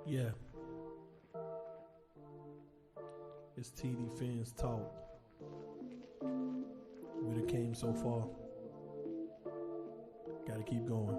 Yeah, it's TDPHINSTALK. We done came so far. Gotta keep going.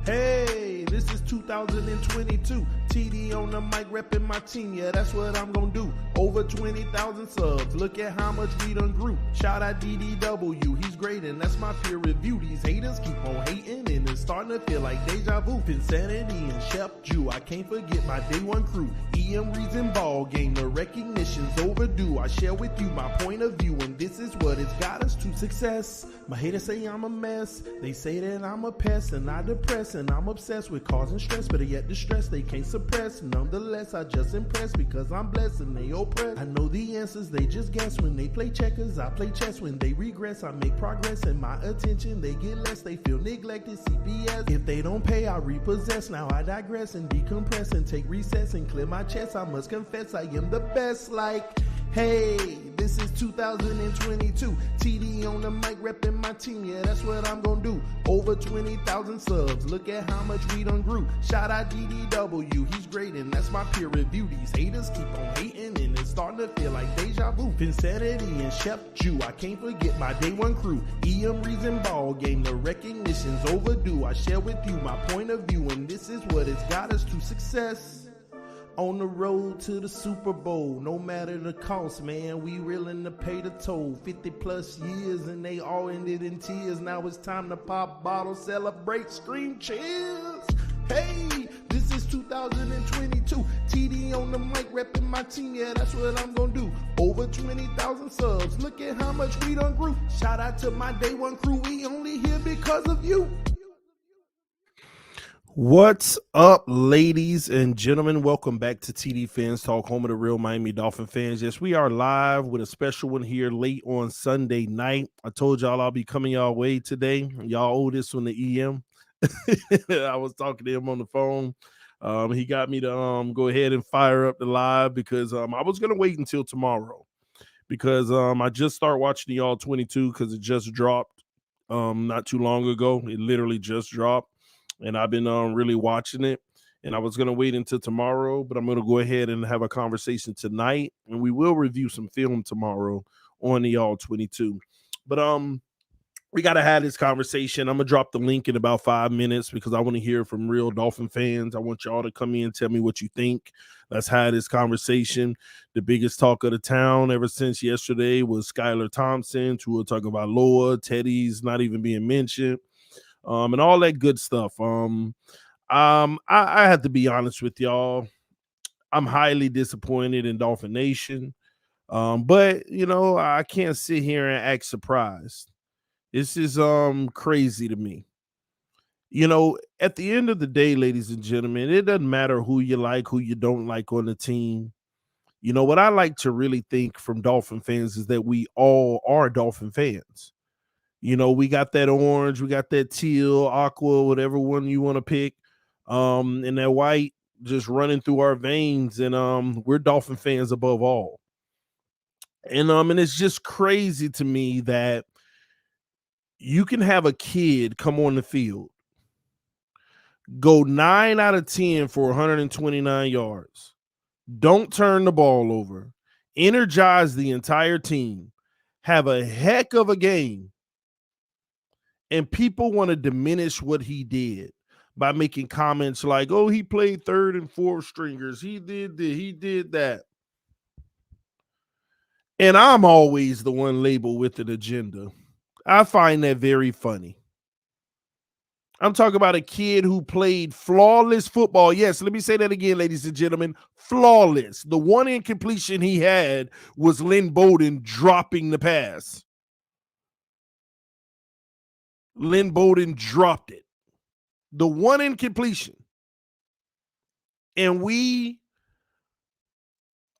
Hey, this is 2022. TD on the mic repping my team. Yeah, that's what I'm gonna do. Over 20,000 subs. Look at how much we done grew. Shout out DDW. He's great and that's my peer review. These haters keep on hating and it's starting to feel like deja vu. Insanity and Chef Jew. I can't forget my day one crew. EM Reason Ball Game. The recognition's overdue. I share with you my point of view and this is what it's got us to success. My haters say I'm a mess. They say that I'm a pest and I depress. And I'm obsessed with causing stress, but yet the stress they can't suppress. Nonetheless, I just impress because I'm blessed and they oppress. I know the answers, they just guess. When they play checkers, I play chess. When they regress, I make progress. And my attention, they get less. They feel neglected, CPS. If they don't pay, I repossess. Now I digress and decompress and take recess and clear my chest. I must confess, I am the best. Like, hey, this is 2022. TD on the mic repping my team. Yeah, that's what I'm gonna do. Over 20,000 subs. Look at how much we done grew. Shout out DDW. He's great and that's my peer review. These haters keep on hating and it's starting to feel like deja vu. Insanity and Chef Jew. I can't forget my day one crew. EM Reason Ball Game. The recognition's overdue. I share with you my point of view and this is what it's got us to success. On the road to the Super Bowl, no matter the cost, man, we willing to pay the toll. 50 plus years and they all ended in tears. Now it's time to pop bottles, celebrate, scream cheers. Hey, this is 2022. TD on the mic repping my team. Yeah, that's what I'm gonna do. Over 20,000 subs. Look at how much we done grew. Shout out to my day one crew. We only here because of you. What's up, ladies and gentlemen? Welcome back to TDPHINSTALK, home of the real Miami Dolphin fans. Yes, we are live with a special one here late on Sunday night. I told y'all I'll be coming y'all way today. Y'all owe this one to EM. I was talking to him on the phone. He got me to go ahead and fire up the live because I was going to wait until tomorrow because I just started watching the All 22 because it just dropped not too long ago. It literally just dropped. And I've been really watching it. And I was going to wait until tomorrow, but I'm going to go ahead and have a conversation tonight. And we will review some film tomorrow on the All 22. But we got to have this conversation. I'm going to drop the link in about 5 minutes because I want to hear from real Dolphin fans. I want y'all to come in and tell me what you think. Let's have this conversation. The biggest talk of the town ever since yesterday was Skylar Thompson, Tagovailoa, Teddy's not even being mentioned. And all that good stuff. I have to be honest with y'all. I'm highly disappointed in Dolphin Nation. But you know, I can't sit here and act surprised. This is crazy to me. You know, at the end of the day, ladies and gentlemen, it doesn't matter who you like, who you don't like on the team. You know, what I like to really think from Dolphin fans is that we all are Dolphin fans. You know, we got that orange, we got that teal, aqua, whatever one you want to pick, and that white just running through our veins. And we're Dolphin fans above all. And it's just crazy to me that you can have a kid come on the field, go 9 out of 10 for 129 yards, don't turn the ball over, energize the entire team, have a heck of a game. And people want to diminish what he did by making comments like, oh, he played third and fourth stringers. He did this, he did that. And I'm always the one labeled with an agenda. I find that very funny. I'm talking about a kid who played flawless football. Yes, let me say that again, ladies and gentlemen. Flawless. The one incompletion he had was Lynn Bowden dropping the pass. Lynn Bowden dropped it. The one incompletion. And we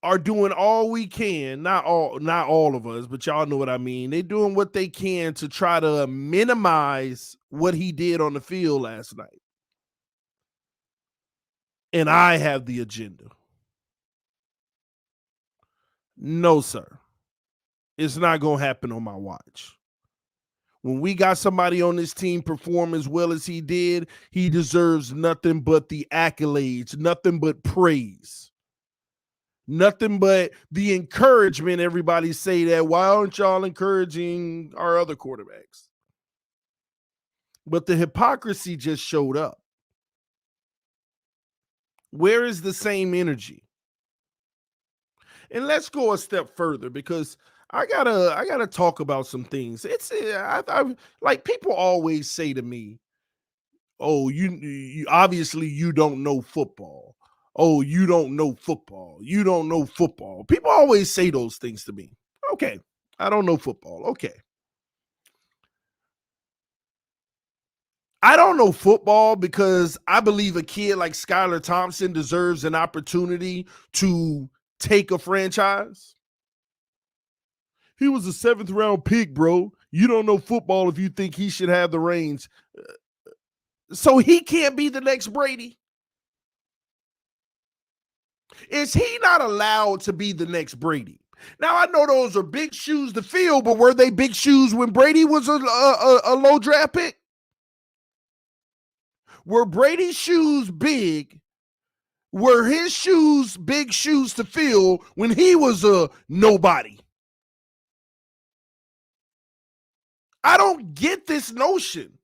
are doing all we can, not all of us, but y'all know what I mean. They're doing what they can to try to minimize what he did on the field last night. And I have the agenda. No, sir. It's not going to happen on my watch. When we got somebody on this team perform as well as he did, he deserves nothing but the accolades, nothing but praise, nothing but the encouragement. Everybody say that. Why aren't y'all encouraging our other quarterbacks? But the hypocrisy just showed up. Where is the same energy? And let's go a step further, because I gotta talk about some things. It's like people always say to me, "Oh, you obviously you don't know football. Oh, you don't know football. You don't know football." People always say those things to me. Okay, I don't know football. Okay, I don't know football because I believe a kid like Skylar Thompson deserves an opportunity to take a franchise. He was a 7th round pick, bro. You don't know football if you think he should have the reins. So he can't be the next Brady. Is he not allowed to be the next Brady? Now, I know those are big shoes to fill, but were they big shoes when Brady was a low draft pick? Were Brady's shoes big? Were his shoes big shoes to fill when he was a nobody? I don't get this notion.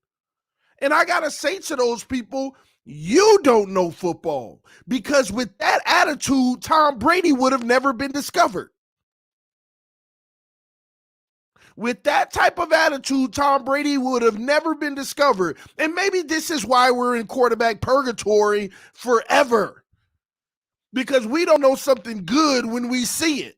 And I got to say to those people, you don't know football, because with that attitude, Tom Brady would have never been discovered. With that type of attitude, Tom Brady would have never been discovered. And maybe this is why we're in quarterback purgatory forever, because we don't know something good when we see it.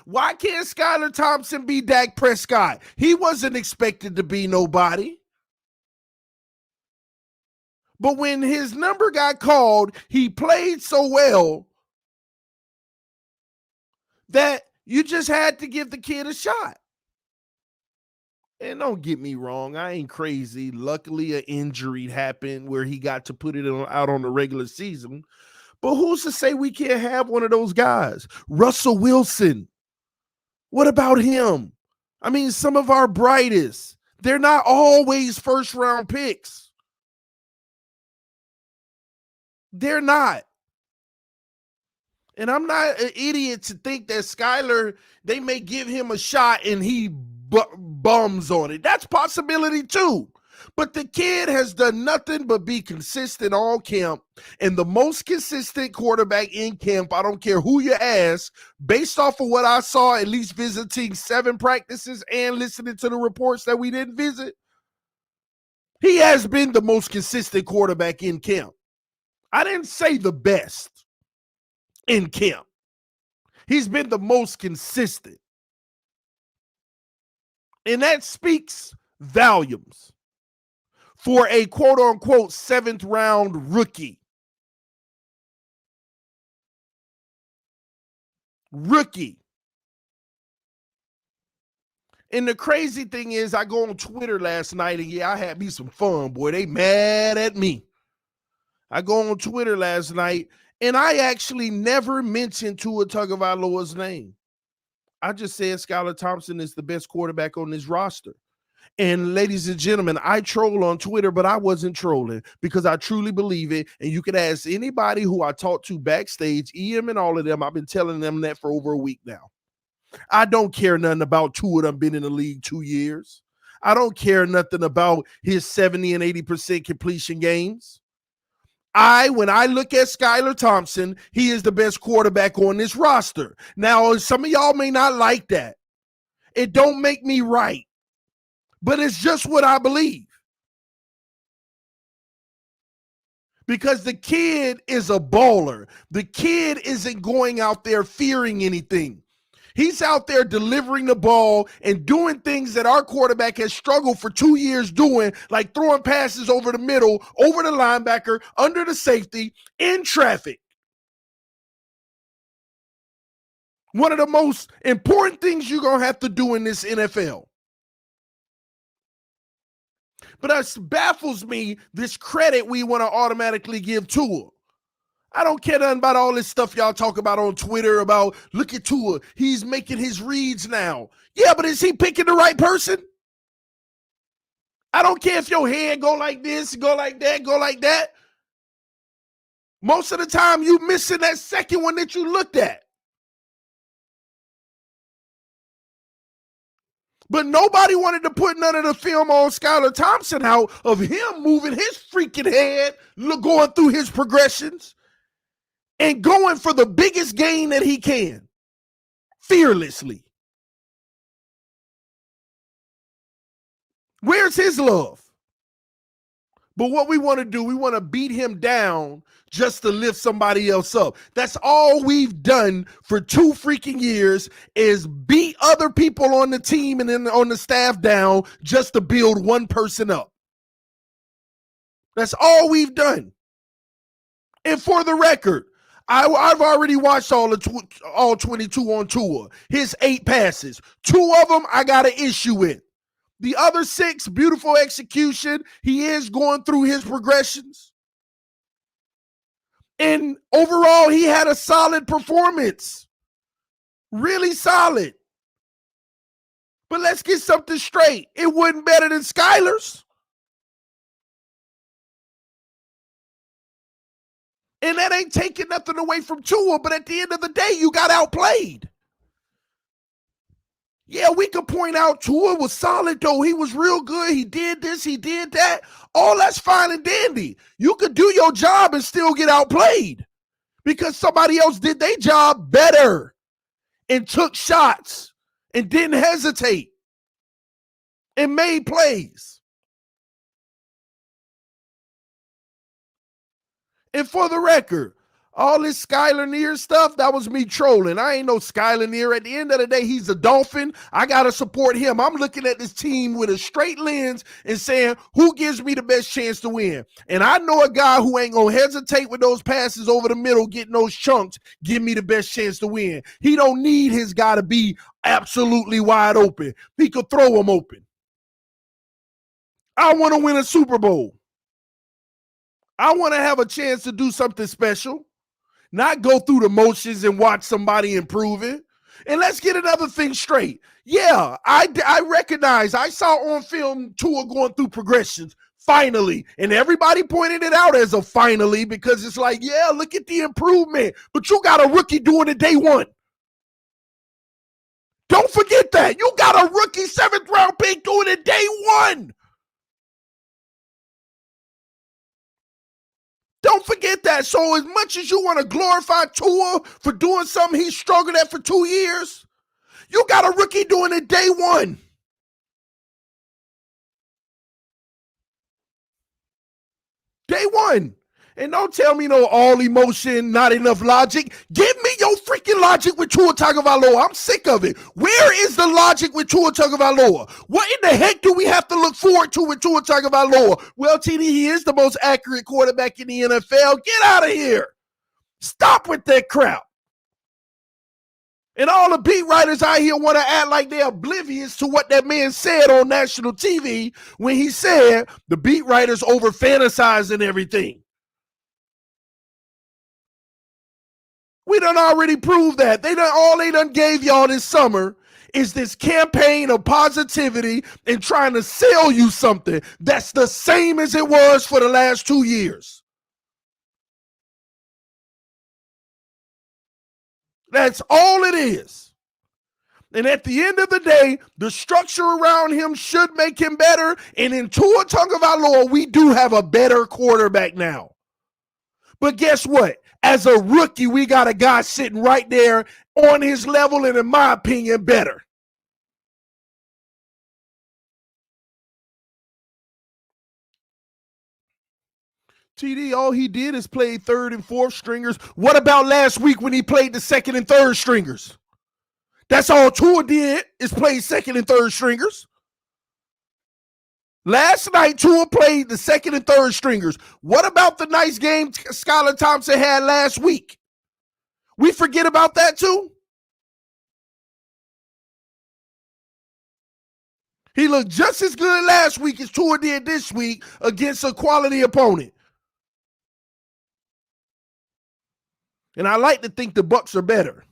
Why can't Skylar Thompson be Dak Prescott? He wasn't expected to be nobody. But when his number got called, he played so well that you just had to give the kid a shot. And don't get me wrong, I ain't crazy. Luckily, an injury happened where he got to put it out on the regular season. But who's to say we can't have one of those guys? Russell Wilson. What about him? I mean, some of our brightest. They're not always first-round picks. They're not. And I'm not an idiot to think that Skylar, they may give him a shot and he bums on it. That's possibility too. But the kid has done nothing but be consistent all camp, and the most consistent quarterback in camp. I don't care who you ask, based off of what I saw, at least visiting 7 practices and listening to the reports that we didn't visit, he has been the most consistent quarterback in camp. I didn't say the best in camp. He's been the most consistent. And that speaks volumes for a quote-unquote 7th round rookie. And the crazy thing is, I go on Twitter last night, and yeah, I had me some fun, boy. They mad at me. I go on Twitter last night, and I actually never mentioned Tua Tagovailoa's name. I just said Skylar Thompson is the best quarterback on this roster. And ladies and gentlemen, I troll on Twitter, but I wasn't trolling, because I truly believe it. And you can ask anybody who I talked to backstage, EM and all of them. I've been telling them that for over a week now. I don't care nothing about Tua. I've been in the league 2 years. I don't care nothing about his 70 and 80% completion games. When I look at Skylar Thompson, he is the best quarterback on this roster. Now, some of y'all may not like that. It don't make me right, but it's just what I believe. Because the kid is a baller. The kid isn't going out there fearing anything. He's out there delivering the ball and doing things that our quarterback has struggled for 2 years doing, like throwing passes over the middle, over the linebacker, under the safety, in traffic. One of the most important things you're going to have to do in this NFL. But it baffles me, this credit we want to automatically give Tua. I don't care nothing about all this stuff y'all talk about on Twitter about, look at Tua, he's making his reads now. Yeah, but is he picking the right person? I don't care if your head go like this, go like that, go like that. Most of the time, you missing that second one that you looked at. But nobody wanted to put none of the film on Skylar Thompson out of him moving his freaking head, going through his progressions, and going for the biggest gain that he can, fearlessly. Where's his love? But what we want to do, we want to beat him down just to lift somebody else up. That's all we've done for 2 freaking years, is beat other people on the team and then on the staff down just to build one person up. That's all we've done. And for the record, I've already watched all 22 on Tua. His 8 passes. 2 of them I got an issue with. The other 6, beautiful execution. He is going through his progressions. And overall, he had a solid performance. Really solid. But let's get something straight. It wasn't better than Skylar's. And that ain't taking nothing away from Tua, but at the end of the day, you got outplayed. Yeah, we could point out Tua was solid, though. He was real good. He did this, he did that. All that's fine and dandy. You could do your job and still get outplayed because somebody else did their job better and took shots and didn't hesitate and made plays. And for the record, all this Skylar Near stuff, that was me trolling. I ain't no Skylar Near. At the end of the day, he's a Dolphin. I got to support him. I'm looking at this team with a straight lens and saying, who gives me the best chance to win? And I know a guy who ain't going to hesitate with those passes over the middle, getting those chunks, give me the best chance to win. He don't need his guy to be absolutely wide open. He could throw him open. I want to win a Super Bowl. I want to have a chance to do something special, not go through the motions and watch somebody improve it. And let's get another thing straight. Yeah, I recognize, I saw on film Tua going through progressions, finally. And everybody pointed it out as a finally because it's like, yeah, look at the improvement. But you got a rookie doing it day one. Don't forget that. You got a rookie 7th round pick doing it day one. Don't forget that. So as much as you want to glorify Tua for doing something he struggled at for 2 years, you got a rookie doing it day one. Day one. And don't tell me no all emotion, not enough logic. Give me your freaking logic with Tua Tagovailoa. I'm sick of it. Where is the logic with Tua Tagovailoa? What in the heck do we have to look forward to with Tua Tagovailoa? Well, TD, he is the most accurate quarterback in the NFL. Get out of here. Stop with that crap. And all the beat writers out here want to act like they're oblivious to what that man said on national TV when he said the beat writers over fantasizing everything. We done already proved that. All they done gave y'all this summer is this campaign of positivity and trying to sell you something that's the same as it was for the last 2 years. That's all it is. And at the end of the day, the structure around him should make him better. And in Tua Tagovailoa, we do have a better quarterback now. But guess what? As a rookie, we got a guy sitting right there on his level and, in my opinion, better. TD, all he did is play 3rd and 4th stringers. What about last week when he played the 2nd and 3rd stringers? That's all Tua did is play 2nd and 3rd stringers. Last night, Tua played the 2nd and 3rd stringers. What about the nice game Skylar Thompson had last week? We forget about that too? He looked just as good last week as Tua did this week against a quality opponent. And I like to think the Bucks are better.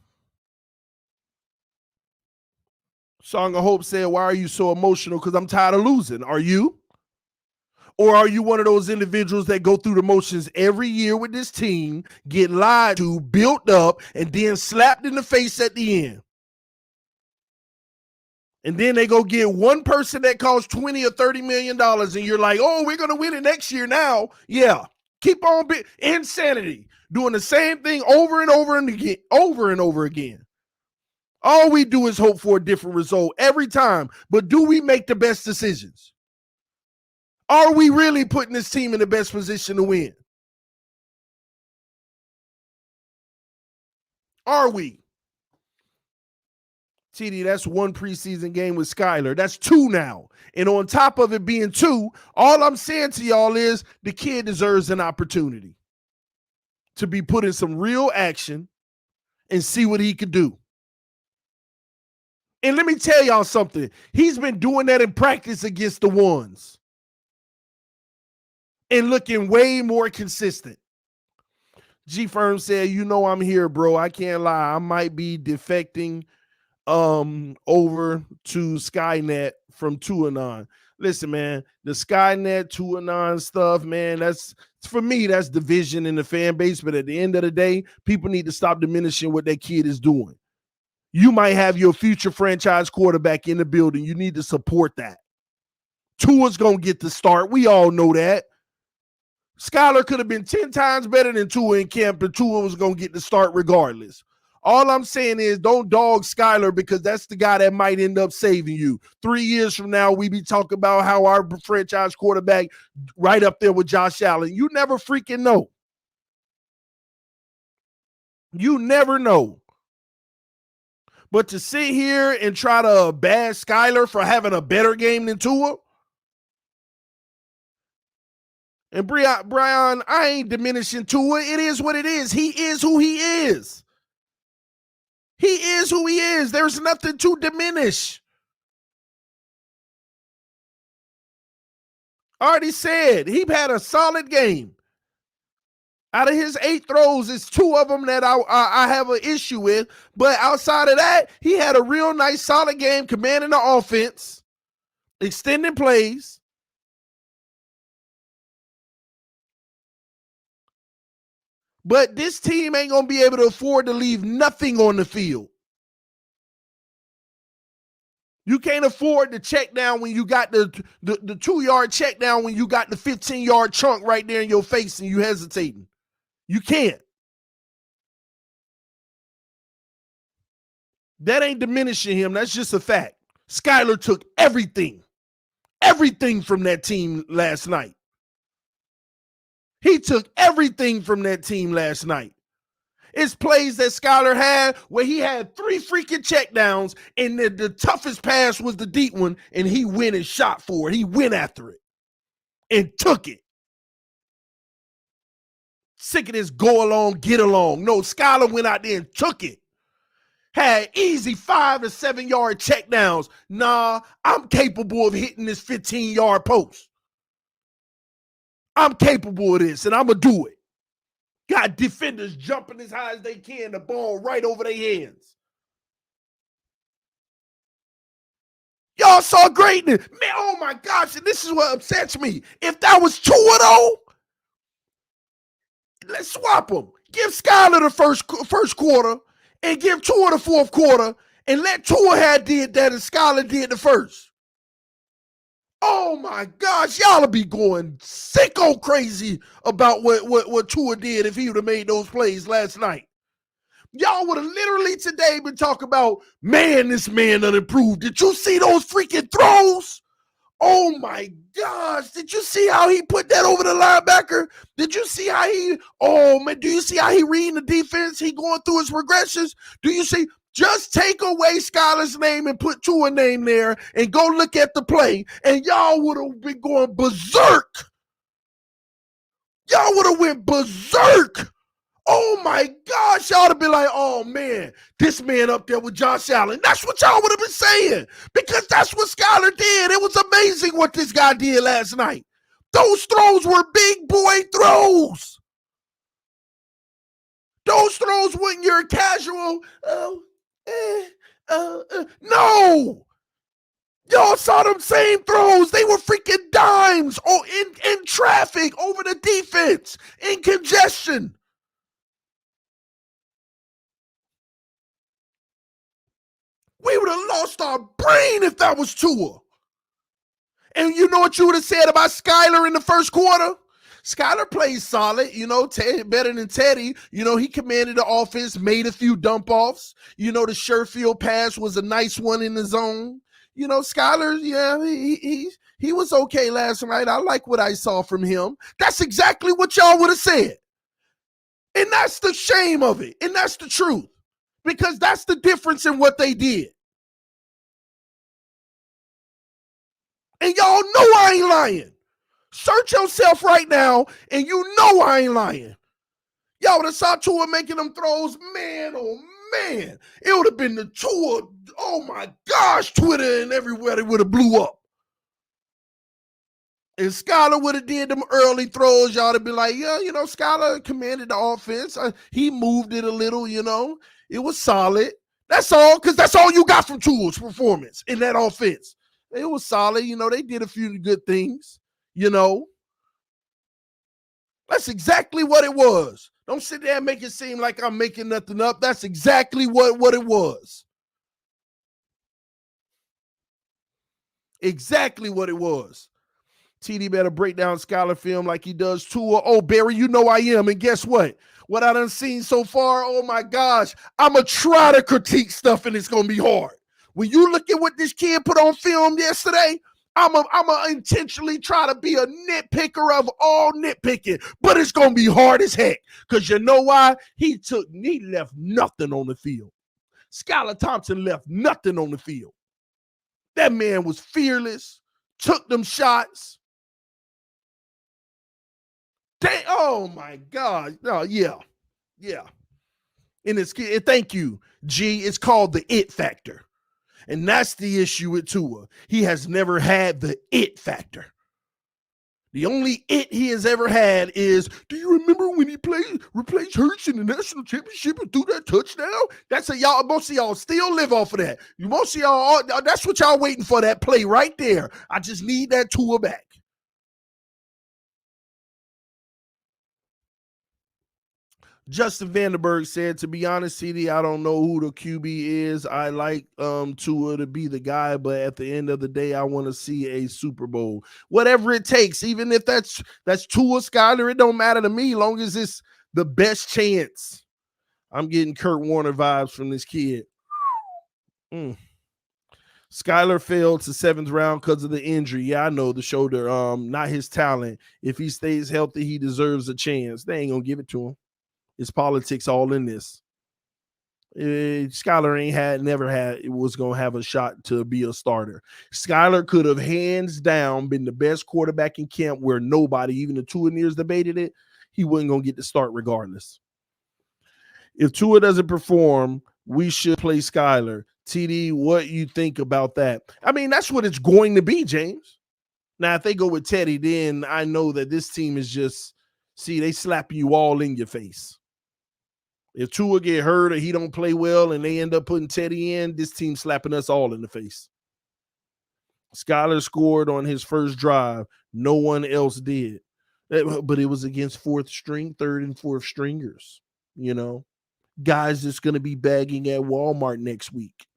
Song of Hope said, why are you so emotional? Because I'm tired of losing. Are you? Or are you one of those individuals that go through the motions every year with this team, get lied to, built up, and then slapped in the face at the end? And then they go get one person that costs $20 or $30 million, and you're like, oh, we're going to win it next year now. Yeah. Keep on insanity. Doing the same thing over and over and over again. All we do is hope for a different result every time. But do we make the best decisions? Are we really putting this team in the best position to win? Are we? TD, that's one preseason game with Skylar. That's two now. And on top of it being two, all I'm saying to y'all is the kid deserves an opportunity to be put in some real action and see what he could do. And let me tell y'all something. He's been doing that in practice against the ones and looking way more consistent. G Firm said, you know I'm here, bro. I can't lie. I might be defecting over to Skynet from Tuanon. Listen, man, the Skynet, Tuanon stuff, man, that's, for me, that's division in the fan base. But at the end of the day, people need to stop diminishing what that kid is doing. You might have your future franchise quarterback in the building. You need to support that. Tua's going to get the start. We all know that. Skylar could have been 10 times better than Tua in camp, and Tua was going to get the start regardless. All I'm saying is don't dog Skylar, because that's the guy that might end up saving you. 3 years from now, we be talking about how our franchise quarterback right up there with Josh Allen. You never freaking know. You never know. But to sit here and try to bash Skylar for having a better game than Tua, and Brian, I ain't diminishing Tua. It is what it is. He is who he is. He is who he is. There's nothing to diminish. I already said he had a solid game. Out of his 8 throws, it's 2 of them that I have an issue with. But outside of that, he had a real nice, solid game, commanding the offense, extending plays. But this team ain't going to be able to afford to leave nothing on the field. You can't afford the check down when you got the 2-yard check down when you got the 15-yard chunk right there in your face and you hesitating. You can't. That ain't diminishing him. That's just a fact. Skylar took everything from that team last night. He took everything from that team last night. It's plays that Skylar had where he had 3 freaking checkdowns, and the toughest pass was the deep one, and he went and shot for it. He went after it and took it. Sick of this go along, get along. No, Skylar went out there and took it. Had easy 5 to 7 yard checkdowns. Nah, I'm capable of hitting this 15-yard post. I'm capable of this, and I'm going to do it. Got defenders jumping as high as they can, the ball right over their hands. Y'all saw greatness. Man, oh my gosh, and this is what upsets me. If that was Tua, though, let's swap them. Give Skylar the first quarter and give Tua the fourth quarter, and let Tua have did that and Skylar did the first. Oh my gosh, y'all will be going sicko crazy about what Tua did if he would have made those plays last night. Y'all would have literally today been talking about, man, this man done improved. Did you see those freaking throws? Oh my gosh, did you see how he put that over the linebacker? Did you see how do you see how he reading the defense? He going through his regressions? Do you see? Just take away Skylar's name and put Tua's name there and go look at the play, and y'all would have been going berserk. Y'all would have went berserk. Oh my gosh, y'all would have been like, oh man, this man up there with Josh Allen. That's what y'all would have been saying, because that's what Skylar did. It was amazing what this guy did last night. Those throws were big boy throws. Those throws when you're casual. No. Y'all saw them same throws. They were freaking dimes in traffic over the defense, in congestion. We would have lost our brain if that was Tua. And you know what you would have said about Skylar in the first quarter? Skylar plays solid, better than Teddy. He commanded the offense, made a few dump offs. The Sherfield pass was a nice one in the zone. Skylar, yeah, he was okay last night. I like what I saw from him. That's exactly what y'all would have said. And that's the shame of it. And that's the truth. Because that's the difference in what they did. And y'all know I ain't lying. Search yourself right now, and you know I ain't lying. Y'all would have saw Tua making them throws. Man, oh man. It would have been the Tua, oh my gosh, Twitter and everywhere they would have blew up. And Skylar would have did them early throws. Y'all would be like, yeah, Skylar commanded the offense. He moved it a little, It was solid. That's all, because that's all you got from Tua's performance in that offense. It was solid. They did a few good things, That's exactly what it was. Don't sit there and make it seem like I'm making nothing up. That's exactly what it was. Exactly what it was. TD better break down Skylar film like he does Tua. Oh, Barry, you know I am. And guess what? What I done seen so far, oh my gosh, I'm going to try to critique stuff and it's going to be hard. When you look at what this kid put on film yesterday, I'm going to intentionally try to be a nitpicker of all nitpicking, but it's going to be hard as heck. Because you know why? He left nothing on the field. Skylar Thompson left nothing on the field. That man was fearless, took them shots. Oh my God. Oh, yeah. And thank you, G. It's called the it factor. And that's the issue with Tua. He has never had the it factor. The only it he has ever had is, do you remember when he replaced Hurts in the national championship and threw that touchdown? That's most of y'all still live off of that. Most of y'all, that's what y'all waiting for, that play right there. I just need that Tua back. Justin Vandenberg said, to be honest, CD, I don't know who the QB is. I like Tua to be the guy, but at the end of the day, I want to see a Super Bowl. Whatever it takes, even if that's Tua, Skylar, it don't matter to me, long as it's the best chance. I'm getting Kurt Warner vibes from this kid. Skylar failed to 7th round because of the injury. Yeah, I know, the shoulder, not his talent. If he stays healthy, he deserves a chance. They ain't going to give it to him. It's politics all in this. Skylar was going to have a shot to be a starter. Skylar could have hands down been the best quarterback in camp, where nobody, even the Tua Nears, debated it. He wasn't going to get the start regardless. If Tua doesn't perform, we should play Skylar. TD, what you think about that? I mean, that's what it's going to be, James. Now, if they go with Teddy, then I know that this team is just, they slap you all in your face. If Tua get hurt or he don't play well and they end up putting Teddy in, this team slapping us all in the face. Skylar scored on his first drive. No one else did. But it was against third and fourth stringers, Guys that's going to be bagging at Walmart next week.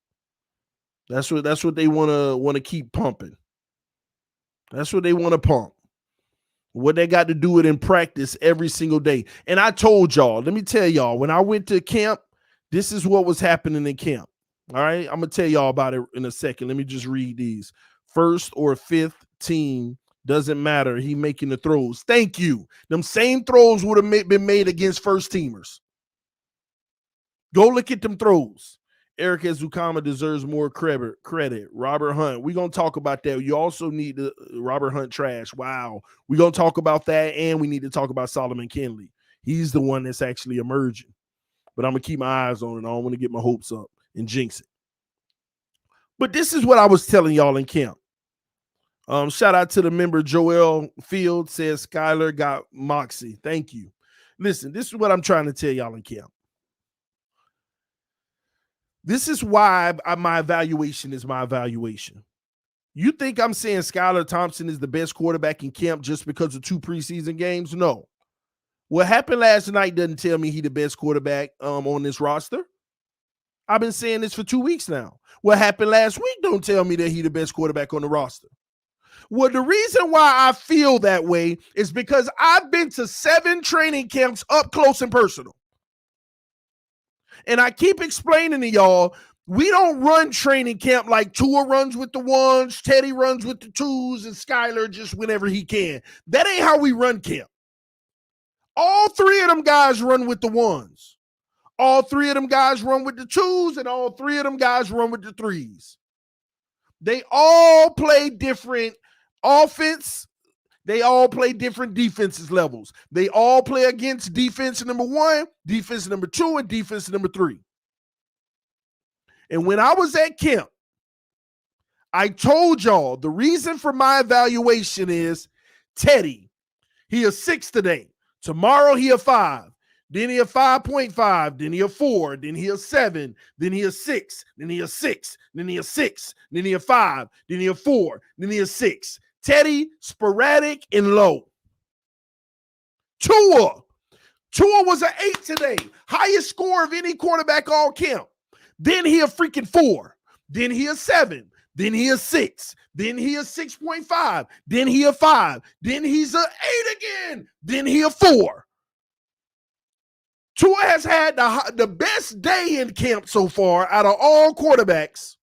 That's what they want to keep pumping. That's what they want to pump. What they got to do it in practice every single day. And I told y'all, let me tell y'all, when I went to camp, this is what was happening in camp. All right, I'm going to tell y'all about it in a second. Let me just read these. 1st or 5th team, doesn't matter. He making the throws. Thank you. Them same throws would have been made against first teamers. Go look at them throws. Eric Ezukama deserves more credit. Robert Hunt, we're going to talk about that. You also need the Robert Hunt trash. Wow. We're going to talk about that, and we need to talk about Solomon Kinley. He's the one that's actually emerging. But I'm going to keep my eyes on it. I don't want to get my hopes up and jinx it. But this is what I was telling y'all in camp. Shout out to the member Joel Field, says Skylar got moxie. Thank you. Listen, this is what I'm trying to tell y'all in camp. This is why my evaluation is my evaluation. You think I'm saying Skylar Thompson is the best quarterback in camp just because of 2 preseason games? No. What happened last night doesn't tell me he the best quarterback on this roster. I've been saying this for 2 weeks now. What happened last week don't tell me that he the best quarterback on the roster. Well, the reason why I feel that way is because I've been to 7 training camps up close and personal. And I keep explaining to y'all, we don't run training camp like Tua runs with the 1s, Teddy runs with the 2s, and Skylar just whenever he can. That ain't how we run camp. All 3 of them guys run with the 1s. All 3 of them guys run with the 2s, and all 3 of them guys run with the 3s. They all play different offense. They all play different defenses levels. They all play against defense number 1, defense number 2, and defense number 3. And when I was at camp, I told y'all the reason for my evaluation is Teddy. He a 6 today. Tomorrow he a 5. Then he a 5.5. Then he a 4. Then he a 7. Then he a 6. Then he a 6. Then he a 6. Then he a 5. Then he a 4. Then he a 6. Teddy, sporadic and low. Tua was an 8 today. Highest score of any quarterback all camp. Then he a freaking 4. Then he a 7. Then he a 6. Then he a 6.5. Then he a 5. Then he's a 8 again. Then he a 4. Tua has had the best day in camp so far out of all quarterbacks.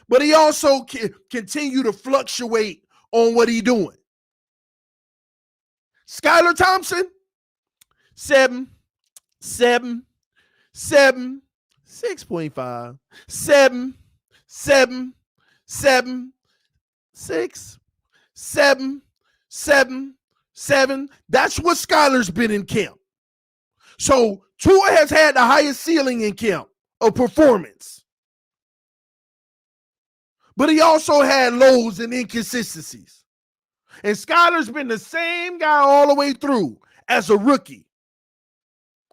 But he also continue to fluctuate on what he's doing. Skylar Thompson, 7, 7, 7, 6.5, 7, 7, 7, 6, 7, 7, 7. That's what Skylar's been in camp. So Tua has had the highest ceiling in camp of performance. But he also had lows and inconsistencies. And Skylar's been the same guy all the way through as a rookie.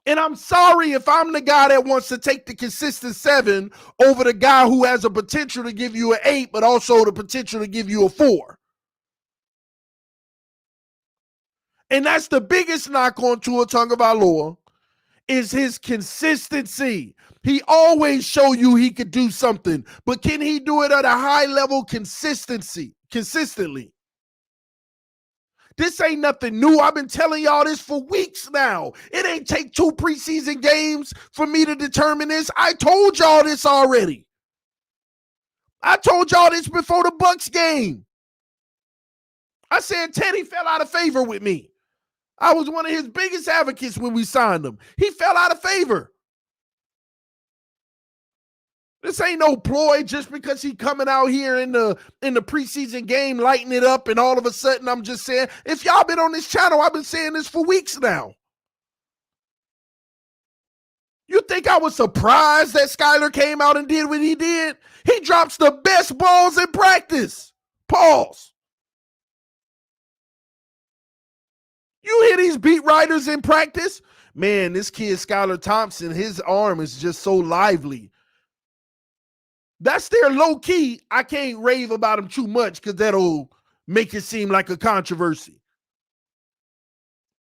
And I'm sorry if I'm the guy that wants to take the consistent 7 over the guy who has a potential to give you an 8, but also the potential to give you a 4. And that's the biggest knock on Tua Tagovailoa is his consistency. He always show you he could do something, but can he do it at a high level consistently? This ain't nothing new. I've been telling y'all this for weeks now. It ain't take 2 preseason games for me to determine this. I told y'all this already. I told y'all this before the Bucks game. I said Teddy fell out of favor with me. I was one of his biggest advocates when we signed him. He fell out of favor. This ain't no ploy just because he coming out here in the preseason game, lighting it up, and all of a sudden I'm just saying, if y'all been on this channel, I've been saying this for weeks now. You think I was surprised that Skylar came out and did what he did? He drops the best balls in practice. Pause. You hear these beat writers in practice? Man, this kid, Skylar Thompson, his arm is just so lively. That's their low key. I can't rave about him too much because that'll make it seem like a controversy.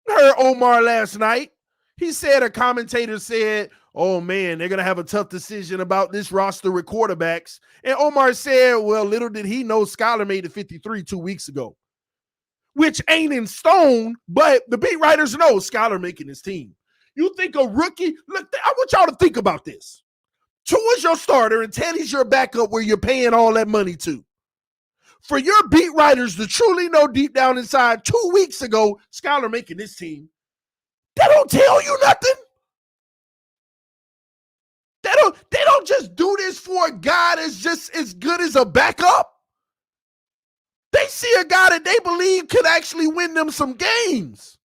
I heard Omar last night. He said a commentator said, oh man, they're going to have a tough decision about this roster with quarterbacks. And Omar said, well, little did he know Skylar made the 53 2 weeks ago, which ain't in stone, but the beat writers know Skylar making his team. You think a rookie, look, I want y'all to think about this. Tua's your starter and Teddy's your backup where you're paying all that money to. For your beat writers to truly know deep down inside 2 weeks ago, Skylar making this team, they don't tell you nothing. They don't just do this for a guy that's just as good as a backup. They see a guy that they believe could actually win them some games.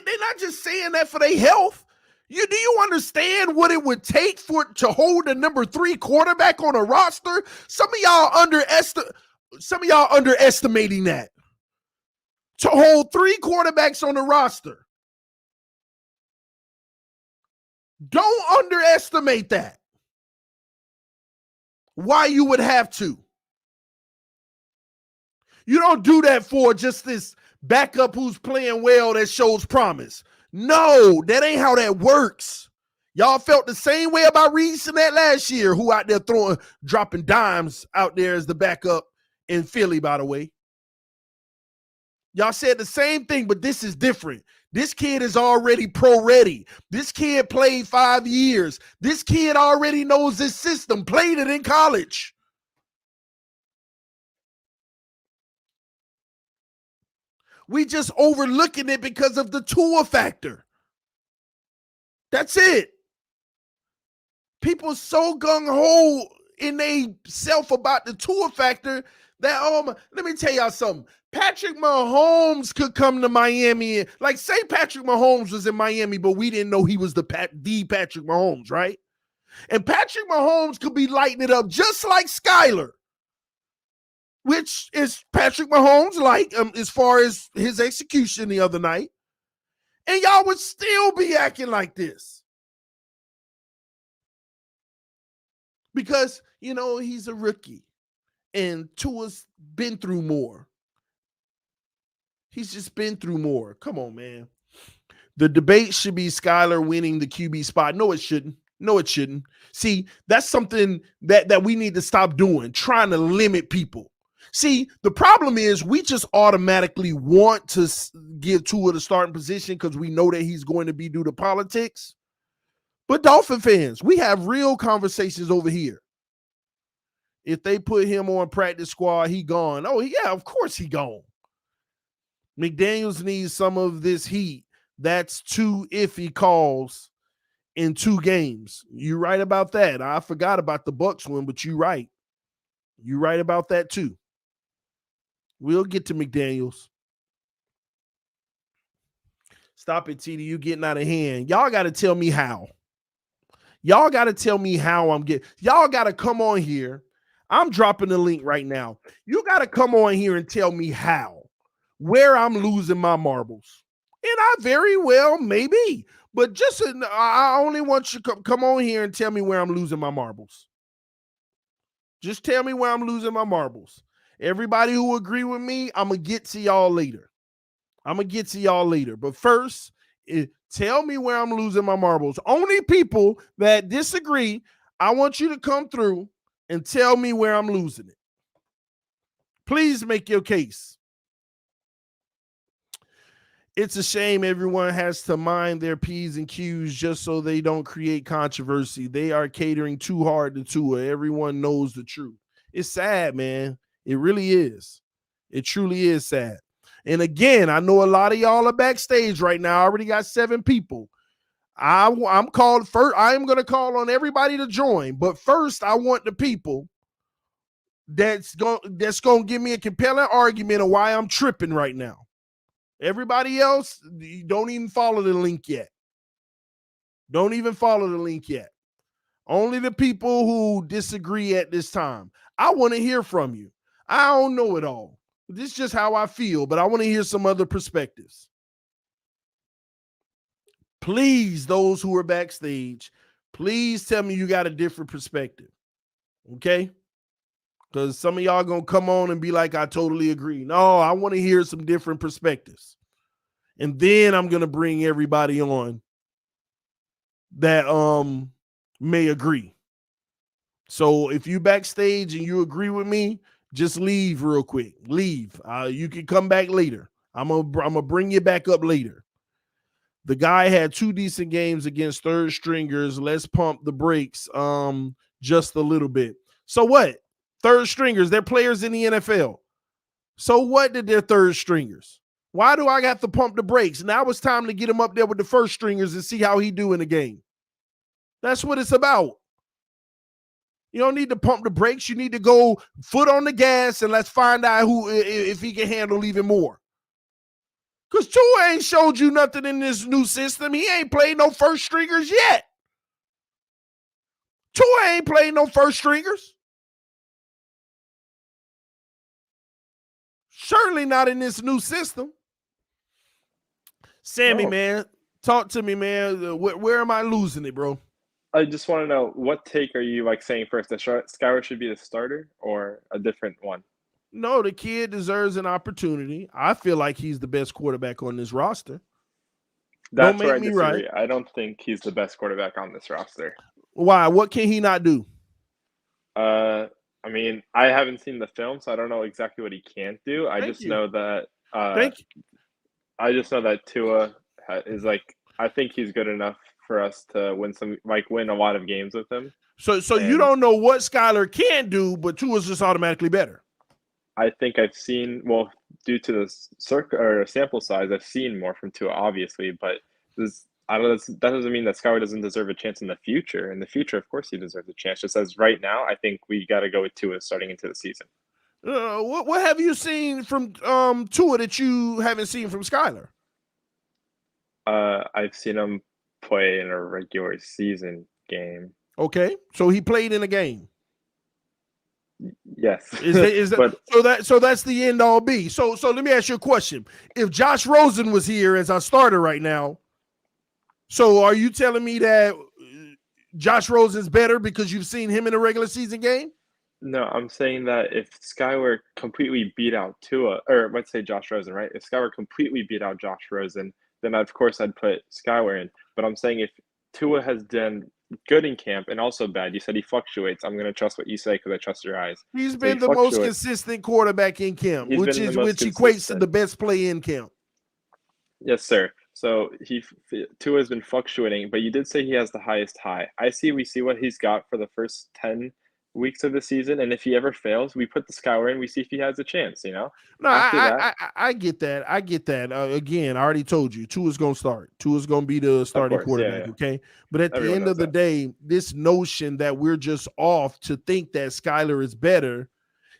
They're not just saying that for their health. Do you understand what it would take to hold a number 3 quarterback on a roster? Some of y'all underestimating that. To hold 3 quarterbacks on the roster. Don't underestimate that. Why you would have to. You don't do that for just this backup who's playing well that shows promise. No, that ain't how that works. Y'all felt the same way about Reese in that last year, who out there dropping dimes out there as the backup in Philly, by the way. Y'all said the same thing, but this is different. This kid is already pro ready. This kid played 5 years. This kid already knows this system, played it in college. We just overlooking it because of the Tua factor. That's it. People so gung-ho in they self about the Tua factor that, let me tell y'all something. Patrick Mahomes could come to Miami. Like, say Patrick Mahomes was in Miami, but we didn't know he was the Patrick Mahomes, right? And Patrick Mahomes could be lighting it up just like Skylar, which is Patrick Mahomes like as far as his execution the other night. And y'all would still be acting like this. Because, he's a rookie. And Tua's been through more. He's just been through more. Come on, man. The debate should be Skylar winning the QB spot. No, it shouldn't. No, it shouldn't. See, that's something that we need to stop doing, trying to limit people. See, the problem is we just automatically want to give Tua the starting position because we know that he's going to be due to politics. But Dolphin fans, we have real conversations over here. If they put him on practice squad, he gone. Oh, yeah, of course he gone. McDaniels needs some of this heat. That's 2 iffy calls in 2 games. You're right about that. I forgot about the Bucs one, but you're right. You're right about that too. We'll get to McDaniels. Stop it, TD. You getting out of hand. Y'all got to tell me how. Y'all got to tell me how I'm getting. Y'all got to come on here. I'm dropping the link right now. You got to come on here and tell me how. Where I'm losing my marbles. And I very well may be. But just I only want you to come on here and tell me where I'm losing my marbles. Just tell me where I'm losing my marbles. Everybody who agree with me, I'm going to get to y'all later. But first, tell me where I'm losing my marbles. Only people that disagree, I want you to come through and tell me where I'm losing it. Please make your case. It's a shame everyone has to mind their P's and Q's just so they don't create controversy. They are catering too hard to Tua. Everyone knows the truth. It's sad, man. It really is. It truly is sad. And again, I know a lot of y'all are backstage right now. I already got 7 people. I'm called first. I am going to call on everybody to join. But first, I want the people that's going to give me a compelling argument of why I'm tripping right now. Everybody else, don't even follow the link yet. Don't even follow the link yet. Only the people who disagree at this time. I want to hear from you. I don't know it all. This is just how I feel, but I want to hear some other perspectives. Please, those who are backstage, please tell me you got a different perspective. Okay? Because some of y'all going to come on and be like, I totally agree. No, I want to hear some different perspectives. And then I'm going to bring everybody on that may agree. So if you backstage and you agree with me, just leave real quick. Leave. You can come back later. I'm gonna bring you back up later. The guy had 2 decent games against third stringers. Let's pump the brakes just a little bit. So what? Third stringers, they're players in the NFL. So what did their third stringers? Why do I have to pump the brakes? Now it's time to get him up there with the first stringers and see how he do in the game. That's what it's about. You don't need to pump the brakes. You need to go foot on the gas and let's find out if he can handle even more. Because Tua ain't showed you nothing in this new system. He ain't played no first stringers yet. Tua ain't played no first stringers. Certainly not in this new system. Sammy, man, Talk to me, man. Where am I losing it, bro? I just want to know what take are you like saying first? That Skylar should be the starter or a different one? No, the kid deserves an opportunity. I feel like he's the best quarterback on this roster. Don't That's where make I me right. disagree. I don't think he's the best quarterback on this roster. Why? What can he not do? I mean, I haven't seen the film, so I don't know exactly what he can't do. Thank you. Uh, Thank you. I just know that Tua is like. I think he's good enough for us to win a lot of games with him. So you And don't know what Skylar can do, but Tua's just automatically better. I think I've seen, well, due to the sample size, I've seen more from Tua, obviously, but I don't know, that doesn't mean that Skylar doesn't deserve a chance in the future. In the future, of course, he deserves a chance. Just as right now, I think we got to go with Tua starting into the season. What have you seen from Tua that you haven't seen from Skylar? I've seen him play in a regular season game. Okay, so he played in a game. Yes, Is that but so that's the end all be. So let me ask you a question. If Josh Rosen was here as our starter right now, so are you telling me that Josh Rosen's better because you've seen him in a regular season game? no, I'm saying that if Skylar completely beat out Tua, or let's say Josh Rosen, right? If Skylar completely beat out Josh Rosen, then of course I'd put Skylar in. But I'm saying if Tua has done good in camp and also bad, you said he fluctuates. I'm going to trust what you say because I trust your eyes. He's So he been the most fluctuates. consistent quarterback in camp, He's which been the most equates to the consistent. best play in camp. Yes, sir. So Tua has been fluctuating, but you did say he has the highest high. We see what he's got for the first 10 weeks of the season, and if he ever fails, we put the Skylar in, we see if he has a chance, you know? No, After that, I get that. I get that. Again, I already told you, Tua's going to start. Tua's going to be the of starting course, yeah, quarterback, yeah. okay? But at the Everyone end knows of the that. day, this notion that we're just off to think that Skylar is better.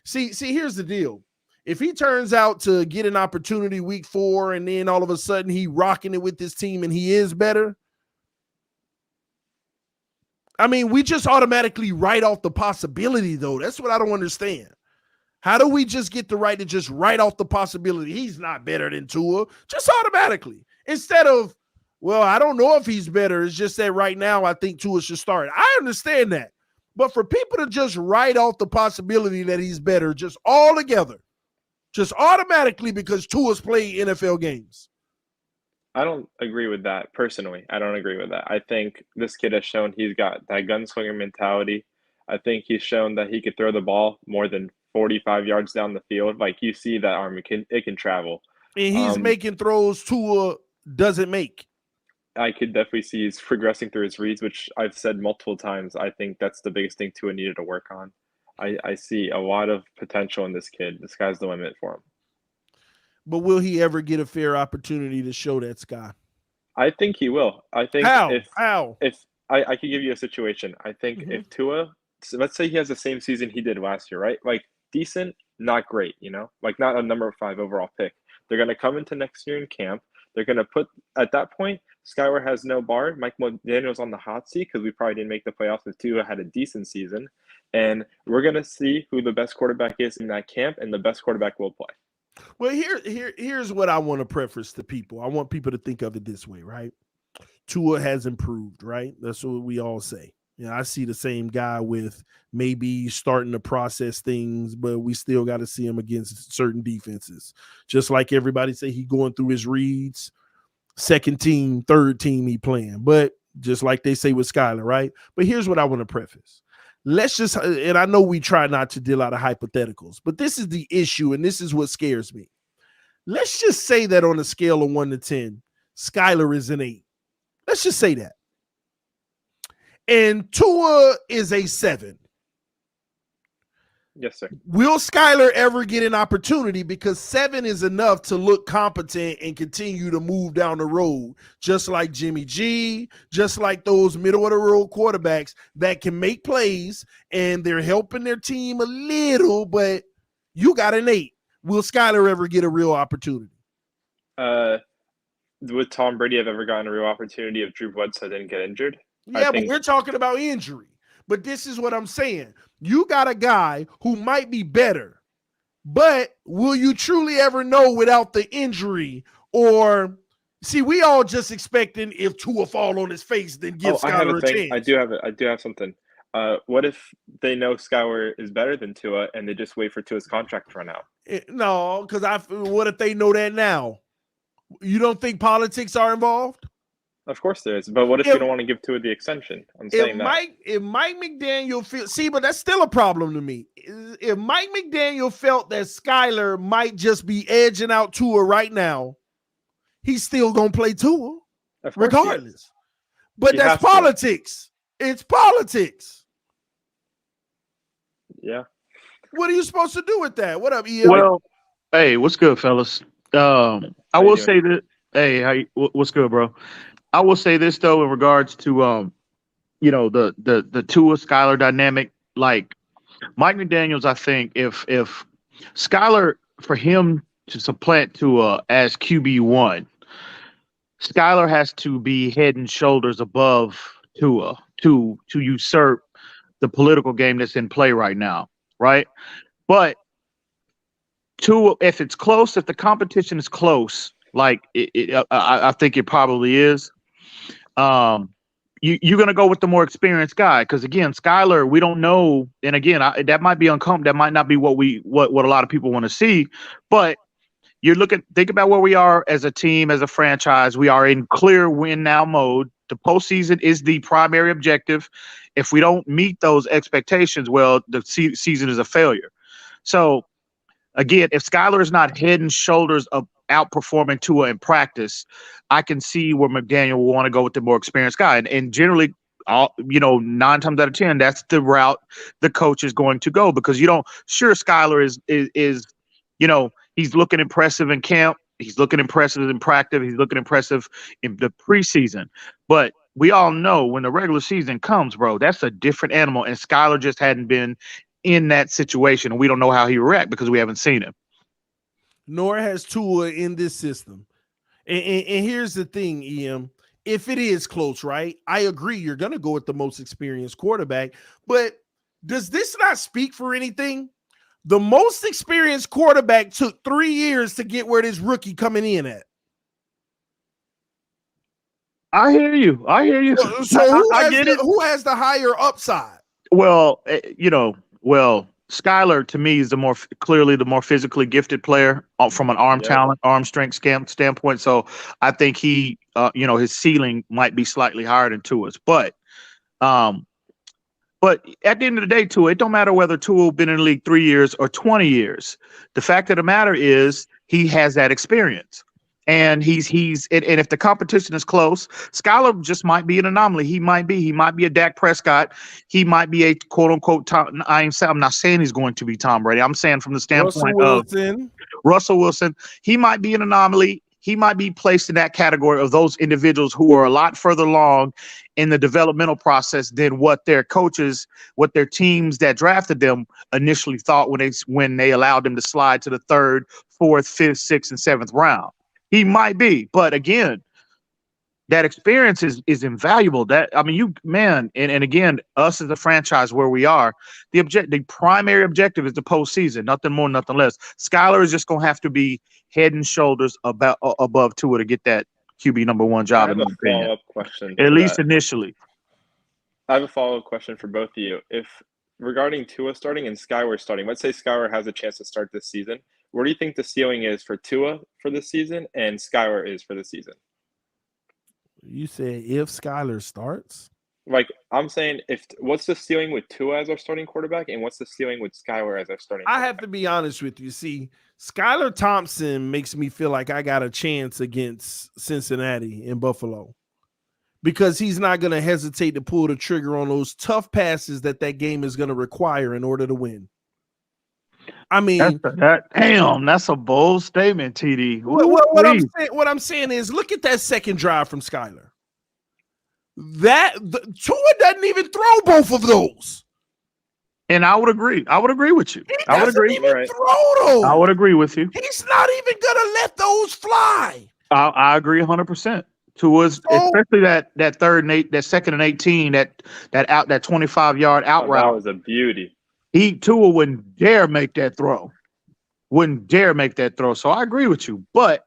See, here's the deal. If he turns out to get an opportunity week 4 and then all of a sudden he rocking it with this team and he is better, I mean, we just automatically write off the possibility, though. That's what I don't understand. How do we just get the right to just write off the possibility he's not better than Tua just automatically instead of, well, I don't know if he's better. It's just that right now I think Tua should start. I understand that. But for people to just write off the possibility that he's better just all together, just automatically because Tua's played NFL games. I don't agree with that personally. I don't agree with that. I think this kid has shown he's got that gunslinger mentality. I think he's shown that he could throw the ball more than 45 yards down the field. Like you see that arm, it can travel. And he's Um, making throws Tua doesn't make. I could definitely see he's progressing through his reads, which I've said multiple times. I think that's the biggest thing Tua needed to work on. I see a lot of potential in this kid. The sky's the limit for him. But will he ever get a fair opportunity to show that sky? I think he will. I think How? How? if I could give you a situation. I think Mm-hmm. if Tua, so let's say he has the same season he did last year, right? Like decent, not great, you know, like not a number 5 overall pick. They're going to come into next year in camp. They're going to put at that point, Skylar has no bar. Mike McDaniel's on the hot seat because we probably didn't make the playoffs if Tua had a decent season, and we're going to see who the best quarterback is in that camp, and the best quarterback will play. Well, here's what I want to preface to people. I want people to think of it this way, right? Tua has improved, right? That's what we all say. You know, I see the same guy with maybe starting to process things, but we still got to see him against certain defenses. Just like everybody say he going through his reads, second team, third team he playing. But just like they say with Skylar, right? But here's what I want to preface. Let's just, and I know we try not to deal out of hypotheticals, but this is the issue, and this is what scares me. Let's just say that on a scale of 1 to 10, Skylar is an 8. Let's just say that. And Tua is a 7. Yes, sir. Will Skylar ever get an opportunity? Because 7 is enough to look competent and continue to move down the road, just like Jimmy G, just like those middle of the road quarterbacks that can make plays and they're helping their team a little, but you got an 8. Will Skylar ever get a real opportunity? Would Tom Brady have ever gotten a real opportunity if Drew Bledsoe didn't get injured? Yeah, but we're talking about injury. But this is what I'm saying. You got a guy who might be better, but will you truly ever know without the injury? Or See, we all just expecting if Tua fall on his face, then give I have a Skylar a thing. chance. I do have something. What if they know Skylar is better than Tua and they just wait for Tua's contract to run out? No, because what if they know that now? You don't think politics are involved? Of course there is. But what if you don't want to give Tua the extension? I'm saying if Mike McDaniel but that's still a problem to me. If Mike McDaniel felt that Skylar might just be edging out Tua right now, he's still gonna play Tua regardless. But that's politics. It's politics. Yeah. What are you supposed to do with that? What up, EL? Well, hey, what's good, fellas? I will say that. Hey, what's good, bro? I will say this though, in regards to the Tua Skylar dynamic. Like Mike McDaniels, I think if Skylar, for him to supplant Tua as QB1, Skylar has to be head and shoulders above Tua to usurp the political game that's in play right now, right? But Tua, if it's close, if the competition is close, like I think it probably is, you're going to go with the more experienced guy because again, Skylar, we don't know, and again, that might be uncomfortable. That might not be what a lot of people want to see, but think about where we are as a team, as a franchise. We are in clear win now mode. The postseason is the primary objective. If we don't meet those expectations, well, the season is a failure. So again, if Skylar is not head and shoulders of outperforming Tua in practice, I can see where McDaniel will want to go with the more experienced guy. And generally, 9 times out of 10, that's the route the coach is going to go because Skylar is he's looking impressive in camp. He's looking impressive in practice. He's looking impressive in the preseason. But we all know when the regular season comes, bro, that's a different animal. And Skylar just hadn't been in that situation. And we don't know how he react because we haven't seen him. Nor has Tua in this system. And here's the thing, EM. If it is close, right? I agree you're going to go with the most experienced quarterback. But does this not speak for anything? The most experienced quarterback took 3 years to get where this rookie coming in at. I hear you. So who has the higher upside? Well, Skylar to me is clearly the more physically gifted player from an talent, arm strength standpoint. So I think he, his ceiling might be slightly higher than Tua's, but at the end of the day, Tua, it don't matter whether Tua been in the league 3 years or 20 years. The fact of the matter is he has that experience. And and if the competition is close, Skylar just might be an anomaly. He might be a Dak Prescott. He might be a quote unquote I'm not saying he's going to be Tom Brady. I'm saying from the standpoint of Russell Wilson, he might be an anomaly. He might be placed in that category of those individuals who are a lot further along in the developmental process than what their coaches, what their teams that drafted them initially thought when they allowed them to slide to the 3rd, 4th, 5th, 6th, and 7th round. He might be, but again, that experience is invaluable. And again, us as a franchise where we are, the primary objective is the postseason, nothing more, nothing less. Skylar is just gonna have to be head and shoulders above Tua to get that QB number 1 job. I have a follow-up question. At least initially. I have a follow-up question for both of you. If regarding Tua starting and Skylar starting, let's say Skylar has a chance to start this season. What do you think the ceiling is for Tua for this season and Skylar is for the season? You said if Skylar starts? Like I'm saying, what's the ceiling with Tua as our starting quarterback and what's the ceiling with Skylar as our starting quarterback? I have to be honest with you. See, Skylar Thompson makes me feel like I got a chance against Cincinnati and Buffalo because he's not going to hesitate to pull the trigger on those tough passes that game is going to require in order to win. I mean, that's a bold statement, TD. What I'm saying is, look at that second drive from Skylar. Tua doesn't even throw both of those. And I would agree. I would agree with you. I would agree. Throw those. I would agree with you. He's not even gonna let those fly. I agree 100%. Tua's, especially that 3rd and 8, that 2nd and 18, that 25-yard out route. That was a beauty. Tua wouldn't dare make that throw. So I agree with you. But,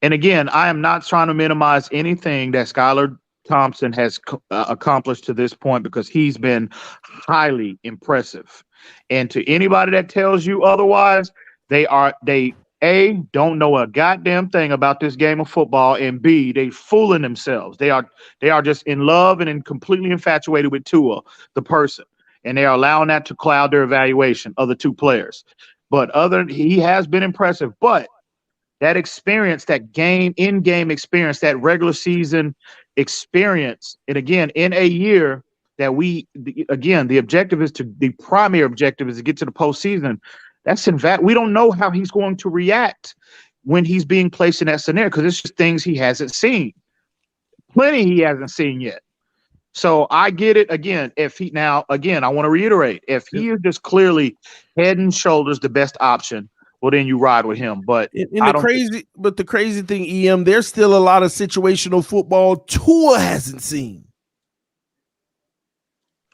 And again, I am not trying to minimize anything that Skylar Thompson has accomplished to this point, because he's been highly impressive. And to anybody that tells you otherwise, they A, don't know a goddamn thing about this game of football, and B, they fooling themselves. They are just in love and completely infatuated with Tua, the person, and they are allowing that to cloud their evaluation of the two players. But he has been impressive, but that experience, that in-game experience, that regular season experience, and again, in a year that the primary objective is to get to the postseason. We don't know how he's going to react when he's being placed in that scenario, because it's just things he hasn't seen. Plenty he hasn't seen yet. So I get it. Again, I want to reiterate, if he is just clearly head and shoulders the best option, well, then you ride with him. But the crazy thing, EM, there's still a lot of situational football Tua hasn't seen.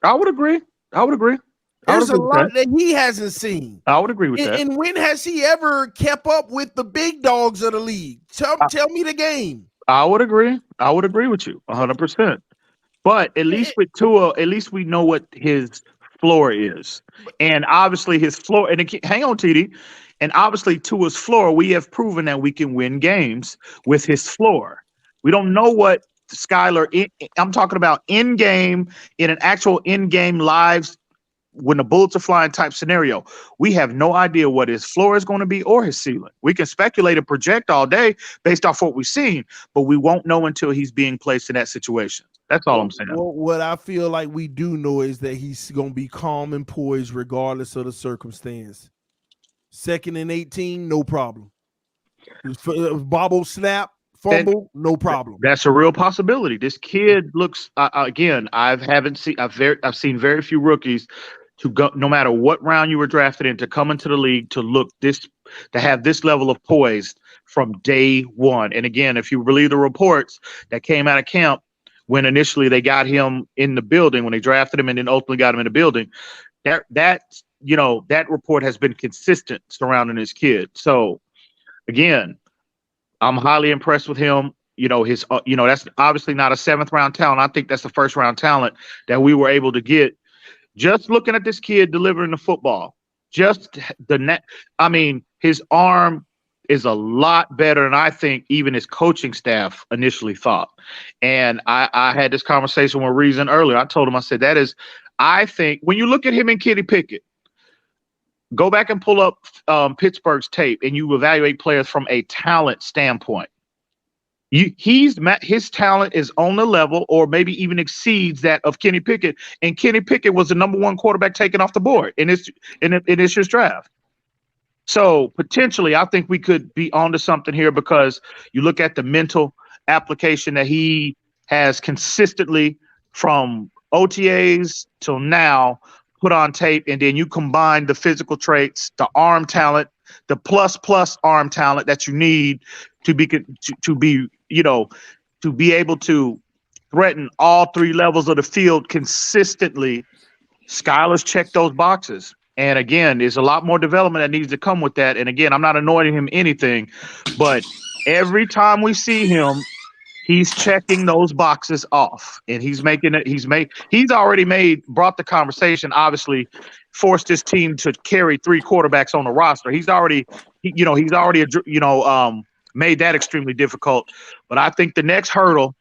I would agree. There's a lot that he hasn't seen. I would agree with that. And when has he ever kept up with the big dogs of the league? Tell me the game. I would agree. I would agree with you 100%. But at least with Tua, at least we know what his floor is. And obviously his floor, and hang on, TD. And obviously Tua's floor, we have proven that we can win games with his floor. We don't know what Skylar, I'm talking about in-game, in an actual in-game live, when the bullets are flying type scenario. We have no idea what his floor is going to be or his ceiling. We can speculate and project all day based off what we've seen, but we won't know until he's being placed in that situation. That's all I'm saying. Well, what I feel like we do know is that he's going to be calm and poised regardless of the circumstance. 2nd and 18, no problem. Bobble, snap, fumble, no problem. That's a real possibility. This kid looks again. I've seen very few rookies to go, no matter what round you were drafted in, to come into the league to have this level of poise from day one. And again, if you believe the reports that came out of camp when initially they got him in the building, when they drafted him and then ultimately got him in the building, that report has been consistent surrounding this kid. So again, I'm highly impressed with him. That's obviously not a 7th round talent. I think that's the 1st round talent that we were able to get. Just looking at this kid delivering the football, his arm is a lot better than I think even his coaching staff initially thought. And I had this conversation with Reason earlier. I told him, I said, I think when you look at him and Kenny Pickett, go back and pull up Pittsburgh's tape and you evaluate players from a talent standpoint. His talent is on the level or maybe even exceeds that of Kenny Pickett. And Kenny Pickett was the number 1 quarterback taken off the board in this year's draft. So potentially, I think we could be onto something here, because you look at the mental application that he has consistently from OTAs till now put on tape, and then you combine the physical traits, the arm talent, the plus arm talent that you need to be able to threaten all 3 levels of the field consistently. Skylar's checked those boxes. And again, there's a lot more development that needs to come with that. And again, I'm not anointing him anything, but every time we see him, he's checking those boxes off, and he's making it. He's already brought the conversation, obviously forced his team to carry 3 quarterbacks on the roster. He's already made that extremely difficult. But I think the next hurdle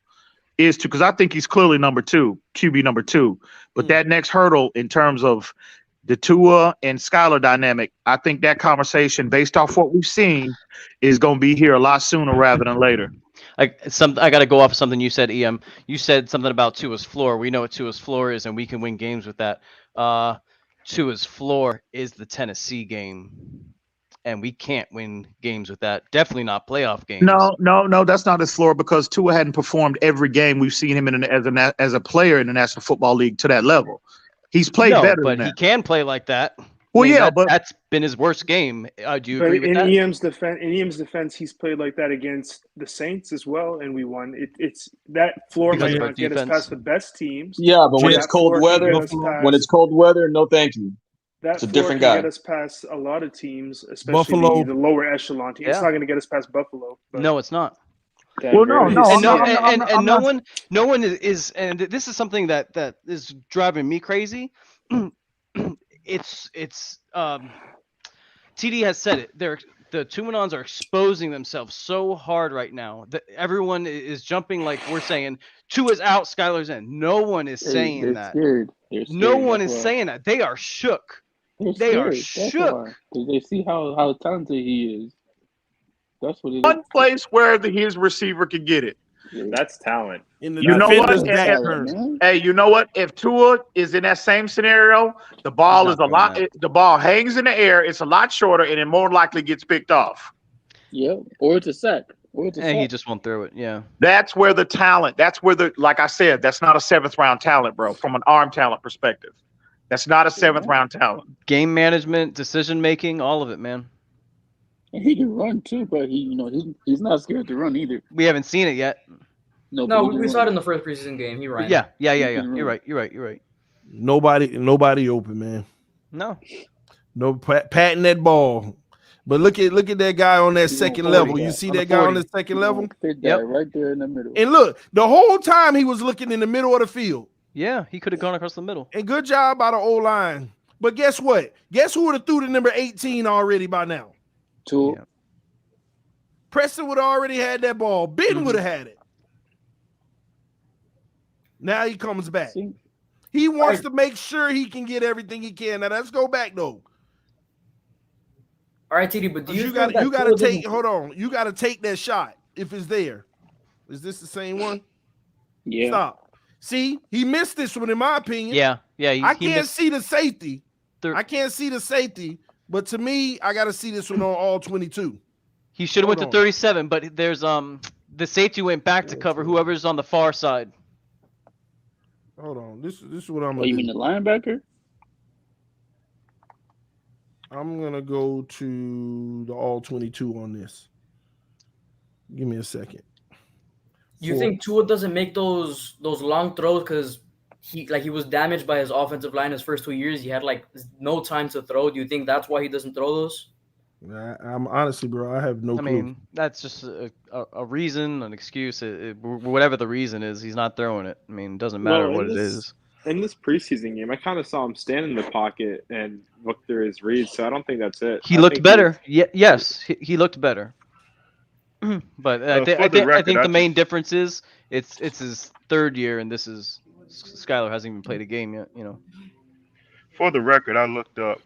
is because I think he's clearly QB number 2. But that next hurdle in terms of the Tua and Skylar dynamic, I think that conversation, based off what we've seen, is going to be here a lot sooner rather than later. I got to go off of something you said, EM. You said something about Tua's floor. We know what Tua's floor is, and we can win games with that. Tua's floor is the Tennessee game, and we can't win games with that. Definitely not playoff games. No, that's not his floor, because Tua hadn't performed every game we've seen him as a player in the National Football League to that level. He's played better than that. But he can play like that. Well, but that's been his worst game. Do you agree with that? In EM's defense, he's played like that against the Saints as well, and we won. It's that floor might not get us past the best teams. Yeah, but when it's cold weather, no thank you. That It's a floor different can guy. get us past a lot of teams, especially Buffalo. the lower echelon teams. It's Yeah. not going to get us past Buffalo. But No, it's not. Well, no, Denver. no, And no, I'm and no not. one, and this is something that is driving me crazy. it's TD has said it. The Tumanons are exposing themselves so hard right now that everyone is jumping like we're saying. Tua's out, Skylar's in. No one is saying They're that. scared. They're scared. No one That's is why. saying that. They are shook. They're They are scared. That's why. shook. Because they see how talented he is. That's what it is. One place where his receiver can get it. That's talent. In the You know what? defender's back Talent, turn. man. Hey, you know what? If Tua is in that same scenario, the ball He's is not a lot. doing that. The ball hangs in the air. It's a lot shorter, and it more likely gets picked off. Yep. Or it's a sack. Or it's a And sack. he just won't throw it. Yeah. That's where the talent. That's where like I said, that's not a 7th round talent, bro. From an arm talent perspective, that's not a 7th round talent. Game management, decision making, all of it, man. And he can run too, but he's not scared to run either. We haven't seen it yet. No, No, but he we can saw it run. in the first preseason game. He ran. Yeah. can You're run. right. You're right. Nobody open, man. No. No patting that ball. But look at that guy on that He's second on 40, level. You yeah. see On the that guy on 40. the second He's level? gonna fit that Yep. right there in the middle. And look, the whole time he was looking in the middle of the field. Yeah, he could have gone across the middle. And good job by the O-line. But guess what? Guess who would have threw the number 18 already by now? Two. Yeah. Preston would have already had that ball. Ben would have had it. Now he comes back. See? He wants to make sure he can get everything he can. Now let's go back though. All right, TD, but do you You think that gotta Tua take doesn't- hold on. You gotta take that shot if it's there. Is this the same one? Yeah. Stop. See, he missed this one in my opinion. Yeah. I He can't missed see the safety. the- I can't see the safety, but to me, I gotta see this one on all 22. He should have went to Hold on. 37, but there's the safety went back to cover whoever's on the far side. Hold on. This is what I'm Oh, gonna you do. mean the linebacker? I'm gonna go to the all 22 on this. Give me a second. You think Tua doesn't make those long throws because he was damaged by his offensive line his first 2 years? He had like no time to throw. Do you think that's why he doesn't throw those? I'm honestly, bro, I have no I clue. mean, that's just a reason, an excuse. Whatever the reason is, he's not throwing it. I mean, it doesn't matter Well, what in it this- is. In this preseason game, I kind of saw him stand in the pocket and look through his reads, so I don't think that's it. He I looked think better. Yes, he looked better. But I for think the record, the main difference is it's his third year, and this is Skylar hasn't even played a game yet. You know. For the record, I looked up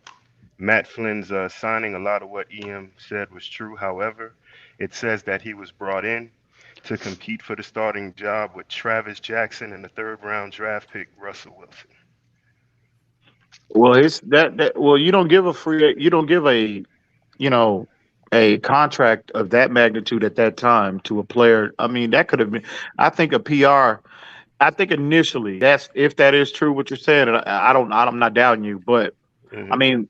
Matt Flynn's signing. A lot of what EM said was true. However, it says that he was brought in to compete for the starting job with Travis Jackson and the 3rd-round draft pick Russell Wilson. Well, it's that. Well, you don't give a contract of that magnitude at that time to a player. I mean, that could have been. I think a PR. I think initially that's if that is true what you're saying. And I'm not doubting you, but I mean,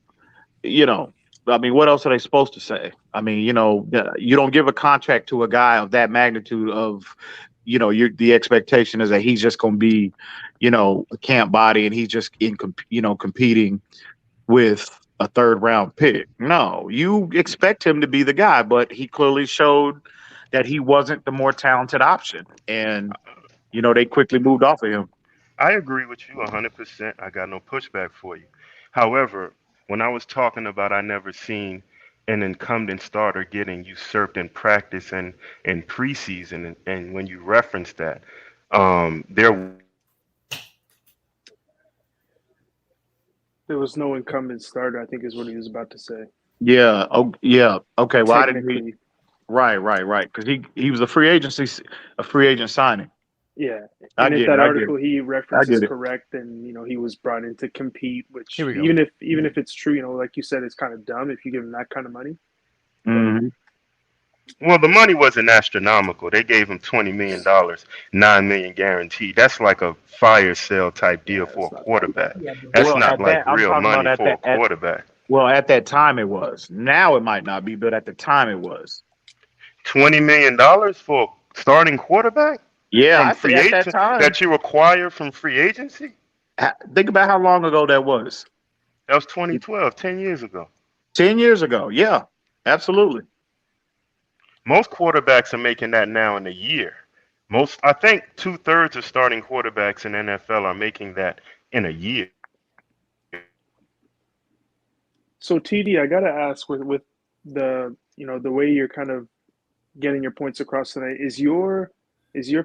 what else are they supposed to say? I mean, you don't give a contract to a guy of that magnitude of, the expectation is that he's just going to be, a camp body and he's just competing with a 3rd-round pick. No, you expect him to be the guy, but he clearly showed that he wasn't the more talented option. And, they quickly moved off of him. I agree with you 100%. I got no pushback for you. However, when I was talking about I never seen an incumbent starter getting usurped in practice and in preseason, and when you reference that, there There was no incumbent starter, I think is what he was about to say. Yeah. Oh, yeah. Okay. Well, I didn't read. Technically, Right. Because he was a free agent signing. yeah. I And if get that it, I article he references get it. correct, then he was brought in to compete. Which Here we go. even if it's true, like you said, it's kind of dumb if you give him that kind of money. Mhm. Well, the money wasn't astronomical. They gave him $20 million, $9 million guaranteed. That's like a fire sale type deal for a quarterback. That's Well, not at like that- I'm real talking money about for a quarterback. Well, at that time it was. Now it might not be, but at the time it was. $20 million for a starting quarterback Yeah, from I free think at that agent time. that you acquire from free agency? Think about how long ago that was. That was 2012, 10 years ago. 10 years ago. Yeah, absolutely. Most quarterbacks are making that now in a year. I think 2/3 of starting quarterbacks in NFL are making that in a year. So TD, I gotta ask with the the way you're kind of getting your points across tonight, is your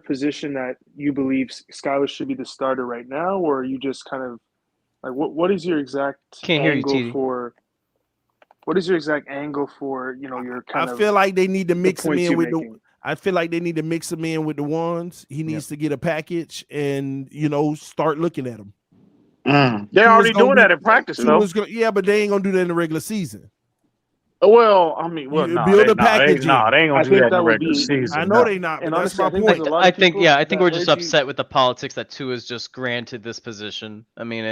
position that you believe Skylar should be the starter right now, or are you just kind of like what is your exact Can't hear you, angle TD. for what is your exact angle for your kind I of feel like they need to the mix him points in you're with the. making? I feel like they need to mix him in with the ones. He needs to get a package and start looking at him. They're Tua's already gonna doing be- that in practice, though. Yeah, but they ain't gonna do that in the regular season. Well, I mean, You no, build they, a no, they, package no, in. they ain't gonna I do think that in that the would regular be- season. I know no. they not, but And that's honestly, my I think point. there's a lot I of think people yeah, I think that we're just urge you- upset with the politics that Tua's just granted this position. I mean,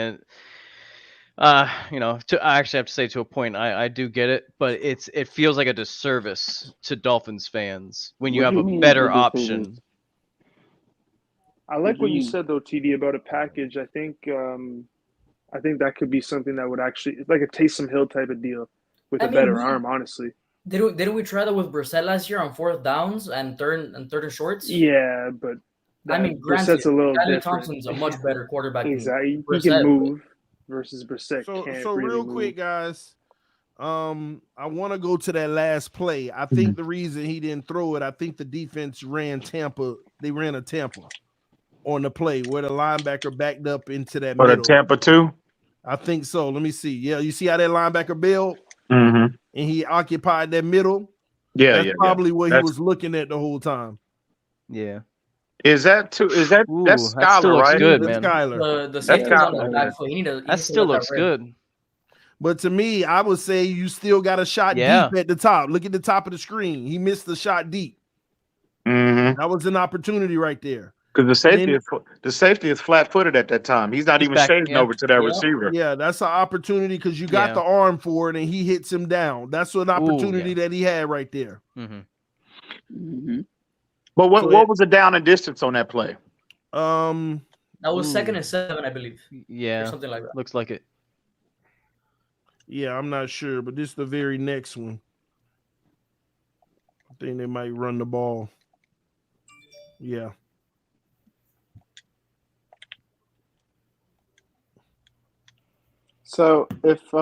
I actually have to say to a point, I do get it, but it feels like a disservice to Dolphins fans when you What have do you a mean better a disservice? option. I like do what you you mean? said though, TD, about a package. I think that could be something that would actually, it's like a Taysom Hill type of deal with I a mean, better arm, honestly. Didn't we try that with Brissett last year on 4th downs and third and shorts? Yeah, but I mean, granted, Brissett's a little Skylar different. Thompson's a much better quarterback than Exactly. He Brissett, can but- move versus Brissett So can't so really real move. quick, guys. I want to go to that last play. I think the reason he didn't throw it, I think the defense ran Tampa. They ran a Tampa on the play where the linebacker backed up into that For the middle. Tampa 2? I think so. Let me see. Yeah, you see how that linebacker built Mm-hmm. and he occupied that middle. Yeah, That's probably what he That's- was looking at the whole time. Yeah. Is that two? Is that Ooh, that's that still Skylar, looks right? good, That's man. Skylar. The safety's on the Skylar. back foot. He needs to That still let looks rip. good. But to me, I would say you still got a shot Yeah. deep at the top. Look at the top of the screen. He missed the shot deep. Mm-hmm. That was an opportunity right there. Because the safety is flat-footed at that time. He's not He's even back, changing yeah. over to that Yeah. receiver. Yeah, that's an opportunity because you got Yeah. the arm for it and he hits him down. That's an opportunity yeah. that he had right there. Mm-hmm. Mm-hmm. But what, So what was the down and distance on that play? Um, That was Ooh. 2nd and 7, I believe, or Yeah. something like that. Looks like it. yeah, I'm not sure, but this is the very next one. I think they might run the ball. Yeah. So if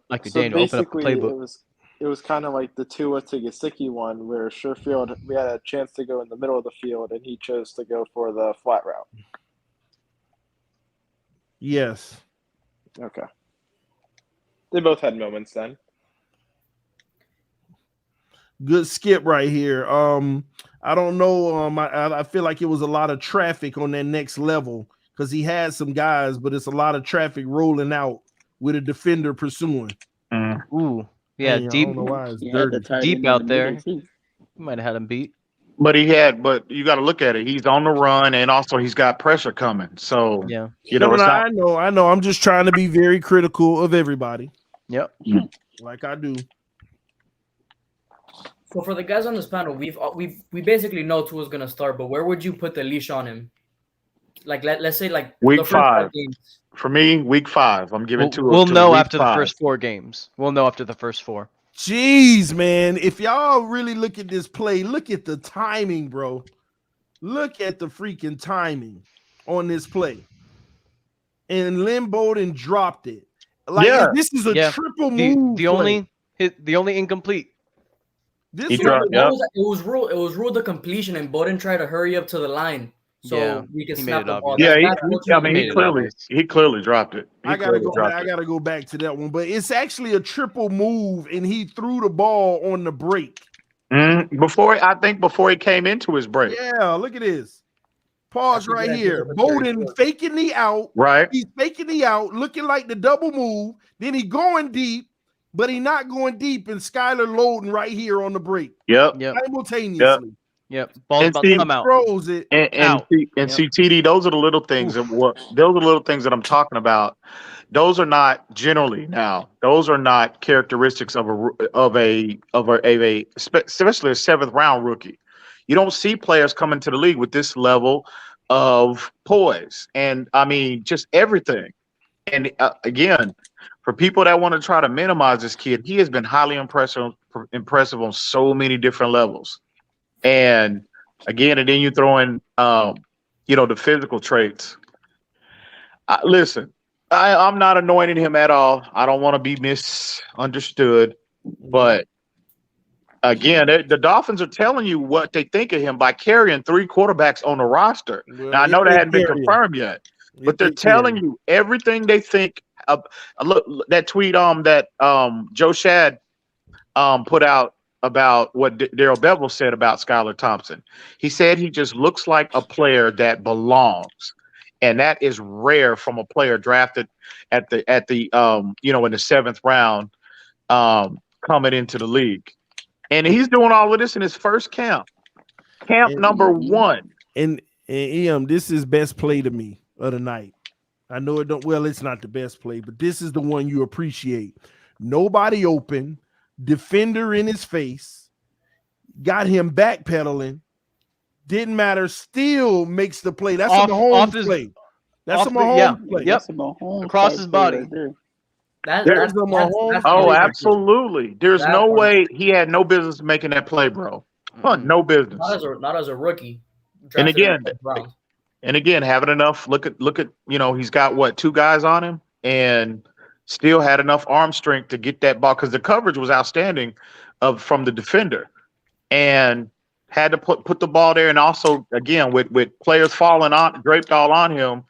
Like the so Daniel, open up the basically playbook. it was kind of like the Tua Tagovailoa one where Sherfield we had a chance to go in the middle of the field and he chose to go for the flat route. Yes. Okay. They both had moments then. Good skip right here. I don't know. I feel like it was a lot of traffic on that next level because he had some guys, but it's a lot of traffic rolling out with a defender pursuing. Ooh. Yeah, Dang, I deep don't know why it's He had the dirty. tight deep end in out the there. middle, too. Might have had him beat. But you got to look at it. He's on the run, and also he's got pressure coming. So Yeah. you know, No, it's not. I know. I'm just trying to be very critical of everybody, Yep. like I do. So for the guys on this panel, we basically know Tua's gonna start, but where would you put the leash on him? Like let's say like Week the first 5. games. For me, week 5. I'm giving We'll to know week after 5. the first 4 games. We'll know after the first 4. Jeez, man. If y'all really look at this play, look at the timing, bro. Look at the freaking timing on this play. And Lynn Bowden dropped it. Like Yeah. this is a Yeah. triple move. The only incomplete. This He is dropped- It was ruled the completion, and Bowden tried to hurry up to the line so Yeah, we can he snap made it the ball. obvious. Yeah, That's I mean, made he it clearly obvious. he clearly dropped it. He I gotta clearly go dropped back. I it. gotta go back to that one, but it's actually a triple move, and he threw the ball on the break. Before he came into his break. Yeah, look at this. Pause That's a right good here. anticipatory Bowden throw. faking the out. Right. He's faking the out, looking like the double move. Then he going deep, but he not going deep. And Skylar loading right here on the break Yep. simultaneously. Yep. Ball's And about see- to come out. Throws it. And Yep. see, TD, those are the little things that that I'm talking about. Those are not generally now. Those are not characteristics of a especially a 7th round rookie. You don't see players coming to the league with this level of poise and I mean just everything. And again, for people that want to try to minimize this kid, he has been highly impressive on so many different levels. And again, and then you throw in, the physical traits. Listen, I'm not anointing him at all. I don't want to be misunderstood, but again, the Dolphins are telling you what they think of him by carrying 3 quarterbacks on the roster. Well, now, I know if that they hadn't been carry him. confirmed yet, but If they're they telling carry him. you everything they think. Look, that tweet that Joe Shad put out about what Daryl Bevel said about Skylar Thompson. He said he just looks like a player that belongs, and that is rare from a player drafted at the in the 7th round coming into the league. And he's doing all of this in his first camp number 1. And this is best play to me of the night. I know it don't. Well, it's not the best play, but this is the one you appreciate. Nobody open, defender in his face, got him backpedaling. Didn't matter. Still makes the play. That's a Mahomes play. That's a Mahomes play. Yep. Across his body. Right there. That's a Mahomes. Oh, absolutely. There's no way he had no business making that play, bro. No business. Not as a rookie. And again, having enough. Look at he's got 2 guys on him, and still had enough arm strength to get that ball because the coverage was outstanding from the defender, and had to put the ball there. And also, again, with players draped all on him,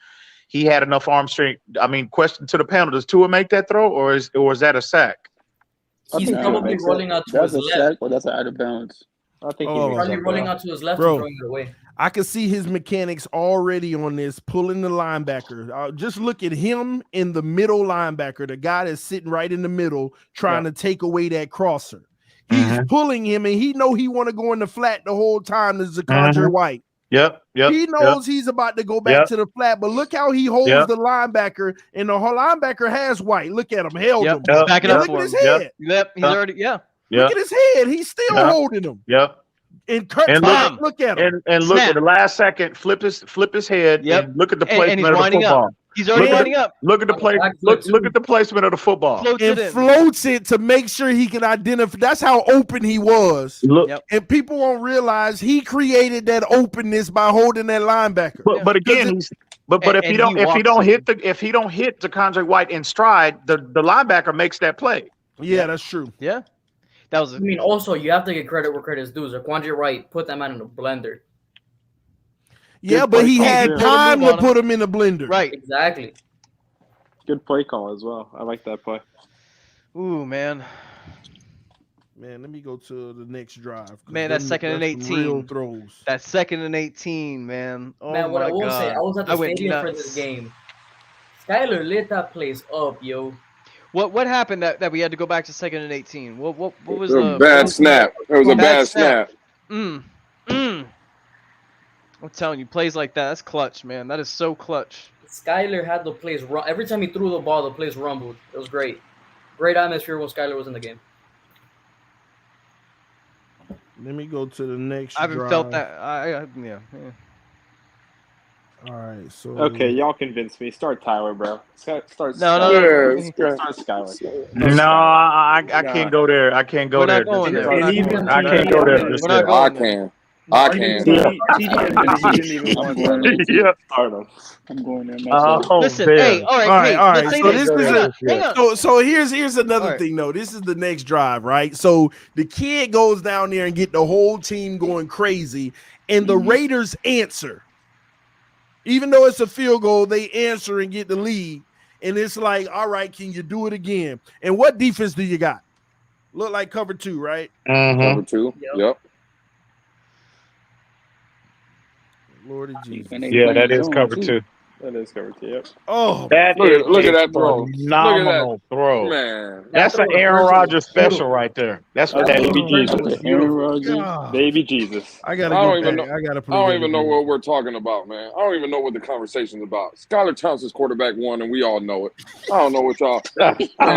he had enough arm strength. I mean, question to the panel: does Tua make that throw, or is that a sack? He's probably rolling out to his left. That's a sack, or that's an out of bounds. I think he's probably rolling out to his left and throwing it away. I can see his mechanics already on this, pulling the linebacker. Just look at him in the middle linebacker, the guy that's sitting right in the middle, trying to take away that crosser. He's pulling him, and he know he want to go in the flat the whole time. This is Zakondre White. Yep. He knows he's about to go back to the flat, but look how he holds the linebacker, and the whole linebacker has White. Look at him, held him. Backing up look for at his him. head. Yep. He's already Look at his head. He's still holding him. Yep. And Kurt, look at him. And look at the last second, flip his head. Yep. And look at the placement of the football. Up. He's already winding up. Look at the play. Look at the placement of the football. Floats it to make sure he can identify. That's how open he was. And people won't realize he created that openness by holding that linebacker. But again, if he don't hit Zakondre White in stride, the linebacker makes that play. Yeah, that's true. Yeah. That was. Also, you have to get credit where credit's due. Zakondre White put that man in a blender. Yeah, but he had time to put him in the blender. Right. Exactly. Good play call as well. I like that play. Ooh, man. Man, let me go to the next drive. Man, that's 2nd and 18. Real throws. That's 2nd and 18, man. Oh man, what my I will God. say, I was at the stadium for this game. Skylar lit that place up, yo. What happened that we had to go back to 2nd and 18? What was a bad snap? It was a bad snap. I'm telling you, plays like that, that's clutch, man. That is so clutch. Skylar had the place run. Every time he threw the ball, the place rumbled. It was great. Great atmosphere when Skylar was in the game. Let me go to the next I haven't drive. felt that. Yeah. All right, so okay, y'all convinced me. Start Tyler, bro. Start Skylar. No, I can't go there. I can't go there. I can't go there. I can. I'm going there myself. Listen, hey, all right. So this is so here's another thing though. This is the next drive, right? So the kid goes down there and get the whole team going crazy, and the Raiders answer. Even though it's a field goal, they answer and get the lead. And it's like, all right, can you do it again? And what defense do you got? Look like cover 2, right? Cover 2. Yep. Lord of Jesus. Yeah, that is cover 2. That is cover 2. Yep. Oh, look at that throw. Phenomenal throw. Man. That's an Aaron Rodgers special right there. That's what that Baby is. Aaron Rodgers. Baby Jesus. I don't even know what we're talking about, man. I don't even know what the conversation's about. Skylar Thompson's quarterback 1, and we all know it. I don't know what y'all. Man,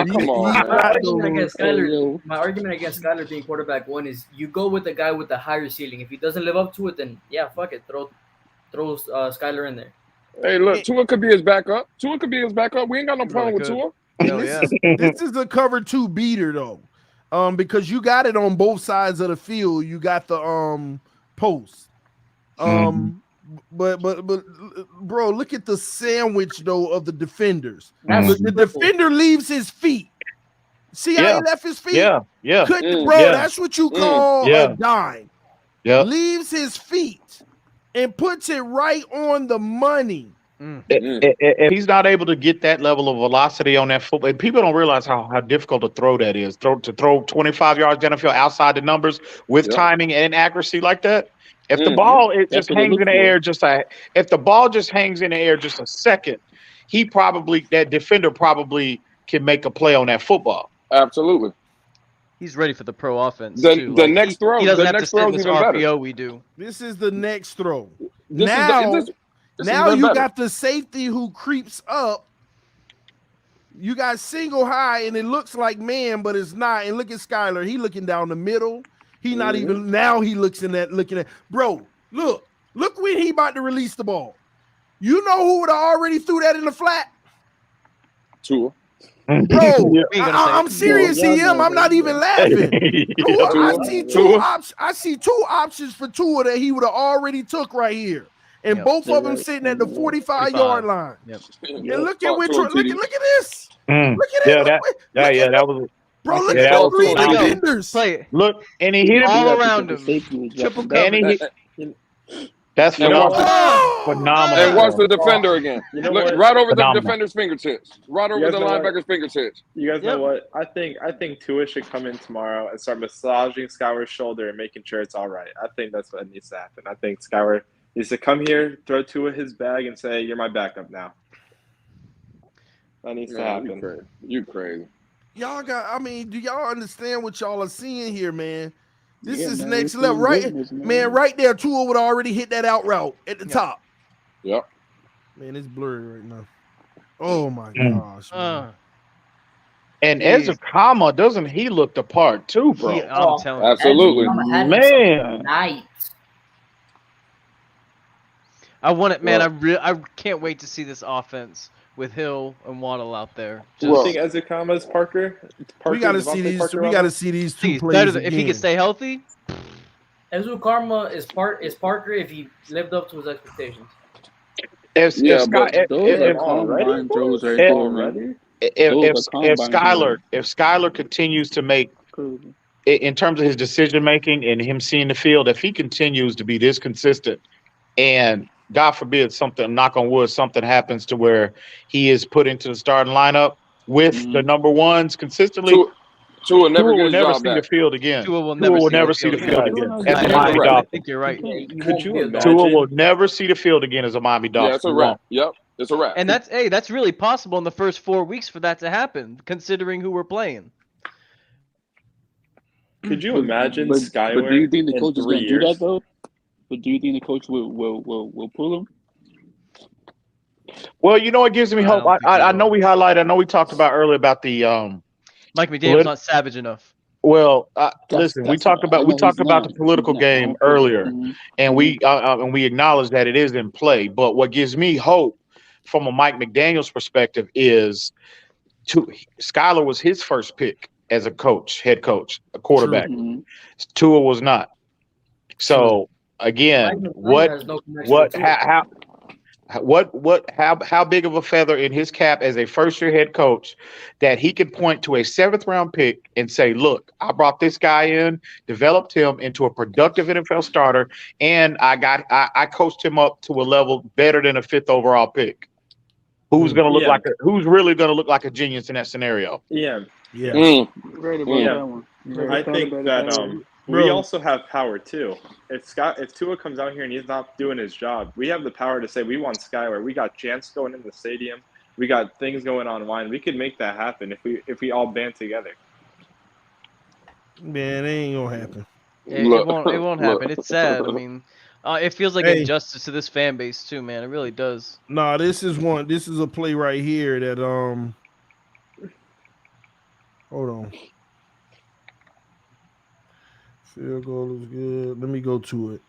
come on, man. My argument against Skylar being quarterback 1 is you go with the guy with the higher ceiling. If he doesn't live up to it, then yeah, fuck it. Throw Skylar in there. Hey, look, Tua could be his backup. We ain't got no problem with Tua. And this is a cover 2 beater though. Because you got it on both sides of the field. You got the post. But bro, look at the sandwich though of the defenders. The defender leaves his feet. See how he left his feet? Yeah. That's what you call a dime. Yeah. Leaves his feet and puts it right on the money. If he's not able to get that level of velocity on that football, people don't realize how difficult to throw that is. To throw 25 yards down the field outside the numbers with timing and accuracy like that. If the ball just hangs in the air, if the ball just hangs in the air just a second, that defender probably can make a play on that football. Absolutely. He's ready for the pro offense. The too. next throw. He doesn't have to next sit in throw is this even RPO better. we do. This is the next throw. Now you got the safety who creeps up. You got single high, and it looks like man, but it's not. And look at Skylar. He looking down the middle. He not even now. He looking at bro. Look when he about to release the ball. You know who would have already threw that in the flat? Tua. Bro, I'm serious, EM. I'm not even laughing. I see two options for Tua that he would have already took right here. And both of them sitting at the 45-yard line. Yep. And look at which one. Look at this. Look at that. That was. Bro, look at those three defenders. Play Look, and he hit him all around him. Triple cover. That's phenomenal. And watch the defender again. Look right over the defender's fingertips. Right over the linebacker's fingertips. You guys know what? I think Tua should come in tomorrow and start massaging Skylar's shoulder and making sure it's all right. I think that's what needs to happen. I think Skylar needs to come here, throw Tua his bag, and say, "You're my backup now." That needs to happen. You crazy. Y'all do y'all understand what y'all are seeing here, man? This is next level, right? Man, right there, Tua would already hit that out route at the top. Yep. Man, it's blurry right now. Oh my gosh. Man. And Ezra Kama, doesn't he look the part too, bro? I'm telling you. Absolutely. Man. Night. I want it, man. I can't wait to see this offense with Hill and Waddle out there. Do you think Ezekama's Parker? We got to see these. We got to see these two plays if he can stay healthy. Ezra Karma is Parker if he lived up to his expectations. If Skylar continues to make, in terms of his decision making and him seeing the field, if he continues to be this consistent, and God forbid something, knock on wood, something happens to where he is put into the starting lineup with the number ones consistently, Tua will never see the field again. Tua will never see the field again. As a Miami Dolphin. I think you're right. Could you imagine? Tua will never see the field again as a Miami Dolphin. Yeah, it's a wrap. Yep, it's a wrap. And that's really possible in the first 4 weeks for that to happen, considering who we're playing. Could you imagine Skylar? But do you think the coach is going to do that though? But do you think the coach will pull him? Well, it gives me hope. I know we talked about earlier about the Mike McDaniel's not savage enough. Well, listen, we talked about the political game earlier, and we acknowledge that it is in play. But what gives me hope from a Mike McDaniel's perspective is Skylar was his first pick as a head coach, a quarterback. Tua was not. So again, how big of a feather in his cap as a first-year head coach that he can point to a 7th-round pick and say, look, I brought this guy in, developed him into a productive NFL starter, and I coached him up to a level better than a 5th overall pick. Who's going to look who's really going to look like a genius in that scenario? Yeah. Right about that one. I think that we also have power too. If Tua comes out here and he's not doing his job, we have the power to say we want Skylar. We got chants going in the stadium. We got things going online. We could make that happen if we all band together. Man, it ain't gonna happen. It won't happen. It's sad. I mean, it feels like injustice to this fan base too, man. It really does. Nah, this is a play right here that hold on. Field goal is good. Let me go to it.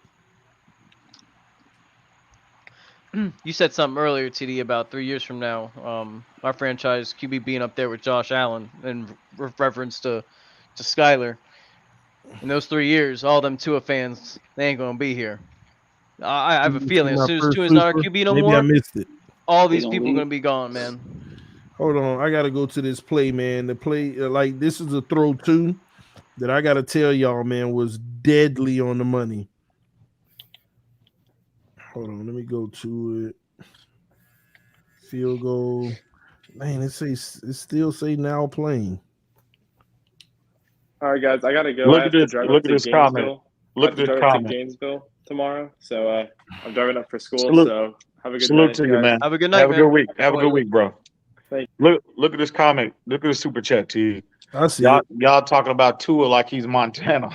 You said something earlier, TD, about 3 years from now, our franchise QB being up there with Josh Allen in reference to Skylar. In those 3 years, all them Tua fans, they ain't gonna be here. I have a feeling as soon as Tua's not our QB no Maybe more, I missed it. all They these gonna people are leave. gonna be gone, man. Hold on, I gotta go to this play, man. The play, like this is a throw too that I gotta tell y'all, man, was deadly on the money. Hold on, let me go to it. Field goal. Man, it still say now playing. All right, guys, I gotta go. Look I at have to this. drive Look up at to this comment. Gainesville. Look at this comment. Gainesville tomorrow, so I'm driving up for school. Salute. So have a good Salute night, to you, guys. man. Have a good night, Have a man. good week. Have a good week, bro. Thank Look at this comment. Look at the super chat, T. I see Y'all, it. y'all talking about Tua like he's Montana.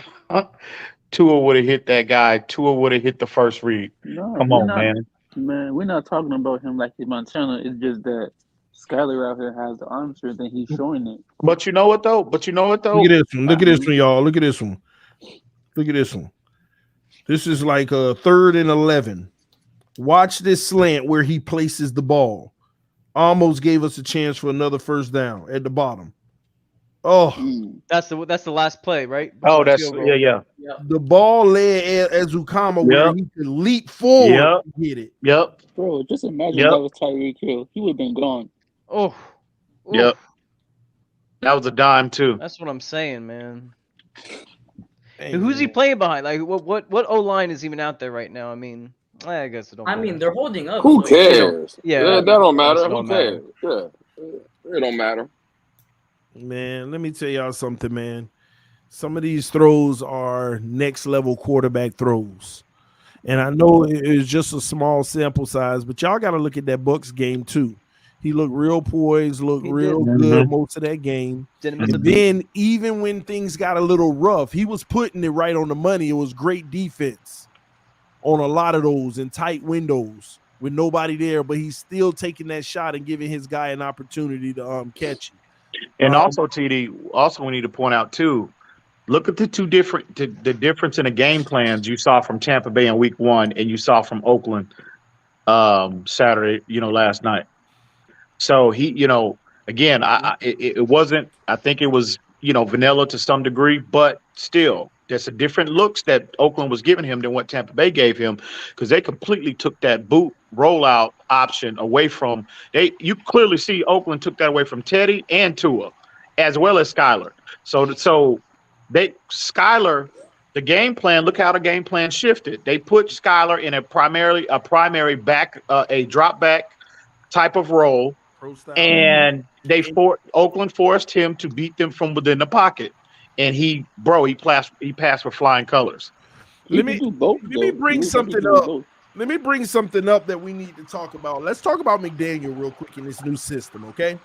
Tua would have hit that guy. Tua would have hit the first read. No, Come we're on, not, man. man. We're not talking about him like he's Montana. It's just that Skylar out here has the arm strength and he's showing it. But you know what though? Look at this one. Look at this one, y'all. Look at this one. Look at this one. This is like a 3rd and 11. Watch this slant where he places the ball. Almost gave us a chance for another first down at the bottom. Oh, That's the last play, right? Oh, that's Field goal. yeah. the ball led Azukama where he could leap forward and get it. Yep. Bro, just imagine Yep. that was Tyreek Hill. He would have been gone. Oh, Yep. That was a dime too. that's what I'm saying, man. Hey, Who's he man. playing behind? Like, what O line is even out there right now? I mean, I guess it don't. I matter. mean, they're holding up. Who so- cares? Yeah, that don't matter. it Who don't cares? Yeah, it don't matter. Man, let me tell y'all something, man. Some of these throws are next level quarterback throws. And I know it's just a small sample size, but y'all got to look at that Bucks game too. He looked real poised, looked He real did. good most of that game. Didn't miss a And beat. then even when things got a little rough, he was putting it right on the money. It was great defense on a lot of those in tight windows with nobody there, but he's still taking that shot and giving his guy an opportunity to catch it. And also, TD, also we need to point out too, look at the the difference in the game plans you saw from Tampa Bay in week 1 and you saw from Oakland Saturday, last night. So he, again, it wasn't, I think it was, vanilla to some degree, but still there's a different looks that Oakland was giving him than what Tampa Bay gave him, because they completely took that boot rollout option away from you clearly see Oakland took that away from Teddy and Tua as well as Skylar. So Skylar, the game plan, look how the game plan shifted. They put Skylar in a primary back, a drop back type of role. And Oakland forced him to beat them from within the pocket, and he passed with flying colors. Let me bring something up. Let me bring something up that we need to talk about. Let's talk about McDaniel real quick in this new system, okay?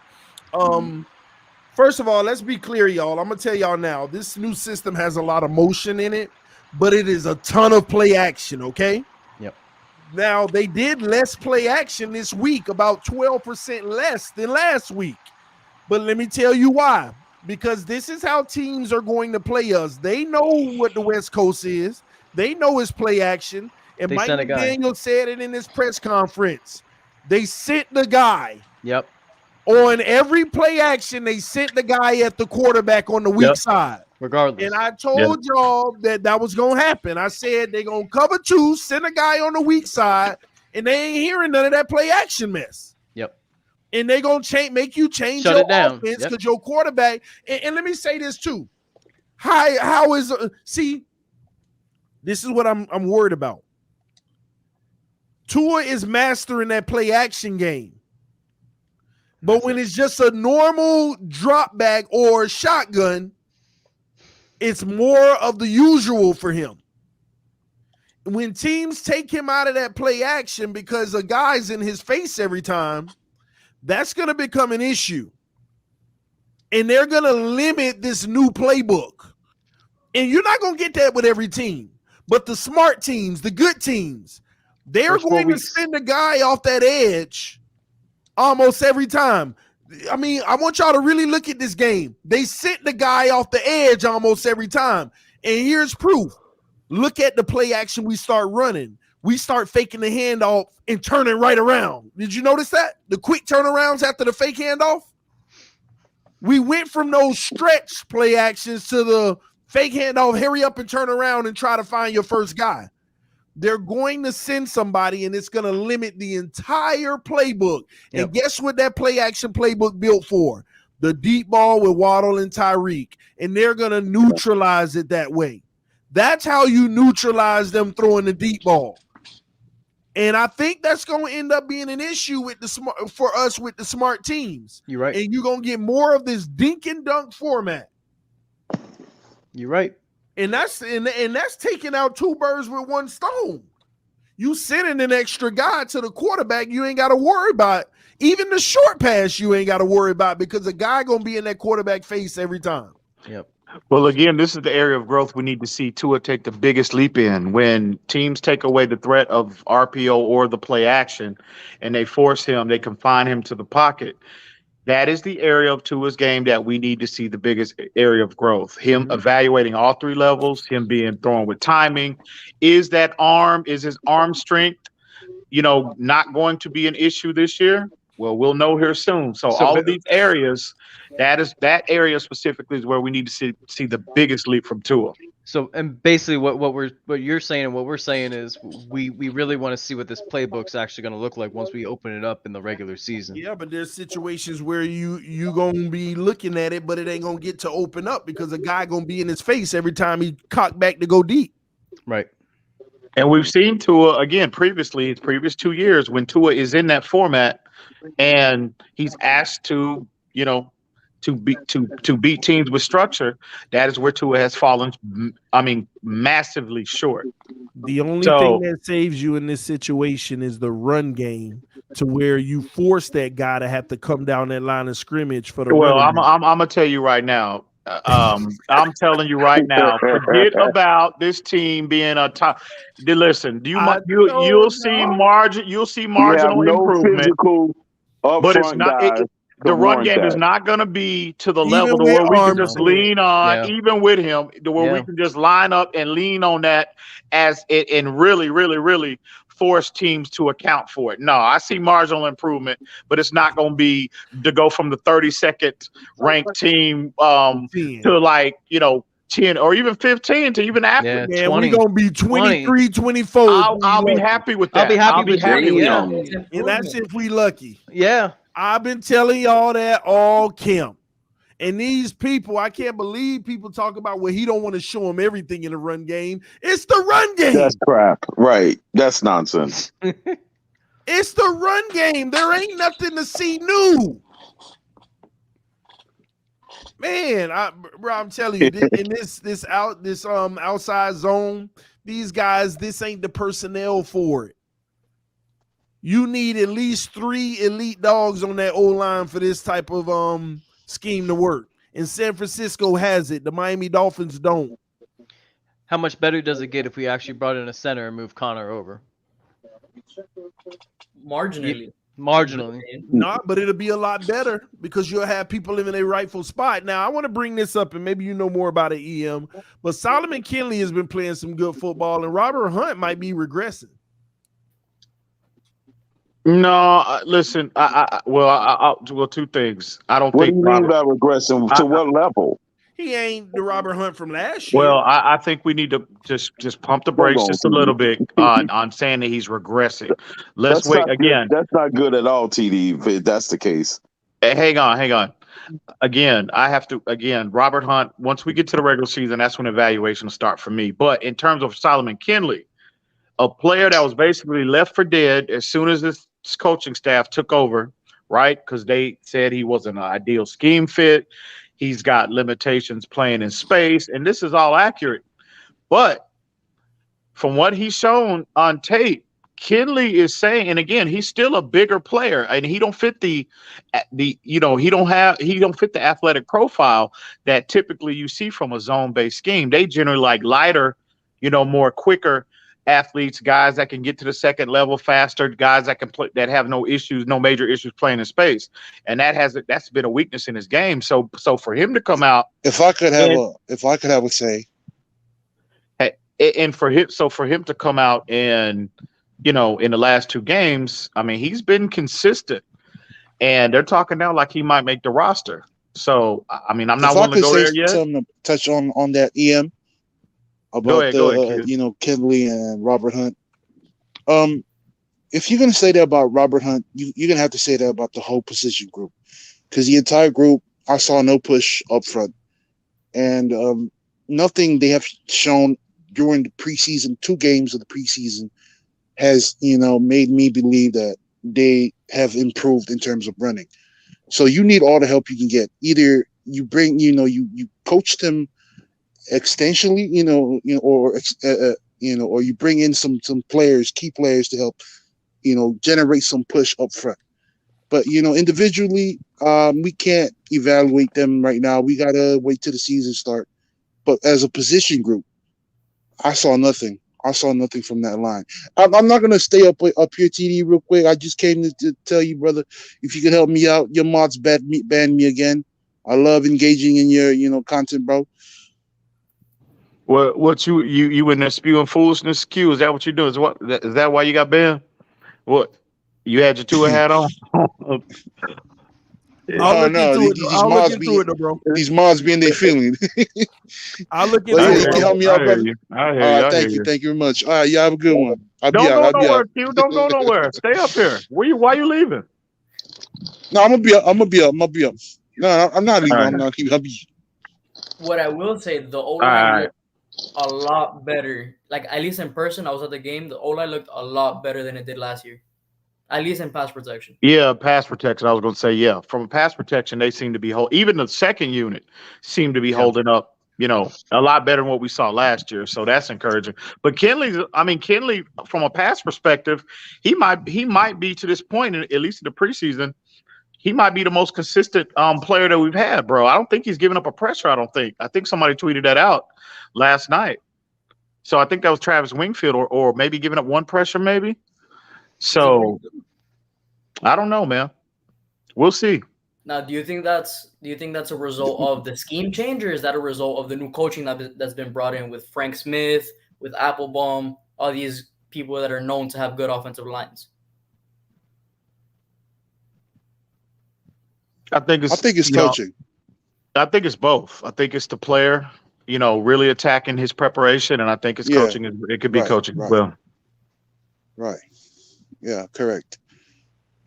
First of all, let's be clear, y'all. I'm gonna tell y'all now. This new system has a lot of motion in it, but it is a ton of play action, okay? Now, they did less play action this week, about 12% less than last week. But let me tell you why. Because this is how teams are going to play us. They know what the West Coast is. They know it's play action. And Mike McDaniel said it in his press conference. They sent the guy. Yep. On every play action, they sent the guy at the quarterback on the weak side. Regardless. And I told y'all that was going to happen. I said they're going to cover 2, send a guy on the weak side, and they ain't hearing none of that play action mess. Yep. And they're going to make you change Shut your it down. offense because your quarterback – and let me say this too. How is see, this is what I'm worried about. Tua is mastering that play action game. But when it's just a normal drop back or shotgun, it's more of the usual for him. When teams take him out of that play action because a guy's in his face every time, that's going to become an issue. And they're going to limit this new playbook. And you're not going to get that with every team. But the smart teams, the good teams, they're going to send a guy off that edge almost every time. I mean, I want y'all to really look at this game. They sent the guy off the edge almost every time. And here's proof. Look at the play action we start running. we start faking the handoff and turning right around. Did you notice that? The quick turnarounds after the fake handoff? We went from those stretch play actions to the fake handoff, hurry up and turn around and try to find your first guy. They're going to send somebody, and it's going to limit the entire playbook. Yep. And guess what that play action playbook built for? The deep ball with Waddle and Tyreek. And they're going to neutralize it that way. That's how you neutralize them throwing the deep ball. And I think that's going to end up being an issue with for us with the smart teams. You're right. And you're going to get more of this dink and dunk format. You're right. And that's taking out two birds with one stone. You sending an extra guy to the quarterback, you ain't got to worry about. Even the short pass, you ain't got to worry about because the guy going to be in that quarterback face every time. Yep. Well, again, this is the area of growth we need to see Tua take the biggest leap in. When teams take away the threat of RPO or the play action and they force him, they confine him to the pocket. That is the area of Tua's game that we need to see the biggest area of growth. Him evaluating all three levels, him being thrown with timing. Is his arm strength, not going to be an issue this year? Well, we'll know here soon. So all of these areas, that area specifically is where we need to see the biggest leap from Tua. So, and basically what you're saying and what we're saying is we really want to see what this playbook's actually going to look like once we open it up in the regular season. Yeah, but there's situations where you going to be looking at it, but it ain't going to get to open up because a guy going to be in his face every time he cock back to go deep. Right. And we've seen Tua, again, previously, his previous 2 years, when Tua is in that format and he's asked to beat teams with structure, that is where Tua has fallen, massively short. The only thing that saves you in this situation is the run game, to where you force that guy to have to come down that line of scrimmage for the Well, I'm gonna tell you right now. I'm telling you right now, forget about this team being a top. Listen, you'll see marginal improvement, but it's not. The run game is not going to be to the level to where we can just lean on, even with him, to where we can just line up and lean on that as it and really, really, really force teams to account for it. No, I see marginal improvement, but it's not going to be to go from the 32nd ranked team to 10 or even 15 to even after. Yeah, we're going to be 23, 24. I'll be happy with that. I'll be happy with that. And that's if we lucky. Yeah. I've been telling y'all that all camp. And these people, I can't believe people talk about he don't want to show them everything in the run game. It's the run game. That's crap. Right. That's nonsense. It's the run game. There ain't nothing to see new. Man, I'm telling you, in this outside zone, these guys, this ain't the personnel for it. You need at least 3 elite dogs on that O-line for this type of scheme to work. And San Francisco has it. The Miami Dolphins don't. How much better does it get if we actually brought in a center and moved Connor over? Marginally. Not, but it'll be a lot better because you'll have people in their rightful spot. Now, I want to bring this up, and maybe you know more about it, EM, but Solomon Kinley has been playing some good football, and Robert Hunt might be regressing. No, listen. Well, two things. I don't think. What do you mean by regressing? To what level? He ain't the Robert Hunt from last year. Well, I think we need to just pump the brakes just a little bit on saying that he's regressing. Let's wait again. That's not good at all, TD. If that's the case. Hang on. Again, Robert Hunt. Once we get to the regular season, that's when evaluation will start for me. But in terms of Solomon Kinley, a player that was basically left for dead as soon as this coaching staff took over, right? Because they said he wasn't an ideal scheme fit. He's got limitations playing in space, and this is all accurate. But from what he's shown on tape, Kinley is saying, and again, he's still a bigger player, and he don't fit the athletic profile that typically you see from a zone-based scheme. They generally like lighter, more quicker athletes, guys that can get to the second level faster, guys that can play, that have no major issues playing in space, and that's been a weakness in his game. So for him to come out, if I could have a say, and for him to come out and in the last 2 games, I mean, he's been consistent, and they're talking now like he might make the roster. So, I mean, I'm not willing to go there yet. Something to touch on that EM about Go ahead, Kenley and Robert Hunt. If you're gonna say that about Robert Hunt, you're gonna have to say that about the whole position group, because the entire group, I saw no push up front, and nothing they have shown during the preseason, 2 games of the preseason, has made me believe that they have improved in terms of running. So you need all the help you can get. Either you bring, you coach them extensionally, or you bring in some players, key players to help, generate some push up front. But individually, we can't evaluate them right now. We gotta wait till the season start. But as a position group, I saw nothing. I saw nothing from that line. I'm not gonna stay up here, TD, real quick. I just came to tell you, brother, if you could help me out. Your mods banned me again. I love engaging in your content, bro. What you in there spewing foolishness? Q, is that what you're doing? Is that why you got banned? What, you had your tour hat on? I'll look into it, bro. These mods being their feeling. I'll look into it. it. You can help me out, brother. I hear you. Thank you very much. All right, you have a good one. Don't go nowhere, Q. Don't go nowhere. Stay up here. Why you leaving? No, I'm gonna be up. No, I'm not leaving. I'm not leaving. What I will say, the O-line looked a lot better. Like, at least in person, I was at the game. The O-line looked a lot better than it did last year. At least in pass protection. Yeah, pass protection. I was going to say, yeah. From pass protection, they seem to be even the second unit seemed to be holding up, a lot better than what we saw last year. So that's encouraging. But Kenley, from a pass perspective, he might be, to this point, at least in the preseason, he might be the most consistent player that we've had, bro. I don't think he's giving up a pressure. I think somebody tweeted that out last night. So I think that was Travis Wingfield, or maybe giving up one pressure, maybe. So I don't know, man. We'll see. Now, do you think that's a result of the scheme change, or is that a result of the new coaching that's been brought in with Frank Smith, with Applebaum, all these people that are known to have good offensive lines? I think it's coaching. I think it's both. I think it's the player, really attacking his preparation, and I think it's coaching. It could be coaching as well. Right. Yeah, correct.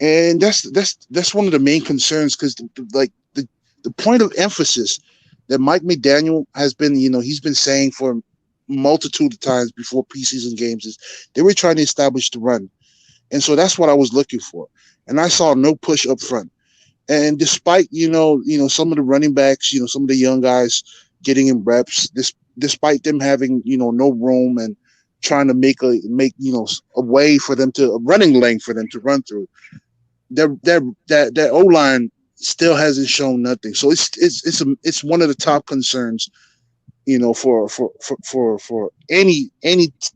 And that's one of the main concerns, because the point of emphasis that Mike McDaniel has been, he's been saying for a multitude of times before preseason games is they were trying to establish the run. And so that's what I was looking for. And I saw no push up front. And despite, some of the running backs, some of the young guys getting in reps, despite them having, no room and trying to make a way for them a running lane for them to run through, that O-line still hasn't shown nothing. So it's one of the top concerns, for any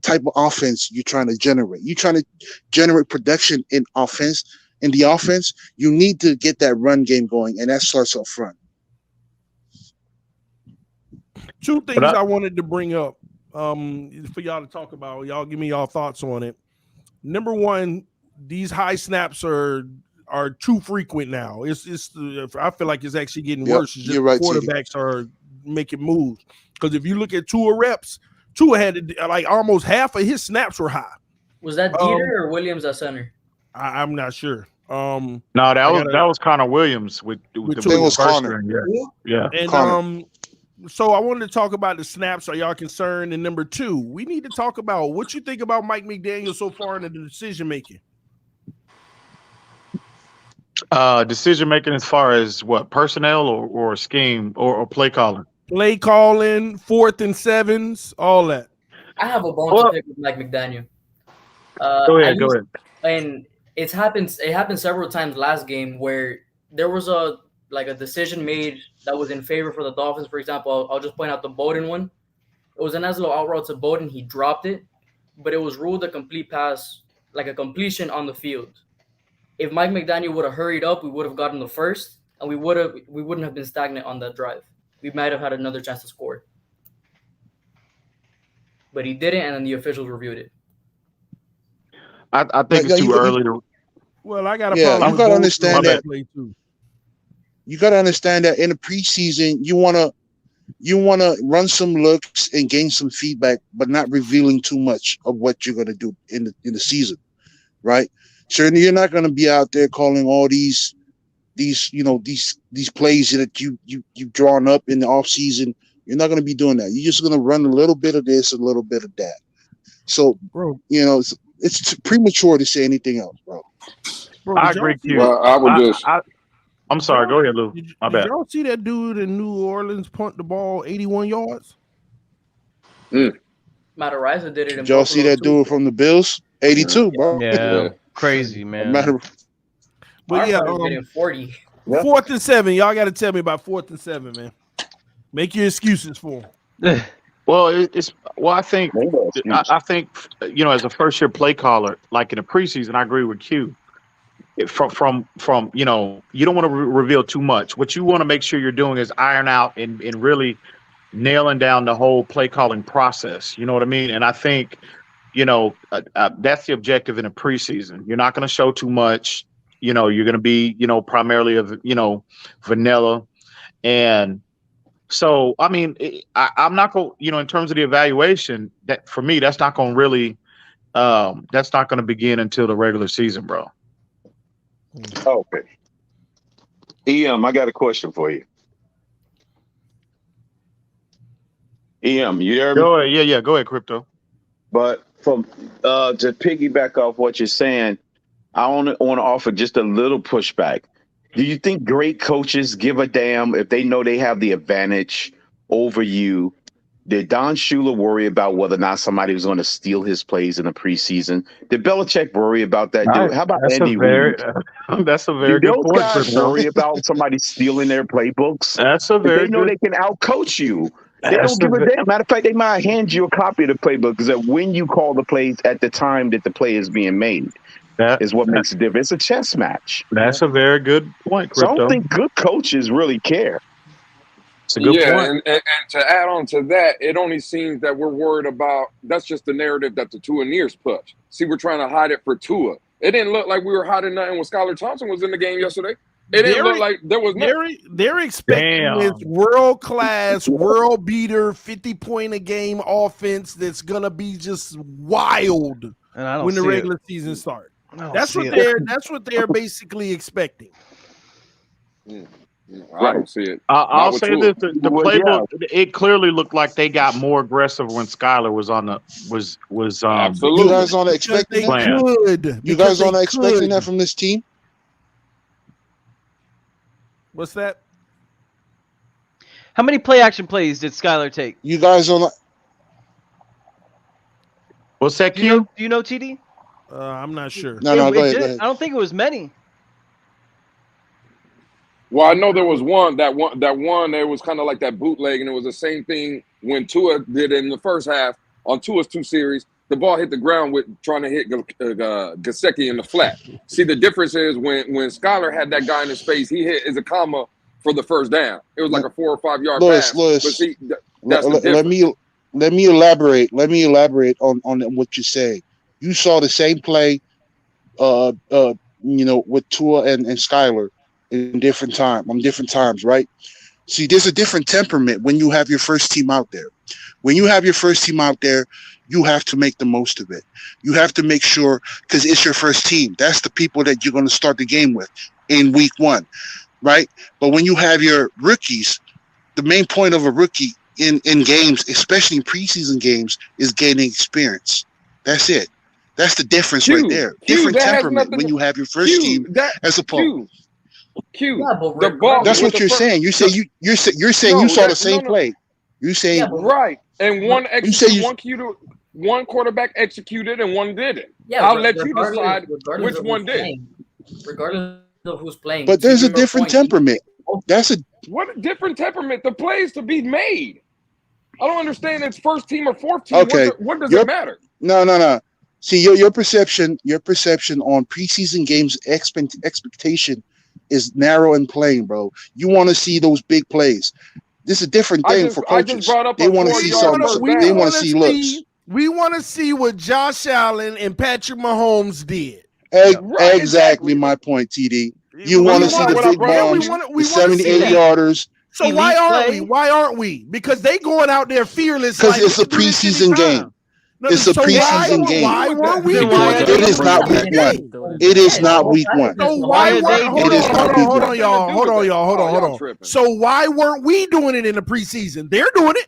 type of offense you're trying to generate. You're trying to generate production in the offense. You need to get that run game going, and that starts up front. 2 things I wanted to bring up for y'all to talk about. Y'all give me y'all thoughts on it. Number one, these high snaps are too frequent now. I feel like it's actually getting worse. It's just right, quarterbacks are making moves. Because if you look at Tua reps, Tua had like almost half of his snaps were high. Was that Dieter or Williams at center? I'm not sure. No, that was Connor Williams with it was Connor. Yeah. And Connor. So I wanted to talk about the snaps. Are y'all concerned? And number 2, we need to talk about what you think about Mike McDaniel so far in the decision making. Decision making as far as what, personnel or scheme or play calling? Play calling, 4th and 7s, all that. I have a bone to pick with Mike McDaniel. Go ahead. And it happened several times last game where there was a decision made that was in favor for the Dolphins. For example, I'll just point out the Bowden one. It was a nice little out route to Bowden. He dropped it, but it was ruled a complete pass, like a completion on the field. If Mike McDaniel would have hurried up, we would have gotten the first, and we wouldn't have been stagnant on that drive. We might have had another chance to score. But he didn't, and then the officials reviewed it. I think it's too early to. Well, I got a Yeah, problem. you gotta understand that. Play too. You gotta understand that in the preseason, you wanna run some looks and gain some feedback, but not revealing too much of what you're gonna do in the season, right? Certainly, you're not gonna be out there calling all these plays that you've drawn up in the off season. You're not gonna be doing that. You're just gonna run a little bit of this, a little bit of that. So, bro, it's premature to say anything else, bro. I agree with you. Well, I would just. I'm sorry. Go ahead, Lou. My bad. Did y'all see that dude in New Orleans punt the ball 81 yards? Matariza did it. Did y'all see that dude from the Bills? 82, bro. Yeah, crazy, man. But yeah, getting 40. 4th and 7. Y'all got to tell me about 4th and 7, man. Make your excuses for him. Well, I think as a first year play caller, like in the preseason, I agree with Q. From you don't want to reveal too much. What you want to make sure you're doing is iron out and really nailing down the whole play calling process. You know what I mean? And I think that's the objective in a preseason. You're not going to show too much. You're going to be primarily of vanilla. And so I mean I'm not going in terms of the evaluation, that for me that's not going to really that's not going to begin until the regular season, bro. Okay. I got a question for you. You hear me? Go ahead. Yeah. Go ahead, Crypto. But from to piggyback off what you're saying, I want to offer just a little pushback. Do you think great coaches give a damn if they know they have the advantage over you? Did Don Shula worry about whether or not somebody was going to steal his plays in the preseason? Did Belichick worry about that? How about Andy Reid? That's a very good point. Those guys worry about somebody stealing their playbooks? That's a very They know good. They can outcoach you. They don't give a damn. Matter of fact, they might hand you a copy of the playbook because when you call the plays at the time that the play is being made, that is what makes it different. It's a chess match. That's a very good point, Crypto. So I don't think good coaches really care. It's a good point. And to add on to that, it only seems that we're worried about. That's just the narrative that the Tua Nears push. See, we're trying to hide it for Tua. It didn't look like we were hiding nothing when Skylar Thompson was in the game yesterday. It didn't look like there was nothing. They're expecting this world-class, world-beater, 50-point-a-game offense that's going to be just wild when the regular season starts. That's what they're basically expecting. I don't see it. I'll say this: the playbook. It clearly looked like they got more aggressive when Skylar was on the was. Absolutely. You guys aren't expecting that? You guys aren't expecting that from this team? What's that? How many play action plays did Skylar take? You guys are not. What's that, Q? Do you know TD? I'm not sure. No, go ahead. I don't think it was many. Well, I know there was one that was kind of like that bootleg, and it was the same thing when Tua did in the first half on Tua's 2 series. The ball hit the ground with trying to hit Gesicki in the flat. See, the difference is when Skylar had that guy in his face, he hit Izakama for the first down. It was like a 4 or 5 yard pass. Louis, but see, that's the difference. Let me elaborate. Let me elaborate on what you say. You saw the same play, with Tua and Skylar in different times, right? See, there's a different temperament when you have your first team out there. When you have your first team out there, you have to make the most of it. You have to make sure, because it's your first team. That's the people that you're going to start the game with in week 1, right? But when you have your rookies, the main point of a rookie in games, especially in preseason games, is gaining experience. That's it. That's the difference right there. Different temperament when you have your first team as opposed. That's what you're saying. You're saying you saw the same play. You say right, and one quarterback executed and one didn't. Yeah, I'll let you decide which one did. Regardless of who's playing. But there's a different temperament. What different temperament? The plays to be made. I don't understand. It's first team or fourth team. Okay. What does it matter? No. See, your perception on preseason games expectation is narrow and plain, bro. You want to see those big plays. This is a different thing for coaches. They want to see something. They want to see looks. We want to see what Josh Allen and Patrick Mahomes did. Exactly my point, TD. You want to see the big bombs, the 78 yarders. So why aren't we? Why aren't we? Because they going out there fearless. Because it's a preseason game. It's a preseason game. Why weren't we doing it? It is not week one. It is not week one. So why hold on, y'all. So why weren't we doing it in the preseason? They're doing it.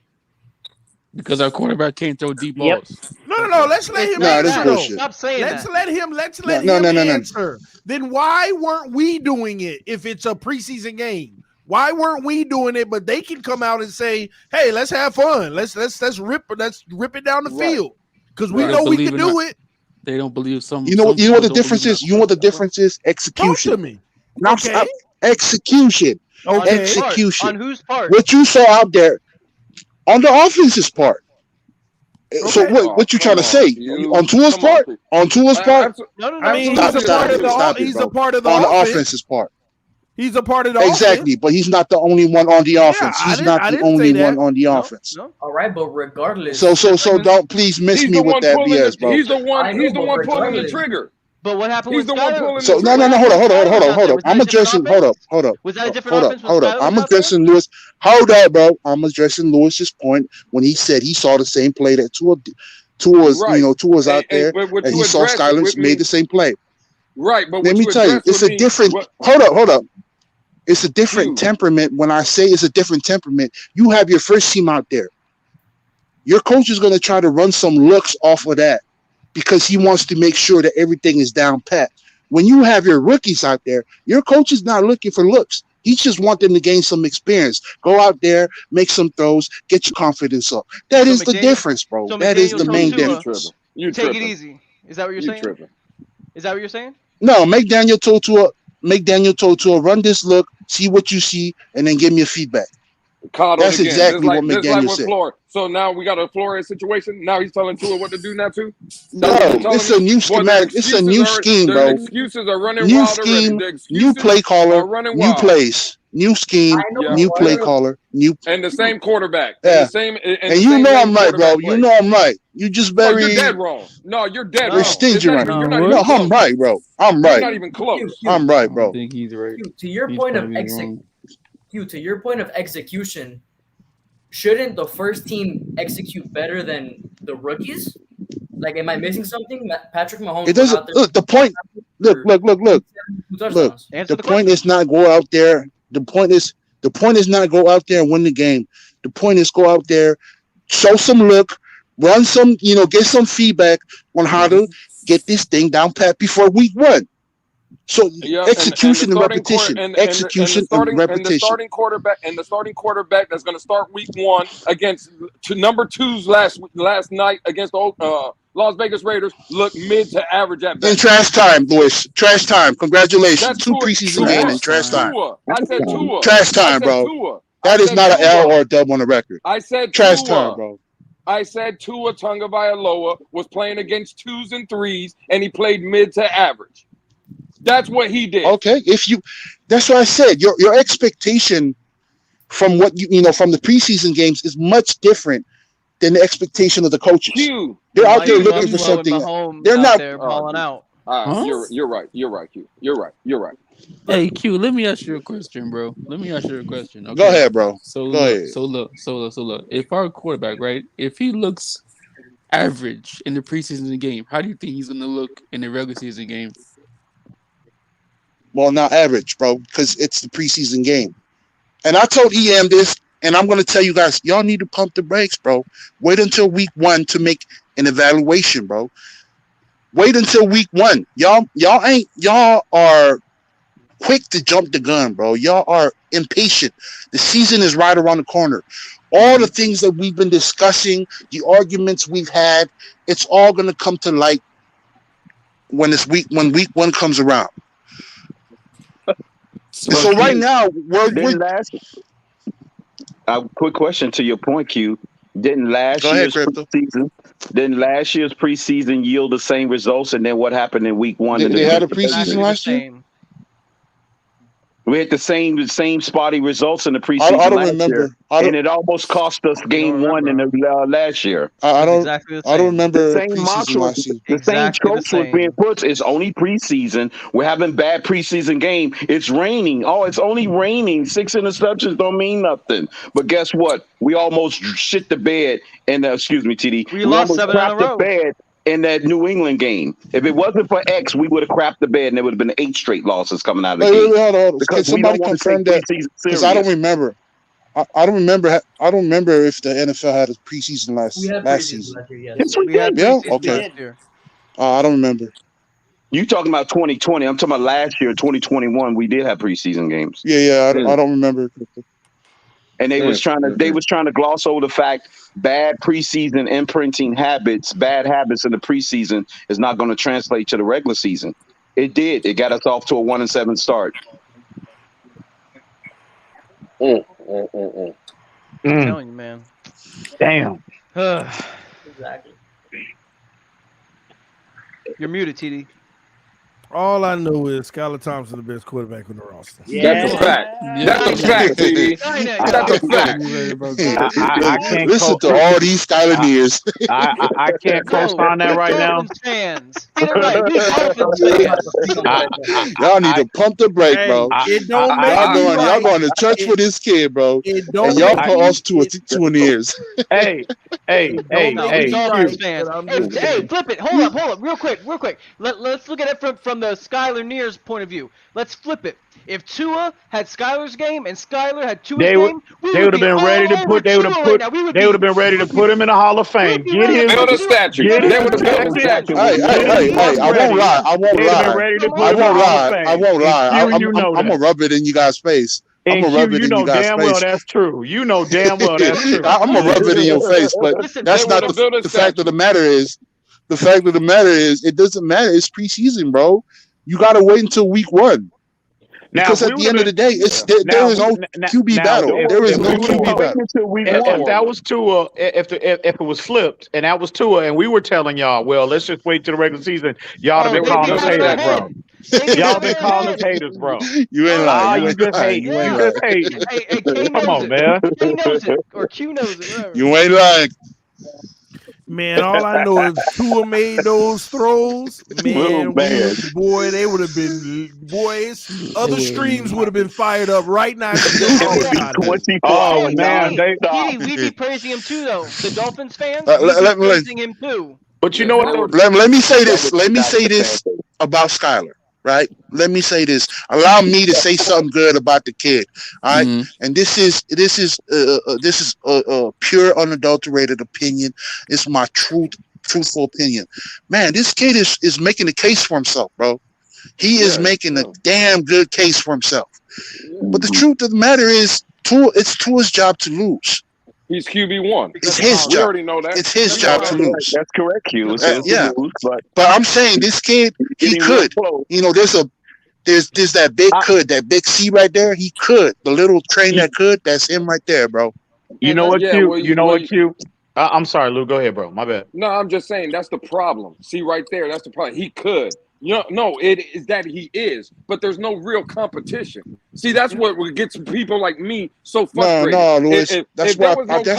Because our quarterback can't throw deep balls. No. Let's let him answer. Stop saying that. Let's let him answer. Then why weren't we doing it if it's a preseason game? Why weren't we doing it? But they can come out and say, "Hey, let's have fun. Let's rip it down the field because we know we can do it." They don't believe some. You know what the difference is? You know what the difference is? Execution. Talk to me. Okay. Execution. Okay. Execution. On whose part? What you saw out there on the offense's part. Okay. So what you trying to say? On Tua's part? On Tua's part? I mean, he's a part of the on the offense's part. He's a part of the exactly, but he's not the only one on the offense. He's not the only one on the offense. No. All right, but regardless. So don't please miss me with that BS, bro. He's the one pulling the trigger. But what happened with Skylar? So no, hold up. I'm addressing. Hold up. Was that a different offense? Hold up. I'm addressing Lewis. Hold up, bro. I'm addressing Lewis's point when he said he saw the same play that Tua's out there, and he saw Skylar made the same play. Right, but let me tell you, it's a different. Hold up. It's a different temperament. When I say it's a different temperament, you have your first team out there. Your coach is going to try to run some looks off of that because he wants to make sure that everything is down pat. When you have your rookies out there, your coach is not looking for looks. He just wants them to gain some experience. Go out there, make some throws, get your confidence up. That is the difference, bro. That is the main difference. You take it easy. Is that what you're saying? Is that what you're saying? No, make Daniel Totua run this look, see what you see, and then give me a feedback. That's exactly what McDaniel said. So now we got a Flores situation. Now he's telling Tua what to do now too. No, it's a new schematic. It's a new scheme, bro. The excuses are running new wild scheme, already. new play caller, new plays, new scheme, new play caller, and the same quarterback. Yeah. And you know I'm right, bro. You know I'm right. You just very. You're dead wrong. No, you're dead wrong. You're stingy right now. No, I'm right, bro. I'm right. You're not even close. I'm right, bro. I think he's right. To your point of execution, shouldn't the first team execute better than the rookies? Like, am I missing something? Patrick Mahomes. It doesn't. Look, the point. Look. The point is not go out there. The point is not go out there and win the game. The point is go out there, show some look, run some, get some feedback on how to get this thing down pat before week one. So execution and repetition. Execution and repetition. And the starting quarterback that's going to start week one against number twos last night against the Las Vegas Raiders look mid to average at best. In trash time, boys. Trash time. Congratulations. That's 2 preseason games in trash time. I said Tua. Trash time, bro. That is not an L or a dub on the record. I said trash time, bro. I said Tua Tagovailoa was playing against 2s and 3s, and he played mid to average. That's what he did. Okay, that's what I said. Your expectation from what from the preseason games is much different than the expectation of the coaches. They're out there looking for something. They're not there balling out. You're right, Q. You're right. Hey Q, let me ask you a question, bro. Okay? Go ahead, bro. So look. If our quarterback, right, if he looks average in the preseason game, how do you think he's gonna look in the regular season game? Well, not average, bro, because it's the preseason game. And I told EM this, and I'm going to tell you guys, y'all need to pump the brakes, bro. Wait until week one to make an evaluation, bro. Wait until week one. Y'all are quick to jump the gun, bro. Y'all are impatient. The season is right around the corner. All the things that we've been discussing, the arguments we've had, it's all going to come to light when week one comes around. So right now, quick question to your point, Q. Didn't last year's preseason yield the same results? And then what happened in week one? They had a preseason last year. We had the same spotty results in the preseason I don't last remember. year, and it almost cost us game one in the last year. I don't. Exactly the I don't same. remember The same preseason mantra, last season. the same Exactly the tropes was being same. put. It's only preseason. We're having bad preseason game. It's raining. Oh, it's only raining. 6 interceptions don't mean nothing. But guess what? We almost shit the bed. And excuse me, TD. We We lost almost 7 in a crapped the row. bed in that New England game. If it wasn't for X, we would have crapped the bed, and there would have been 8 straight losses coming out of the Wait, gate. hold on. Can Because we somebody don't want to confirm take that? preseason Because I don't serious. remember. I don't remember. I don't remember if the NFL had a preseason We had last preseason season. last year, yes. Yes, we We had did. Yeah. preseason Okay. last year. I don't remember. You talking about 2020? I'm talking about last year, 2021. We did have preseason games. Yeah. I don't remember. And they was trying to gloss over the fact bad preseason imprinting habits, bad habits in the preseason is not going to translate to the regular season. It did. It got us off to a 1-7 start. I'm telling you, man. Damn. Exactly. You're muted, TD. All I know is Skylar Thompson, the best quarterback on the roster. That's a fact. That's a fact, TD. That's a fact. I can't Listen to all these Skylarneers. I can't co-sign that right now. Dolphins fans. Get it right. We Dolphins fans. Y'all need to pump the brake, Hey, bro. it don't make Y'all you going right. to church for this kid, bro. It And don't y'all make put you- us to it- in the ears. Hey, No, we Dolphins fans. but I'm Hey, just saying. flip it. Hold up, real quick. Let's look at it from the Skylar Nears point of view. Let's flip it. If Tua had Skylar's game and Skylar had Tua's They game, they would have been ready to put. They would have been ready to put him in the Hall of Fame. Get his. Build a statue. Get They his would have built a statue. Hey, I won't lie. I won't They'd have been lie. ready to put I him in the won't Hall of lie. Fame. I won't lie. And Q, you I'm know gonna that. rub it in you guys' face. I'm And gonna Q, rub it you in know you guys' damn well face. that's true. You know damn well that's true. I'm gonna rub it in your face, but Listen, that's they not would've built a the fact of the matter is. The fact of the matter is, it doesn't matter. It's preseason, bro. You gotta wait until week 1. Because at the end of the day, there is no QB battle. There is no QB battle. If that was Tua, if it was flipped and that was Tua, and we were telling y'all, well, let's just wait till the regular season. Y'all have been calling us haters, bro. Y'all been calling us haters, bro. You ain't lying. You just hate. You just hating. Hey, K Come knows on, it. man. K knows it, or Q knows it. Whatever. You ain't lying. Man, all I know is Tua made those throws. Man, bad. boy, they would have been boys. Other streams would have been fired up right now. Oh man, we'd be praising him too, though. The Dolphins fans, let me praising him too. But you know what? Let me say this. Let me say this about Skylar. Right? Let me say this. Allow me to say something good about the kid. All right. Mm-hmm. And this is pure unadulterated opinion. It's my truthful opinion. Man, this kid is making a case for himself, bro. He is making a damn good case for himself. But the truth of the matter is, it's Tua's job to lose. He's QB1. It's his We job. already know that. It's his job to lose. That's correct, Q. Yeah. But I'm saying this kid, he could. You know, there's that big could, that big C right there. He could. The little train that could, that's him right there, bro. You know what, Yeah, Q? well, You know what, Q? I'm sorry, Lou. Go ahead, bro. My bad. No, I'm just saying that's the problem. See right there, that's the problem. He could. No, it is that he is, but there's no real competition. See, that's what gets people like me so frustrated. No, Louis. That's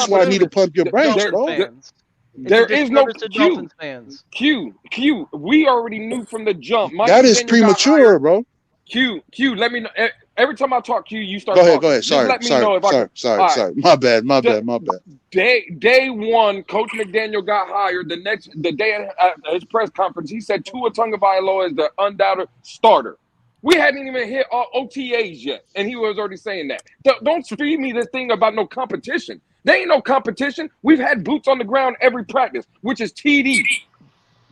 why I need to pump your brakes, bro. There is no Dolphins fans. Q. We already knew from the jump. That is premature, bro. Q. Let me know. Every time I talk Q, you start. Go talking. ahead. Sorry. My bad. Day one, Coach McDaniel got hired. The day at his press conference, he said Tua Tagovailoa is the undoubted starter. We hadn't even hit all OTAs yet, and he was already saying that. Don't feed me this thing about no competition. There ain't no competition. We've had boots on the ground every practice, which is TD.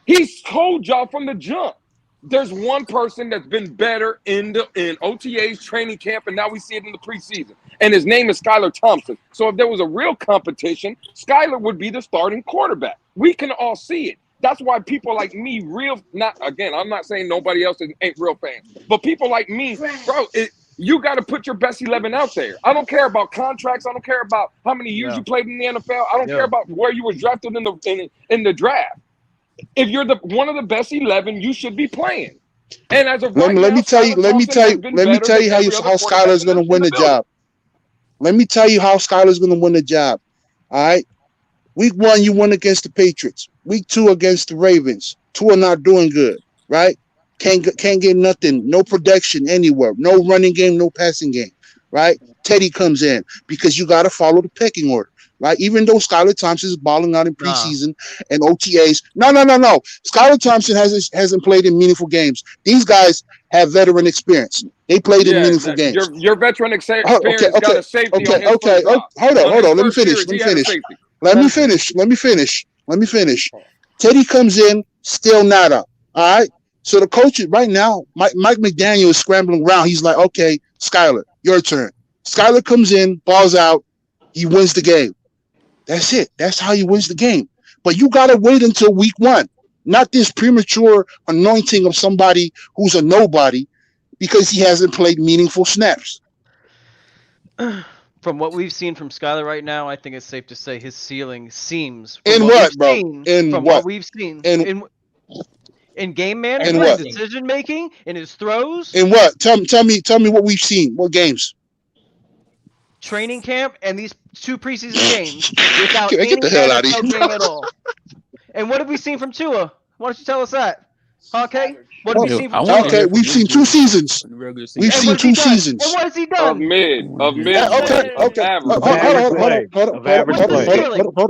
He's told y'all from the jump. There's one person that's been better in OTA's training camp, and now we see it in the preseason. And his name is Skylar Thompson. So if there was a real competition, Skylar would be the starting quarterback. We can all see it. That's why people like me, I'm not saying nobody else ain't real fans, but people like me, bro, you got to put your best 11 out there. I don't care about contracts. I don't care about how many years you played in the NFL. I don't care about where you were drafted in the draft. If you're one of the best 11, you should be playing. And as of Let right me now, tell you. Skylar Let me Thompson tell has you. been Let me better tell than you every other how quarterback Skylar's going to in win the the building. job. Let me tell you how Skylar's going to win the job. All right. Week 1, you won against the Patriots. Week 2 against the Ravens. 2 are not doing good, right? Can't get nothing. No protection anywhere. No running game. No passing game, right? Teddy comes in because you got to follow the pecking order, right? Even though Skylar Thompson is balling out in preseason and OTAs. No. Skylar Thompson hasn't played in meaningful games. These guys have veteran experience. They played in meaningful games. Your veteran experience Okay. got a safety on his first drop. Hold On his on. Let me first finish. series, he had a safety. Let me finish. Teddy comes in, still nada. All right. So the coach right now, Mike McDaniel is scrambling around. He's like, okay, Skylar, your turn. Skylar comes in, balls out, he wins the game. That's it. That's how he wins the game. But you gotta wait until week 1, not this premature anointing of somebody who's a nobody because he hasn't played meaningful snaps. From what we've seen from Skylar right now, I think it's safe to say his ceiling seems. In what, bro? In what we've seen in game management, decision making, in his throws. In what? Tell me what we've seen. What games? Training camp and these 2 preseason games without Get any the hell out of NFL here. game at all. And what have we seen from Tua? Why don't you tell us that? Okay. What have we seen from Tua? Okay, we've seen 2 seasons. We've seen 2 seasons. And what has he done? Of mid. Okay. Average.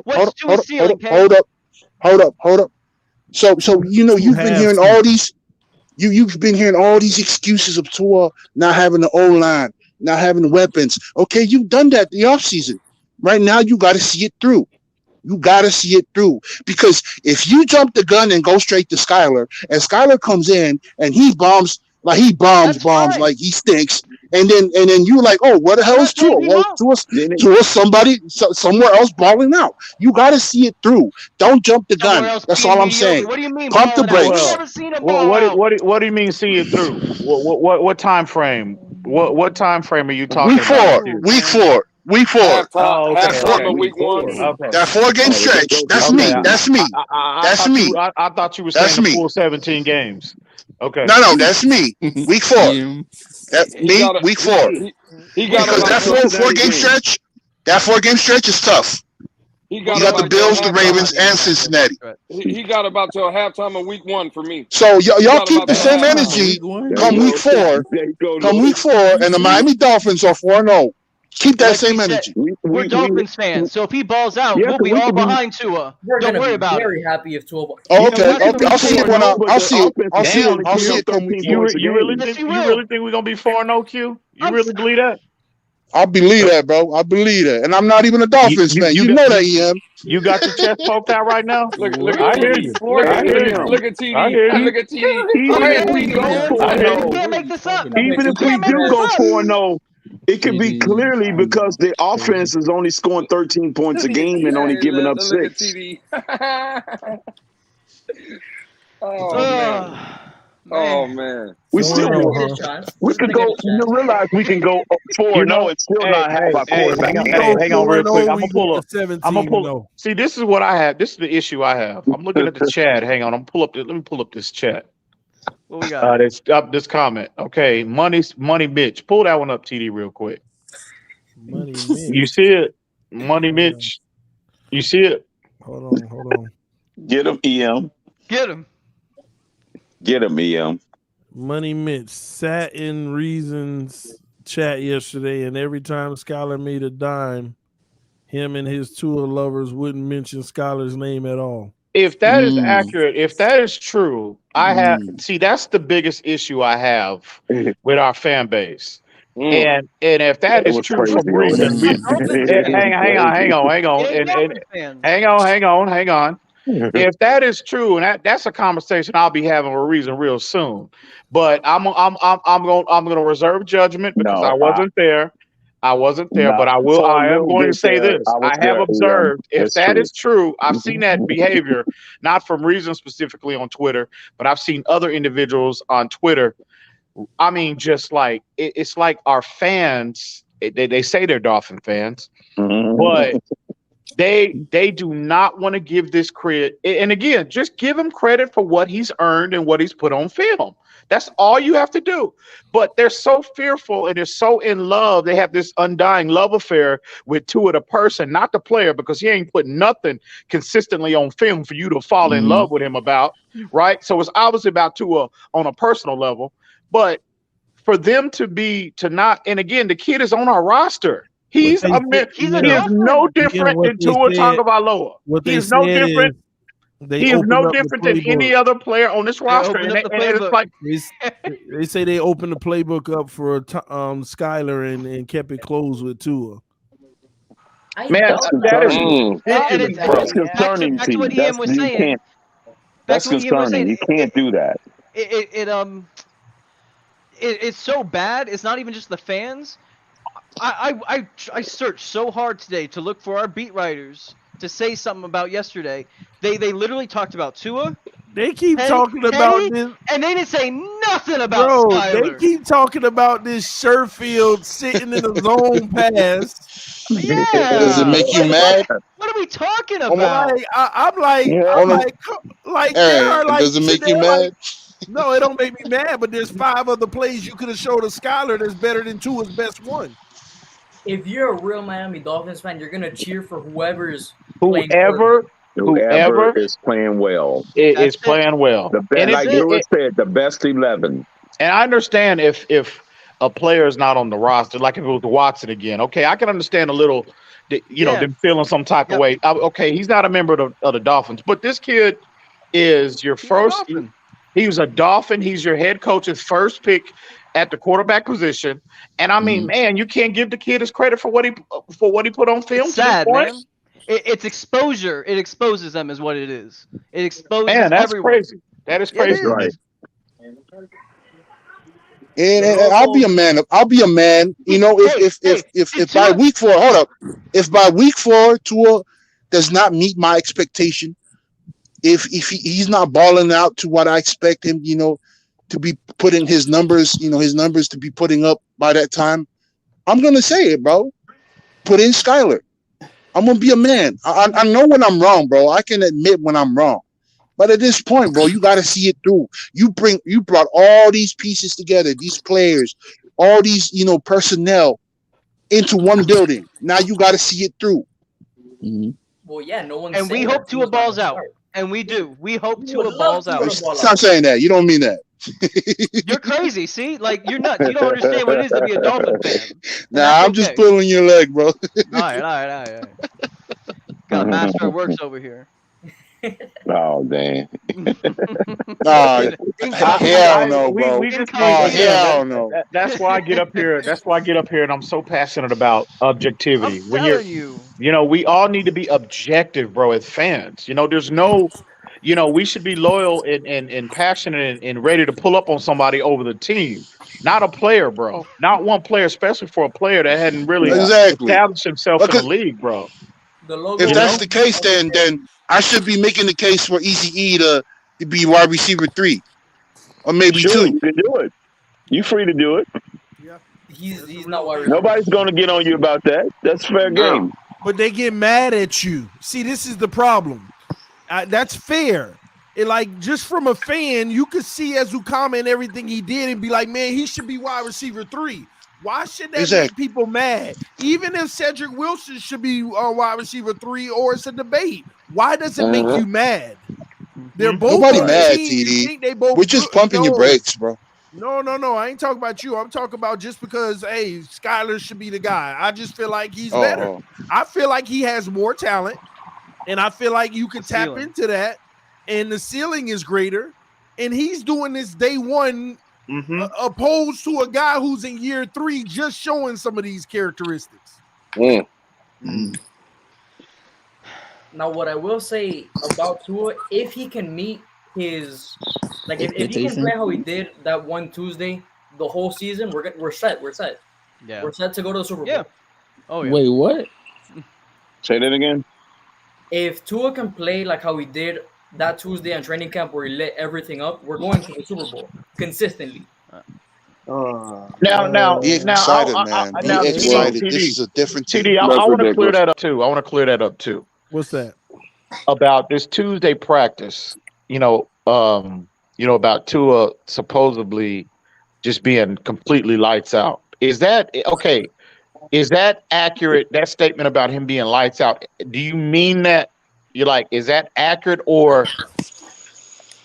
What's Tua's ceiling? Hold up. So you've been hearing all these. You've been hearing all these excuses of Tua not having the O-line, not having weapons. Okay, you've done that the offseason. Right now, you got to see it through. Because if you jump the gun and go straight to Skylar, and Skylar comes in and he bombs like he stinks, and then you're like, oh, what the hell is Tua? Well, Tua's somebody somewhere else balling out. You got to see it through. Don't jump the gun. That's all I'm saying. What do you mean? Pump the brakes. What do you mean see it through? What time frame? What time frame are you talking about? Week 4. Halftime of week 1. Okay. That 4-game stretch. That's me. I thought you were saying the full 17 games. Okay. No, that's me. Week 4. That's me. Week 4. Because that 4-game stretch. That 4-game stretch is tough. You got the Bills, the Ravens, and Cincinnati. He got about till halftime of week 1 for me. So y'all keep the same energy come week 4. And the Miami Dolphins are 4-0. Keep that same energy. We're Dolphins fans, so if he balls out, we'll be all behind Tua. Don't worry about it. Very happy if Tua. Okay. I'll see it when I'll see it come week 4. You really think we're gonna be 4-0, Q? You really believe that? I believe that, bro. I believe that. And I'm not even a Dolphins fan. You know that, EM. You got your chest poked out right now? Look I at hear TD. you. Look I hear you. at TD. I hear you. Look at TD. You can't make this up. Even if we do go 4-0, it could be clearly because the offense is only scoring 13 points a game and only giving up 6. Look at TD. Oh man. We still we could go. You realize we can go 4-0 and still not have our quarterback. Hang on real quick. I'm gonna pull up. 17-0. See, this is what I have. This is the issue I have. I'm looking at the chat. Hang on. Let me pull up this chat. What we got? This comment. Okay, money, Mitch. Pull that one up, TD, real quick. Money Mitch. You see it, Money Mitch. You see it. Hold on. Get him, EM. Get him. Get him, EM. Money Mitch sat in Reason's chat yesterday, and every time Skylar made a dime, him and his Tua lovers wouldn't mention Skylar's name at all. If that is accurate, if that is true, that's the biggest issue I have with our fan base. And if that is true for Reason, hang on. If that is true, and that's a conversation I'll be having with Reason real soon. But I'm gonna reserve judgment because I wasn't there. But I am going to say this. I have observed, if that is true, I've seen that behavior, not from Reason specifically on Twitter, but I've seen other individuals on Twitter. I mean, just like it's like our fans, they say they're Dolphin fans, but they do not want to give this credit. And again, just give him credit for what he's earned and what he's put on film. That's all you have to do. But they're so fearful and they're so in love. They have this undying love affair with Tua the person, not the player, because he ain't put nothing consistently on film for you to fall in love with him about, right? So it's obviously about Tua on a personal level. But for them to not, and again, the kid is on our roster. He's a he is no different than Tua Tagovailoa. He is no different. He is no different than any other player on this roster. And it's like they say they opened the playbook up for Skylar and kept it closed with Tua. Man, that's concerning. Back to what Ian was saying. That's concerning. You can't do that. It's so bad. It's not even just the fans. I searched so hard today to look for our beat writers to say something about yesterday. They literally talked about Tua. They keep talking about this, and they didn't say nothing about Skylar. They keep talking about this Sherfield sitting in the zone pass. Yeah. Does it make you mad? What are we talking about? I'm like, does it make you mad? No, it don't make me mad. But there's 5 other plays you could have showed a Skylar that's better than Tua's best one. If you're a real Miami Dolphins fan, you're gonna cheer for whoever is playing well. Is playing well. The best, like Lewis said, the best 11. And I understand if a player is not on the roster, like if it was Watson again. Okay, I can understand a little, them feeling some type of way. Okay, he's not a member of the Dolphins, but this kid is your first. He was a Dolphin. He's your head coach's first pick at the quarterback position, and I mean, man, you can't give the kid his credit for what he put on film. It's sad, man. It's exposure. It exposes them, is what it is. It exposes. Man, that's everyone. crazy. That is crazy, right? And I'll be a man. I'll be a man. If by week 4, hold up. If by week 4 Tua does not meet my expectation, if he's not balling out to what I expect him, to be putting his numbers to be putting up by that time, I'm gonna say it, bro. Put in Skylar. I'm gonna be a man. I know when I'm wrong, bro. I can admit when I'm wrong. But at this point, bro, you gotta see it through. You brought all these pieces together, these players, all these, personnel into one building. Now you gotta see it through. Mm-hmm. Well, yeah, no one. And we hope Tua balls out. And we do. We hope Tua balls out. Stop saying that. You don't mean that. You're crazy. See, like you're nuts. You don't understand what it is to be a Dolphin fan. Nah, I'm just pulling your leg, bro. All right. Got a master at works over here. Oh, damn. Hell no, bro. Hell no. That's why I get up here. And I'm so passionate about objectivity. I'm telling you. We all need to be objective, bro, as fans. There's no, we should be loyal and passionate and ready to pull up on somebody over the team. Not a player, bro. Not one player, especially for a player that hadn't really established himself in the league, bro. If that's the case, then I should be making the case for ECE to be wide receiver 3, or maybe 2. You can do it. You free to do it. Yeah. He's not wide receiver. Nobody's going to get on you about that. That's fair game. But they get mad at you. See, this is the problem. That's fair. Just from a fan, you could see Ezukama and everything he did and be like, man, he should be wide receiver 3. Why should that make people mad? Even if Cedric Wilson should be wide receiver 3, or it's a debate, why does it make you mad? They're both nobody mad, TD. We're just pumping your brakes, bro. No. I ain't talking about you. I'm talking about just because, hey, Skylar should be the guy. I just feel like he's better. I feel like he has more talent, and I feel like you can tap into that, and the ceiling is greater, and he's doing this day one. Mm-hmm. Opposed to a guy who's in year 3 just showing some of these characteristics. Now, what I will say about Tua, if he can meet his, if he can play how he did that one Tuesday, the whole season, we're set. Yeah, we're set to go to the Super Bowl. Yeah. Oh yeah. Wait, what? Say that again. If Tua can play like how he did that Tuesday on training camp where he lit everything up, we're going to the Super Bowl consistently. Now, be excited, man. Be excited. This is a different team. TD, I want to clear that up too. What's that? About this Tuesday practice. about Tua supposedly just being completely lights out. Is that okay? Is that accurate? That statement about him being lights out. Do you mean that? You're like, is that accurate, or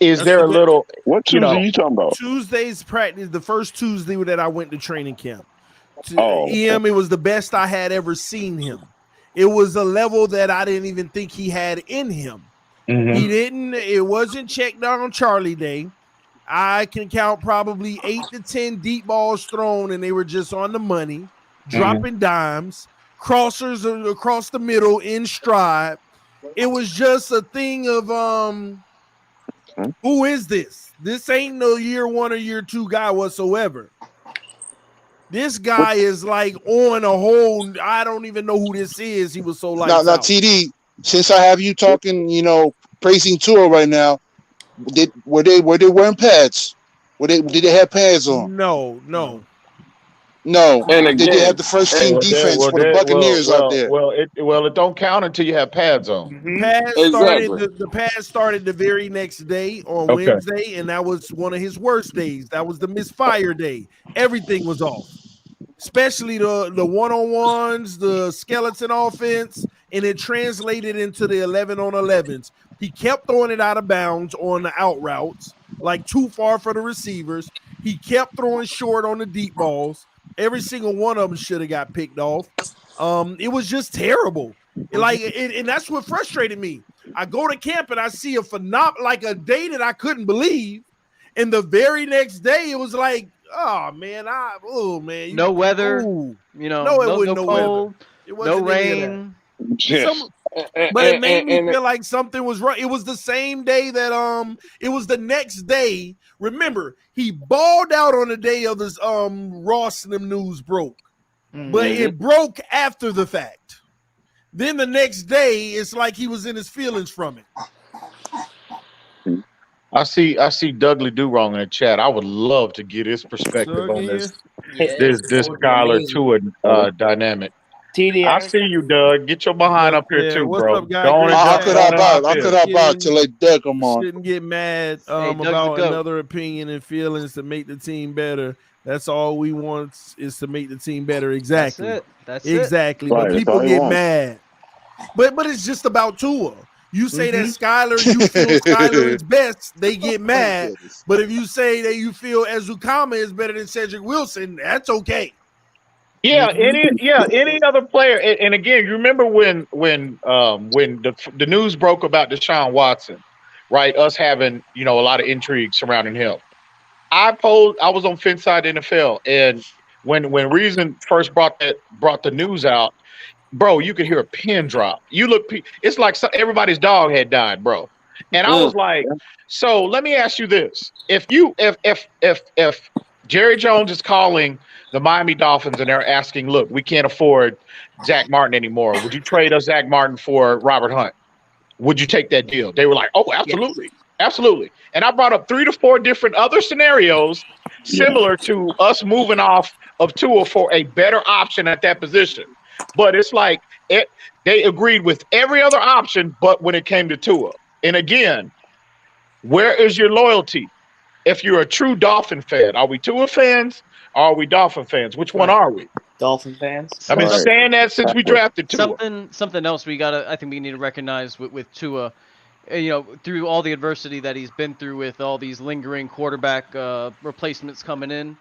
is That's there the a little? What Tuesday you talking about? Tuesday's practice, the first Tuesday that I went to training camp. Oh, EM, it was the best I had ever seen him. It was a level that I didn't even think he had in him. He didn't. It wasn't check down Charlie Day. I can count probably 8 to 10 deep balls thrown, and they were just on the money, dropping dimes, crossers across the middle in stride. It was just a thing of who is this? This ain't no year 1 or year 2 guy whatsoever. This guy is like on a whole. I don't even know who this is. He was so like now TD. Since I have you talking, praising Tua right now, were they wearing pads? Did they have pads on? No. and Did they have the first team defense for the Buccaneers out there? It don't count until you have pads on. The pads started the very next day on Wednesday, and that was one of his worst days. That was the misfire day. Everything was off, especially the one-on-ones, the skeleton offense, and it translated into the 11-on-11s. He kept throwing it out of bounds on the out routes, like too far for the receivers. He kept throwing short on the deep balls. Every single one of them should have got picked off. It was just terrible. And that's what frustrated me. I go to camp and I see a day that I couldn't believe. And the very next day, it was like, oh man, no weather, no cold, weather. It wasn't no rain. But it made me feel like something was wrong. It was the same day that it was the next day. Remember, he balled out on the day of this Ross and them news broke. But it broke after the fact. Then the next day, it's like he was in his feelings from it. I see Dudley Do Wrong in the chat. I would love to get his perspective on this Skylar Tua dynamic. TD, I see you, Doug. Get your behind up here too, what's bro. up, guy? I could hop out to let Doug come on. Shouldn't get mad about another opinion and feelings to make the team better. That's all we want is to make the team better. Exactly. That's exactly. Right, But people get mad. But it's just about Tua. You say that Skylar, you feel Skylar is best, they get mad. But if you say that you feel Ezukama is better than Cedric Wilson, that's okay. Yeah, any other player. And again, you remember when the news broke about Deshaun Watson, right? Us having a lot of intrigue surrounding him. I was on Finside NFL, and when Reason first brought the news out, bro, you could hear a pin drop. It's like everybody's dog had died, bro. And I was like, so let me ask you this: if Jerry Jones is calling the Miami Dolphins and they're asking, look, we can't afford Zach Martin anymore. Would you trade us Zach Martin for Robert Hunt? Would you take that deal? They were like, oh, absolutely. Yes. Absolutely. And I brought up 3 to 4 different other scenarios similar to us moving off of Tua for a better option at that position. But it's like they agreed with every other option, but when it came to Tua. And again, where is your loyalty? If you're a true Dolphin fan, are we Tua fans? Or are we Dolphin fans? Which one are we? Dolphin fans. I've been saying that since we drafted Tua. Something else I think we need to recognize with Tua, through all the adversity that he's been through with all these lingering quarterback replacements coming in.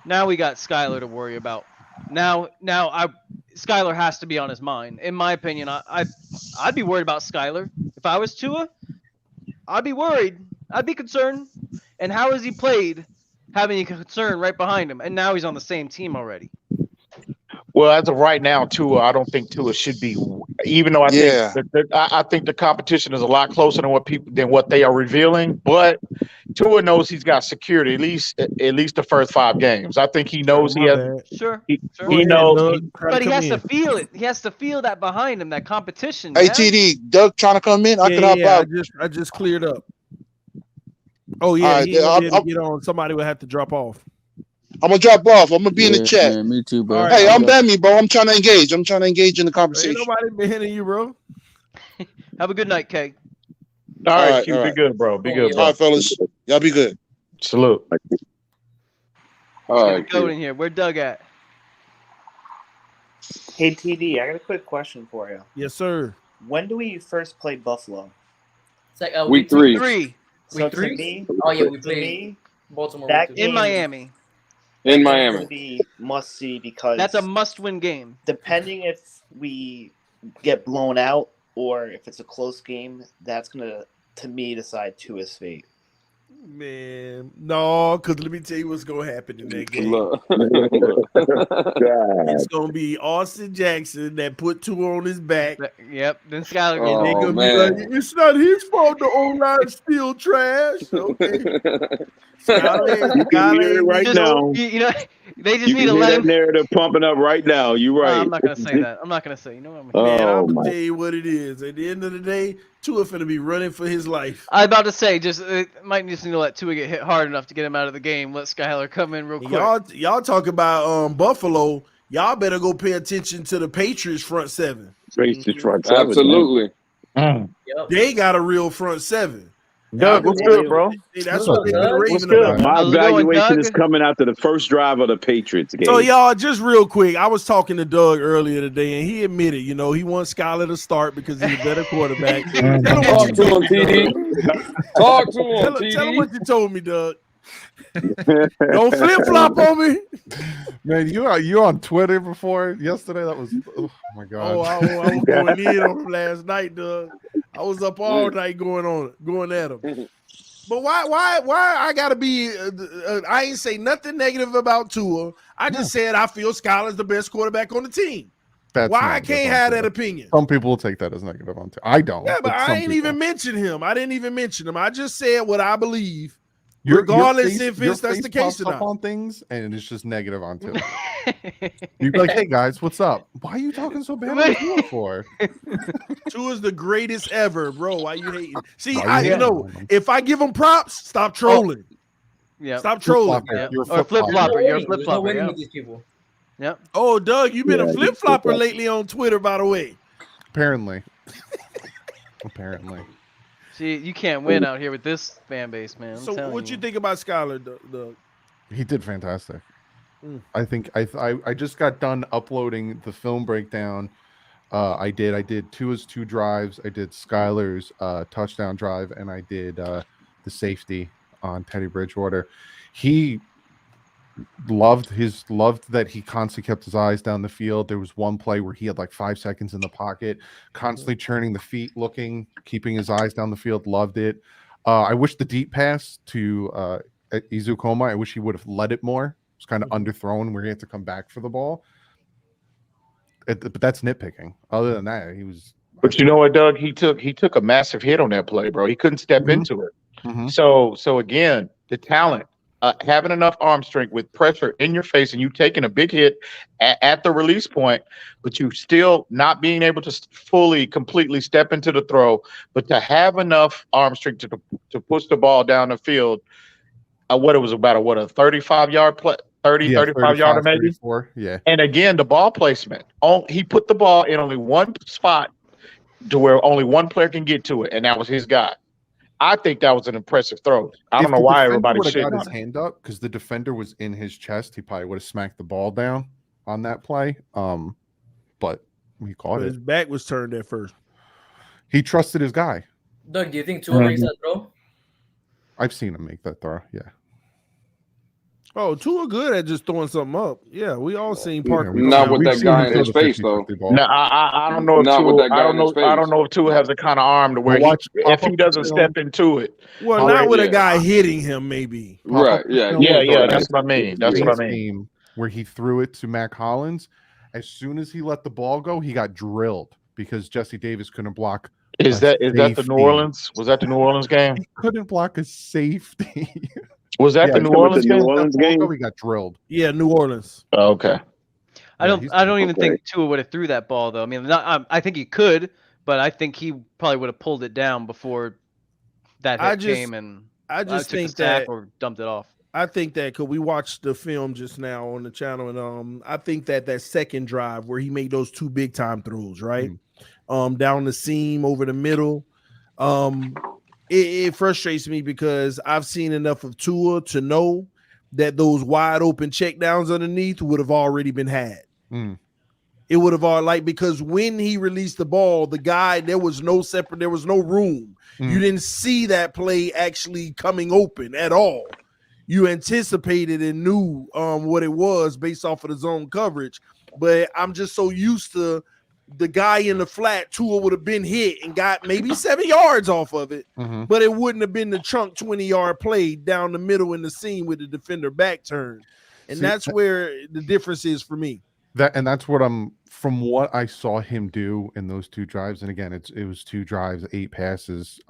Now we got Skylar to worry about. Now Skylar has to be on his mind. In my opinion, I'd be worried about Skylar. If I was Tua, I'd be worried. I'd be concerned. And how has he played having a concern right behind him? And now he's on the same team already. Well, as of right now, Tua, I don't think Tua should be. Even though I think the competition is a lot closer than what they are revealing. But Tua knows he's got security at least the first 5 games. I think he knows he has. Sure. He knows. But he has to feel it. He has to feel that behind him, that competition. Hey, TD, Doug trying to come in. I could hop out. I just cleared up. Oh yeah, I'll get on. Somebody will have to drop off. I'm gonna drop off. I'm gonna be in the chat. Yeah, me too, bro. Hey, I'm Bammy, bro. I'm trying to engage. In the conversation. Ain't nobody banning you, bro. Have a good night, Kay. All right, be good, bro. Be good, bro. All right, fellas. Y'all be good. Salute. All Let's right, get going kid. in here. Where Doug at? Hey TD, I got a quick question for you. Yes, sir. When do we first play Buffalo? Week 3. 3 So Week to 3? me, Oh yeah, we to played me, Baltimore that week 2. in game Miami. In game's Miami. gonna be must see because That's a must-win game. depending if we get blown out or if it's a close game, that's gonna to me decide Tua's fate. Man, no, because let me tell you what's gonna happen in that game. Look. Look. It's gonna be Austin Jackson that put Tua on his back. Yep. Then Skylar And goes. they're Oh, gonna be like, man. it's not his fault the O-line's still trash. Okay. You can hear it right Just, now. you know, they just You need can to hear let that him. narrative pumping up right now. You're right. I'm not gonna say that. I'm not gonna say. You know what I'm Man, Oh I'm gonna my! tell you what it is. At the end of the day, Tua finna be running for his life. I was about to say, just might just need to let Tua get hit hard enough to get him out of the game. Let Skylar come in real quick. Y'all talk about Buffalo. Y'all better go pay attention to the Patriots front seven. Patriots front seven. Absolutely. Yep. They got a real front seven. Doug, what's good, bro? That's what they've been What's raving good? about. My How's it going, evaluation Doug? is coming after the first drive of the Patriots game. So y'all, just real quick, I was talking to Doug earlier today, and he admitted, he wants Skylar to start because he's a better quarterback. Tell him Talk what you to him, told me, TD. Doug. Talk to him, Tell him TD. what you told me, Doug. Don't flip flop on me. Man, you on Twitter before yesterday? That was oh my god. Oh, I was going in on him last night, Doug. I was up all night going at him. But why I gotta be? I ain't say nothing negative about Tua. I just said I feel Skylar's the best quarterback on the team. That's why I negative can't on have Tua. that opinion? Some people will take that as negative on Tua. I don't. Yeah, but I some ain't people. even mention him. I didn't even mention him. I just said what I believe, Your regardless face- if your that's the face case or pops up not. on things, and it's just negative on Tua. You'd be like, "Hey guys, what's up? Why are you talking so bad on Tua for?" Tua's the greatest ever, bro. Why you hating? See, Why you hating on him? if I give him props, stop trolling. Yeah. Stop trolling. Yep. You're a Or flip flopper. You're a flip There's no flopper. winning Yeah. with these people. Yep. Oh, Doug, you've been Yeah, a you flip flopper flip-flop. lately on Twitter, by the way. Apparently. Apparently. See, you can't win out here with this fan base, man. I'm So, telling what you think about Skylar, Doug? He did fantastic. Mm. I think I just got done uploading the film breakdown. I did Tua's 2 drives. I did Skylar's touchdown drive, and I did the safety on Teddy Bridgewater. He loved that he constantly kept his eyes down the field. There was one play where he had like 5 seconds in the pocket, constantly churning the feet, keeping his eyes down the field. Loved it. I wish the deep pass to Izukoma, I wish he would have let it more. It was kind of underthrown where he had to come back for the ball. But that's nitpicking. Other than that, he was. But you know what, Doug? He took a massive hit on that play, bro. He couldn't step into it. Mhm. So again, the talent, having enough arm strength with pressure in your face, and you taking a big hit at the release point, but you still not being able to completely step into the throw, but to have enough arm strength to push the ball down the field. What it was about a 35-yard play, 35 yarder maybe. 34, yeah. And again, the ball placement. He put the ball in only one spot to where only one player can get to it, and that was his guy. I think that was an impressive throw. I don't know why everybody would have got shitting his on him. hand up because the defender was in his chest. He probably would have smacked the ball down on that play. But he caught But it. his back was turned at first. He trusted his guy. Doug, do you think Tua makes that throw? I've seen him make that throw. Yeah. Oh, Tua good at just throwing something up. Yeah, we all seen Yeah, Parker. Not with we've that seen guy him in throw his the face, 50-50 though. ball. No, I don't know if Not with Tua. that guy in his face. I don't know if Tua has the kind of arm to where Well, if he doesn't step into it. Well, not with a guy hitting him, maybe. Right. Yeah. Yeah. That's what I mean. That's what I mean. Game where he threw it to Mac Hollins. As soon as he let the ball go, he got drilled because Jesse Davis couldn't block. Is that the safety. New Orleans? Was that the New Orleans game? He couldn't block a safety. Was that the New Orleans game? He got drilled. Yeah, New Orleans. Okay. I don't even think Tua would have threw that ball though. I mean, I think he could, but I think he probably would have pulled it down before that hit came and I just took the think sack that or dumped it off. I think that because we watched the film just now on the channel, and I think that second drive where he made those 2 big time throws, right, down the seam over the middle, it frustrates me because I've seen enough of Tua to know that those wide open checkdowns underneath would have already been had. It would have all because when he released the ball, the guy, there was no room. You didn't see that play actually coming open at all. You anticipated and knew what it was based off of the zone coverage. But I'm just so used to the guy in the flat, Tua would have been hit and got maybe 7 yards off of it, but it wouldn't have been the chunk 20-yard play down the middle in the seam with the defender back turn. And that's where the difference is for me. That's what from what I saw him do in those 2 drives. And again, it was 2 drives, 8 passes.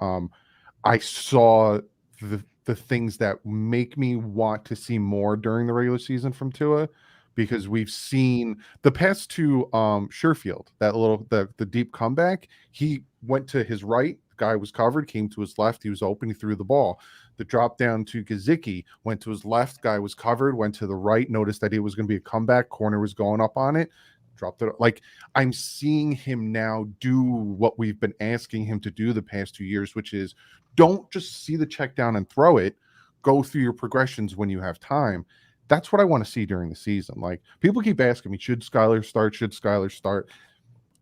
I saw the things that make me want to see more during the regular season from Tua, because we've seen the past 2 Sherfield, the deep comeback. He went to his right, the guy was covered, came to his left, he was open, he threw the ball. The drop down to Gesicki, went to his left, guy was covered, went to the right, noticed that it was going to be a comeback, corner was going up on it, dropped it. Like, I'm seeing him now do what we've been asking him to do the past 2 years, which is don't just see the check down and throw it, go through your progressions when you have time. That's what I want to see during the season. Like, people keep asking me, should Skylar start? Should Skylar start?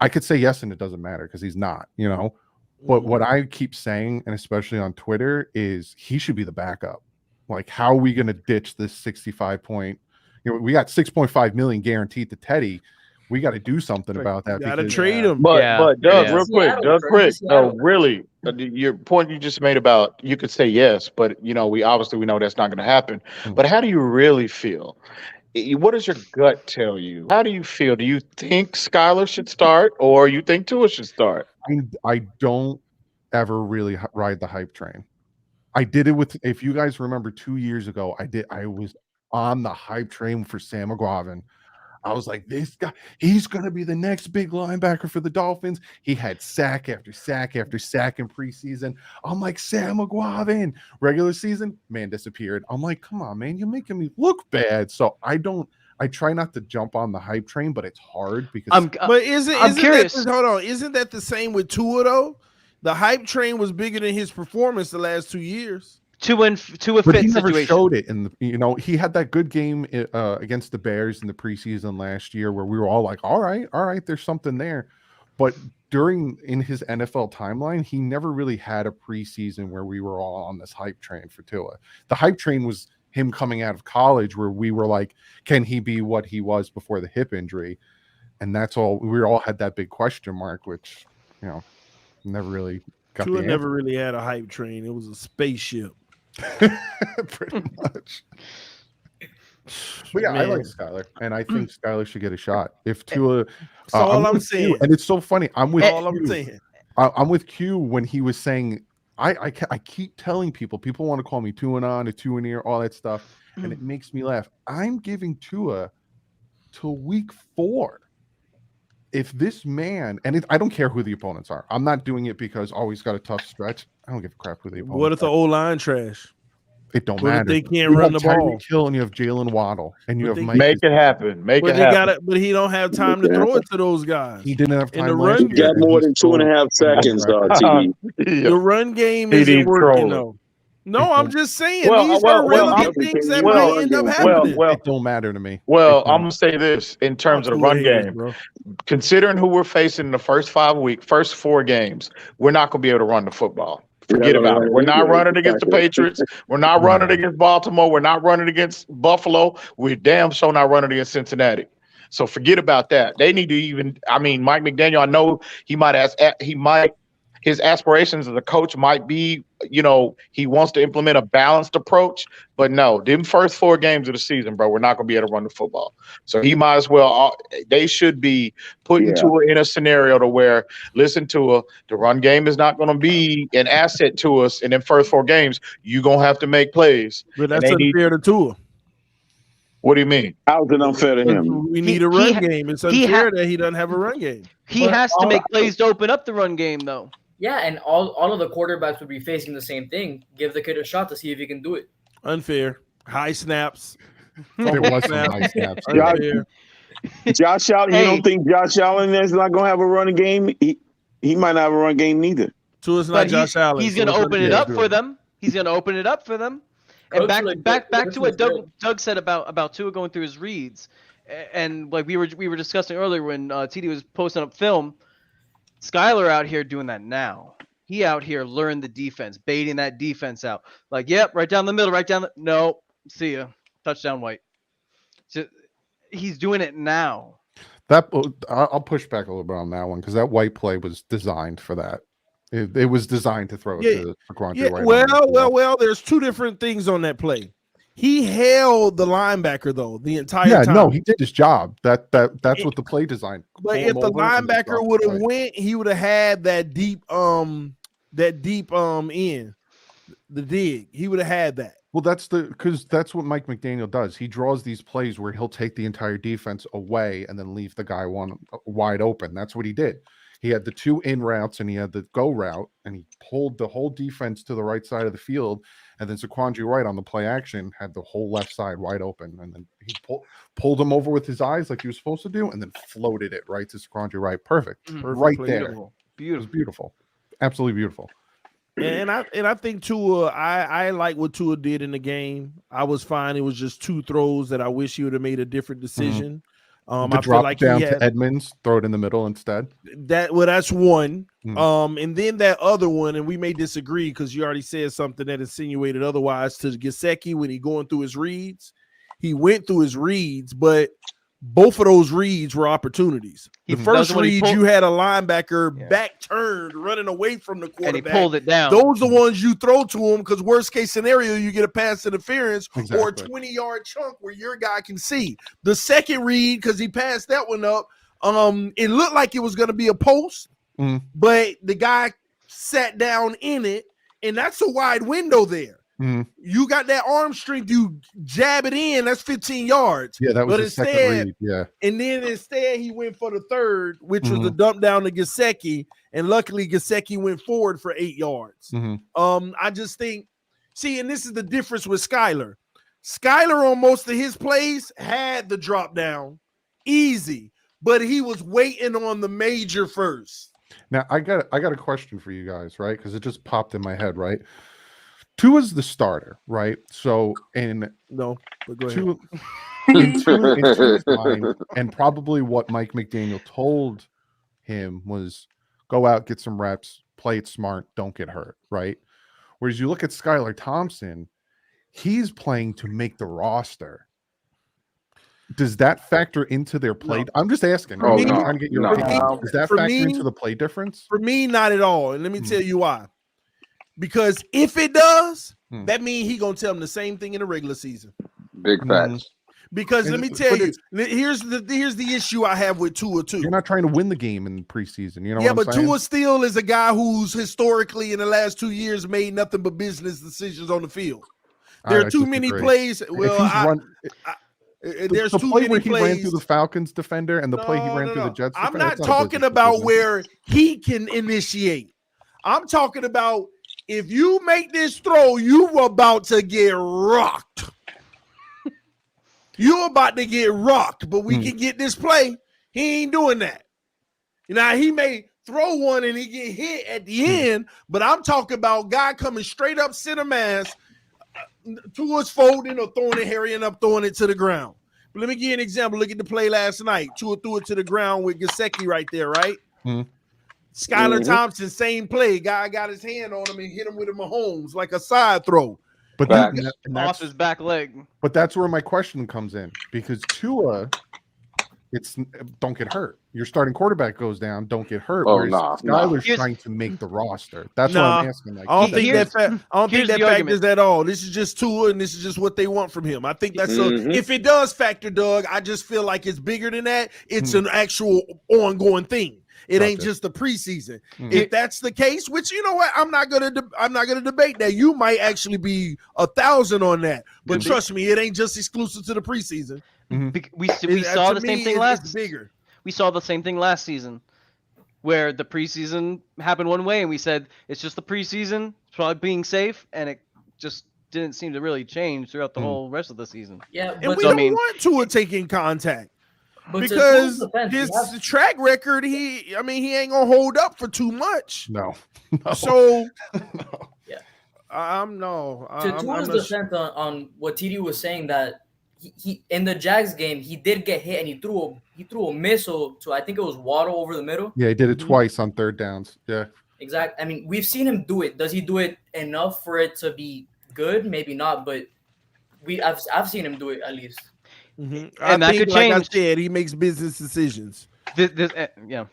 I could say yes, and it doesn't matter because he's not, But what I keep saying, and especially on Twitter, is he should be the backup. Like, how are we going to ditch this 65 point? We got 6.5 million guaranteed to Teddy. We got to do something about that. Got to trade him. But Doug, real quick, no, really, your point you just made about you could say yes, but we know that's not going to happen. But how do you really feel? What does your gut tell you? How do you feel? Do you think Skylar should start, or you think Tua should start? I don't ever really ride the hype train. I did it with, if you guys remember 2 years ago, I was on the hype train for Sam McGuavin. I was like, this guy, he's going to be the next big linebacker for the Dolphins. He had sack after sack after sack in preseason. I'm like, Sam McGuavin. Regular season, man, disappeared. I'm like, come on, man, you're making me look bad. So I try not to jump on the hype train, but it's hard because I'm curious. Isn't that the same with Tua though? The hype train was bigger than his performance the last 2 years. But fit he never situation. showed it in the, he had that good game against the Bears in the preseason last year where we were all like, all right, there's something there. But in his NFL timeline, he never really had a preseason where we were all on this hype train for Tua. The hype train was him coming out of college where we were like, can he be what he was before the hip injury? And that's all. We all had that big question mark, which, never really got Tua the never really had a hype train. It was a spaceship. Pretty much. But yeah, I like Skylar, and I think Skylar should get a shot. If Tua, that's all I'm saying. Q, and it's so funny. I'm with all Q. I'm saying. I'm with Q when he was saying, I keep telling people want to call me Tua on, a Tua in ear, all that stuff, and it makes me laugh. I'm giving Tua till week 4. If this man, and I don't care who the opponents are, I'm not doing it because he's got a tough stretch. I don't give a crap who the opponents are. What if the O-line trash? It don't What if matter. they can't run the ball? Hill and you have Jalen Waddle, and you have Mike. Make it happen. But he don't have time to throw it to those guys. He didn't have time. In the run He got more than 2.5 seconds, TD. The run game isn't working though. No, I'm just saying these are relevant things that may end up happening. It don't matter to me. Well, I'm gonna say this in terms of the run game. Considering who we're facing in the first 4 games, we're not gonna be able to run the football. Forget about it. We're not running against the Patriots. We're not running against Baltimore. We're not running against Buffalo. We're damn sure not running against Cincinnati. So forget about that. They need to Mike McDaniel, I know his aspirations as a coach might be, he wants to implement a balanced approach, but no, them first 4 games of the season, bro, we're not going to be able to run the football. So he might as well, they should be putting Tua in a scenario to where, listen, Tua, the run game is not going to be an asset to us in them first 4 games. You're going to have to make plays. But that's unfair to Tua. What do you mean? How's it unfair to him? We need a run game. It's unfair that he doesn't have a run game. He has to make plays to open up the run game, though. Yeah, and all of the quarterbacks would be facing the same thing. Give the kid a shot to see if he can do it. Unfair. High snaps. There was some high snaps. Josh Allen, you don't think Josh Allen is not going to have a running game? He might not have a run game neither. Tua's not But Josh Allen. he's so going to it's open it understandable. up for them. He's going to open it up for them. And back to what Doug said about Tua going through his reads, and like we were discussing earlier when TD was posting up film. Skylar out here doing that now. He out here learned the defense, baiting that defense out. Like, yep, right down the middle, no, see ya, touchdown White. So he's doing it now. I'll push back a little bit on that one because that White play was designed for that. It was designed to throw it to Quandre White. Well, there's two different things on that play. He held the linebacker though the entire time. No, he did his job. That's what the play design. But if the linebacker would have went, he would have had that deep end, the dig. He would have had that. Well, because that's what Mike McDaniel does. He draws these plays where he'll take the entire defense away and then leave the guy one wide open. That's what he did. He had the two in routes and he had the go route, and he pulled the whole defense to the right side of the field. And then Quandre White on the play action had the whole left side wide open. And then he pulled him over with his eyes like he was supposed to do, and then floated it right to Quandre White. Perfect. Right there. Beautiful. It was beautiful. Absolutely beautiful. And I think Tua, I like what Tua did in the game. I was fine. It was just two throws that I wish he would have made a different decision. I feel like down he had, to Edmonds, throw it in the middle instead. That's one. And then that other one, and we may disagree because you already said something that insinuated otherwise to Gesicki when he going through his reads. He went through his reads, but both of those reads were opportunities. The first read, you had a linebacker back turned, running away from the quarterback. And he pulled it down. Those are the ones you throw to him because worst case scenario, you get a pass interference or a 20-yard chunk where your guy can see. The second read, because he passed that one up, it looked like it was going to be a post, but the guy sat down in it, and that's a wide window there. You got that arm strength, you jab it in, that's 15 yards. Yeah, that was the second read. Yeah. And then instead he went for the third, which was the dump down to Gesicki, and luckily Gesicki went forward for 8 yards. I just think, and this is the difference with Skylar. Skylar on most of his plays had the drop down easy, but he was waiting on the major first. Now I got a question for you guys, right? Because it just popped in my head, right? Tua's the starter, right? So in Tua's mind, and probably what Mike McDaniel told him was go out, get some reps, play it smart, don't get hurt, right? Whereas you look at Skylar Thompson, he's playing to make the roster. Does that factor into their play? No. I'm just asking. I'm trying to get your opinion. Does that factor into the play difference? For me, not at all. And let me tell you why. Because if it does, that means he's going to tell them the same thing in the regular season. Big facts. Because let me tell you, here's the issue I have with Tua too. You're not trying to win the game in preseason. You know what I'm saying? Tua still is a guy who's historically in the last 2 years made nothing but business decisions on the field. There are too many plays. Well, there's the too play many where he plays. ran through the Falcons defender and the play he ran through the Jets defender. I'm not talking about where he can initiate. I'm talking about if you make this throw, you about to get rocked. You're about to get rocked, but we can get this play. He ain't doing that. Now, he may throw one and he get hit at the end, but I'm talking about guy coming straight up center mass towards folding or throwing it, hurrying up, throwing it to the ground. But let me give you an example. Look at the play last night. Tua threw it to the ground with Gesicki right there, right? Skylar Thompson, same play. Guy got his hand on him and hit him with a Mahomes like a side throw. But off his back leg. But that's where my question comes in, because Tua, it's don't get hurt. Your starting quarterback goes down, don't get hurt. Skylar's trying to make the roster. That's what I'm asking. Like, I don't think that factors at all. This is just Tua, and this is just what they want from him. I think that's if it does factor, Doug, I just feel like it's bigger than that. It's an actual ongoing thing. It ain't just the preseason. If that's the case, which you know what, I'm not gonna debate that. You might actually be 1,000 on that, but trust me, it ain't just exclusive to the preseason. We saw the same thing last. We saw the same thing last season, where the preseason happened one way, and we said it's just the preseason, it's probably being safe, and it just didn't seem to really change throughout the whole rest of the season. Yeah, and we don't want Tua taking contact. But because to defense, his track record, he ain't gonna hold up for too much. No. So yeah, I'm no. To Tua's defense on what TD was saying, that he in the Jags game he did get hit and he threw a missile to, I think it was Waddle over the middle. Yeah, he did it twice on third downs. Yeah. Exactly. I mean, we've seen him do it. Does he do it enough for it to be good? Maybe not, but I've seen him do it at least. And that I think, could like change. I said, he makes business decisions. Yeah.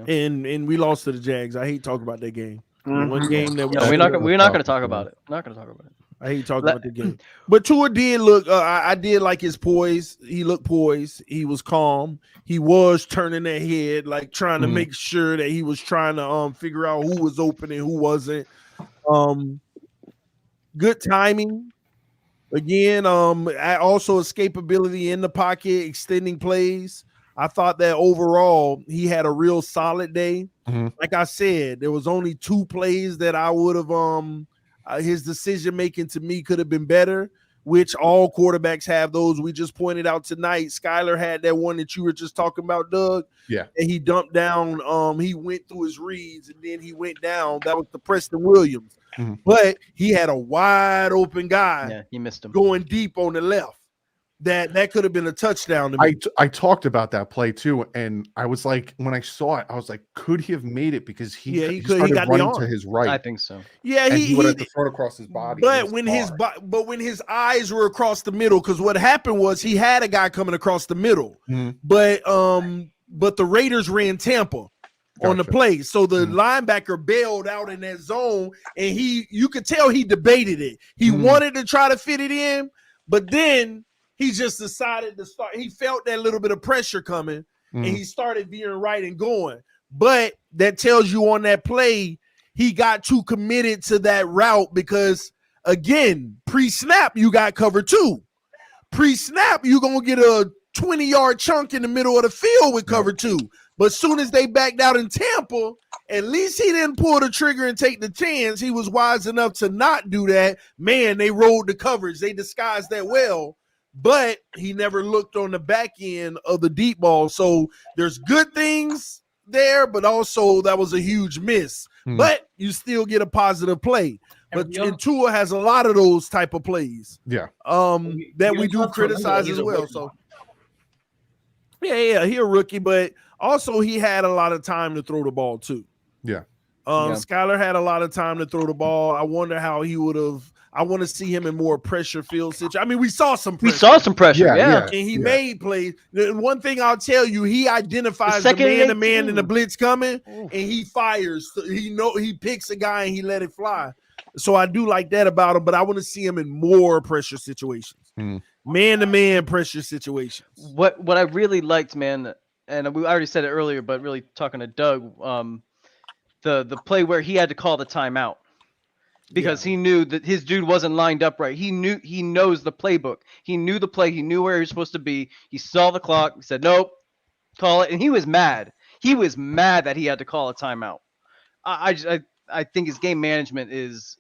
And we lost to the Jags. I hate talking about that game. One game that we're not going to talk about it. Not going to talk about it. I hate talking about the game. But Tua did look. I did like his poise. He looked poised. He was calm. He was turning that head, like trying to make sure that he was trying to figure out who was open and who wasn't. Good timing. Again, also escapability in the pocket, extending plays. I thought that overall he had a real solid day. Like I said, there was only 2 plays that I would have his decision making to me could have been better, which all quarterbacks have those. We just pointed out tonight. Skylar had that one that you were just talking about, Doug. Yeah. And he dumped down. He went through his reads and then he went down. That was the Preston Williams. But he had a wide open guy. Yeah, he missed him going deep on the left. That could have been a touchdown to me. I talked about that play too, and I was like, when I saw it, I was like, could he have made it? Because he started running to his right. I think so. Yeah, and he would have thrown across his body. But when his eyes were across the middle, because what happened was he had a guy coming across the middle, but the Raiders ran Tampa on the play, so the linebacker bailed out in that zone, and you could tell he debated it. He wanted to try to fit it in, but then he just decided to start. He felt that little bit of pressure coming, and he started veering right and going. But that tells you on that play, he got too committed to that route because, again, pre-snap, you got cover 2. Pre-snap, you're going to get a 20-yard chunk in the middle of the field with cover 2. But as soon as they backed out in Tampa, at least he didn't pull the trigger and take the chance. He was wise enough to not do that. Man, they rolled the coverage. They disguised that well. But he never looked on the back end of the deep ball. So there's good things there, but also that was a huge miss. But you still get a positive play. But Tua has a lot of those type of plays. Yeah. That we do criticize as well. So yeah, he a rookie, but also he had a lot of time to throw the ball too. Yeah. Skylar had a lot of time to throw the ball. I wonder how he would have. I want to see him in more pressure field situation. I mean, we saw some pressure. Yeah. And he made plays. The one thing I'll tell you, he identifies the man in the blitz coming, and he fires. He picks a guy and he let it fly. So I do like that about him, but I want to see him in more pressure situations. Man-to-man pressure situations. What I really liked, man, and we already said it earlier, but really talking to Doug, the play where he had to call the timeout. Because he knew that his dude wasn't lined up right. He knows the playbook. He knew the play. He knew where he was supposed to be. He saw the clock. He said, nope, call it. And he was mad. He was mad that he had to call a timeout. I think his game management is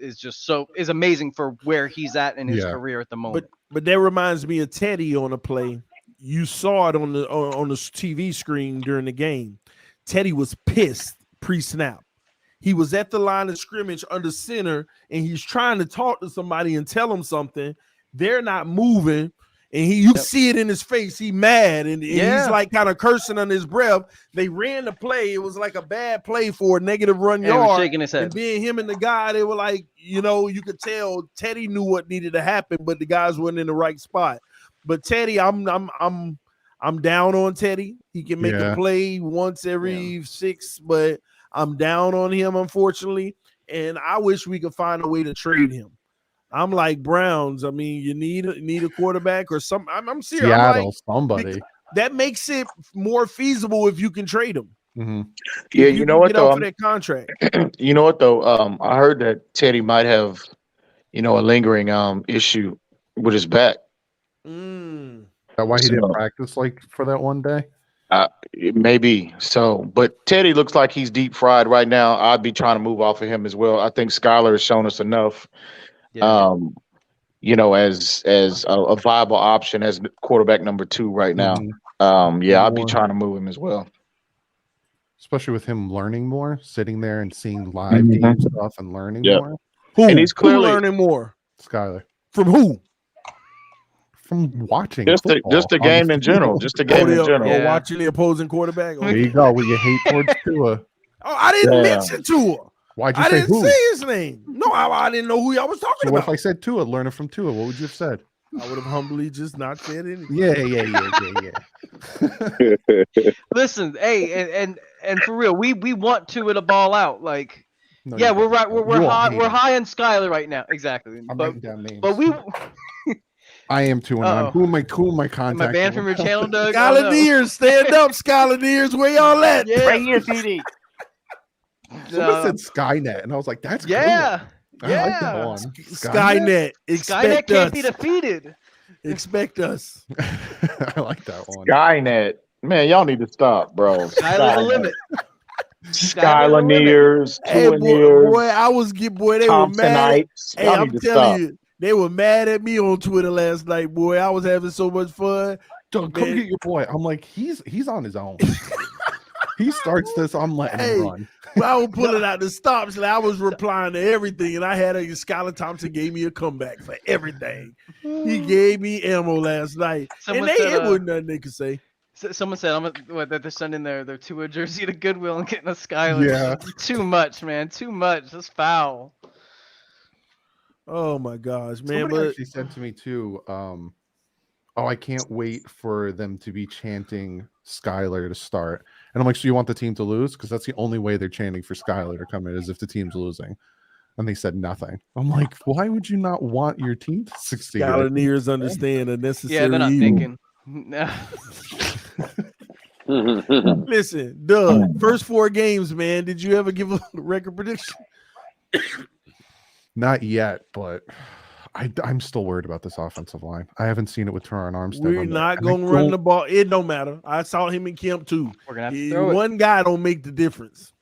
amazing for where he's at in his career at the moment. But that reminds me of Teddy on a play. You saw it on the TV screen during the game. Teddy was pissed pre-snap. He was at the line of scrimmage under center, and he's trying to talk to somebody and tell them something. They're not moving, and you see it in his face. He's mad, and he's like kind of cursing under his breath. They ran the play. It was like a bad play for a negative run yard. He was shaking his head. And being him and the guy, they were like, you could tell Teddy knew what needed to happen, but the guys weren't in the right spot. But Teddy, I'm down on Teddy. He can make a play once every 6, but I'm down on him, unfortunately, and I wish we could find a way to trade him. I'm like Browns. I mean, you need a quarterback or some. I'm serious. Seattle, somebody that makes it more feasible if you can trade him. Yeah, you know what though? For that contract. You know what though? I heard that Teddy might have, a lingering issue with his back. That why he didn't practice for that one day. Maybe so, but Teddy looks like he's deep fried right now. I'd be trying to move off of him as well. I think Skylar has shown us enough, as a viable option as quarterback number 2 right now. Yeah, I'd be trying to move him as well. Especially with him learning more, sitting there and seeing live game stuff and learning more. Who? And he's clearly Who learning more? Skylar. From who? From watching just the football game on in general. field. Just the game in general. Or watching the opposing quarterback. There you go. With your hate towards Tua. Oh, I didn't mention Tua. Why'd you I say didn't who? say his name. No, I didn't know who y'all was talking So what about. if I said Tua, learning from Tua? What would you have said? I would have humbly just not said anything. Yeah. Listen, hey, and for real, we want Tua to ball out. Like, No, yeah, you we're right. don't. We're You all high. hate We're him. high on Skylar right now. Exactly. I'm writing down names. But we. I am 2-9. Who am I contacting? Am I banned from your channel, Doug? Skylar Nears, stand up, Skylar Nears. Where y'all at? Yeah. Right here, TD. Someone said Skynet, and I was like, "That's yeah, cool. I like that one. Skynet. Skynet Expect can't us. be defeated. Expect us. I like that one. Skynet. Man, y'all need to stop, bro. Skylar's the limit. Skylar Nears, Hey, boy, I was they were mad. Thompsonites. Hey, Y'all I'm need to telling stop. you, they were mad at me on Twitter last night, boy. I was having so much fun. Doug, come get your boy. I'm like, he's on his own. He starts this, I'm letting him run. I was pulling out the stops, and I was replying to everything, and I had Skylar Thompson gave me a comeback for everything. He gave me ammo last night, Someone and said, it wasn't nothing they could say. Someone said that they're sending their Tua jersey to Goodwill and getting a Skylar. Yeah. Too much, man. Too much. That's foul. Oh my gosh, man! Somebody But actually said to me too, oh, I can't wait for them to be chanting Skylar to start. And I'm like, so you want the team to lose? Because that's the only way they're chanting for Skylar to come in is if the team's losing. And they said nothing. I'm like, why would you not want your team to succeed? Skylar Nears understand a necessary Yeah, they're not evil. thinking. Listen, Doug, first 4 games, man. Did you ever give a record prediction? Not yet, but I'm still worried about this offensive line. I haven't seen it with Teron Armstead. We're not going to run the ball. It don't matter. I saw him in camp too. We're gonna have to throw it. One guy don't make the difference.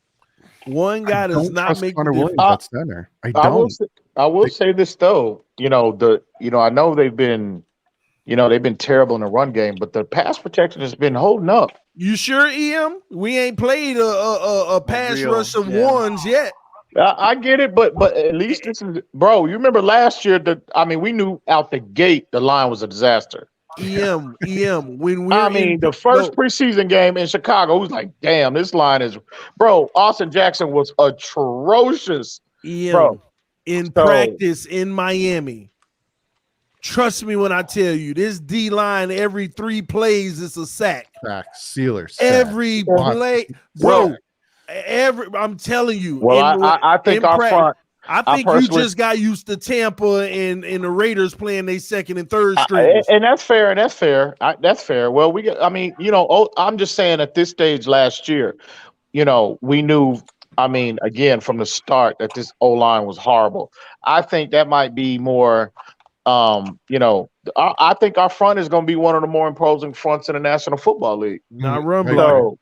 One guy does not make the Connor difference. Williams at center. I will say this though. I know they've been terrible in the run game, but the pass protection has been holding up. You sure, EM? We ain't played a pass rush of ones yet. I get it, but at least this is, bro. You remember last year we knew out the gate the line was a disaster. When the first preseason game in Chicago, it was like, damn, this line is, bro. Austin Jackson was atrocious, bro. In practice in Miami. Trust me when I tell you, this D line every 3 plays is a sack. Sealer. Every play, bro. I'm telling you. Well, I think our front. I think you just got used to Tampa and the Raiders playing their second and third strings. And that's fair. That's fair. Well, I'm just saying at this stage last year, we knew, again, from the start that this O-line was horrible. I think that might be more, I think our front is going to be one of the more imposing fronts in the National Football League. Not run So,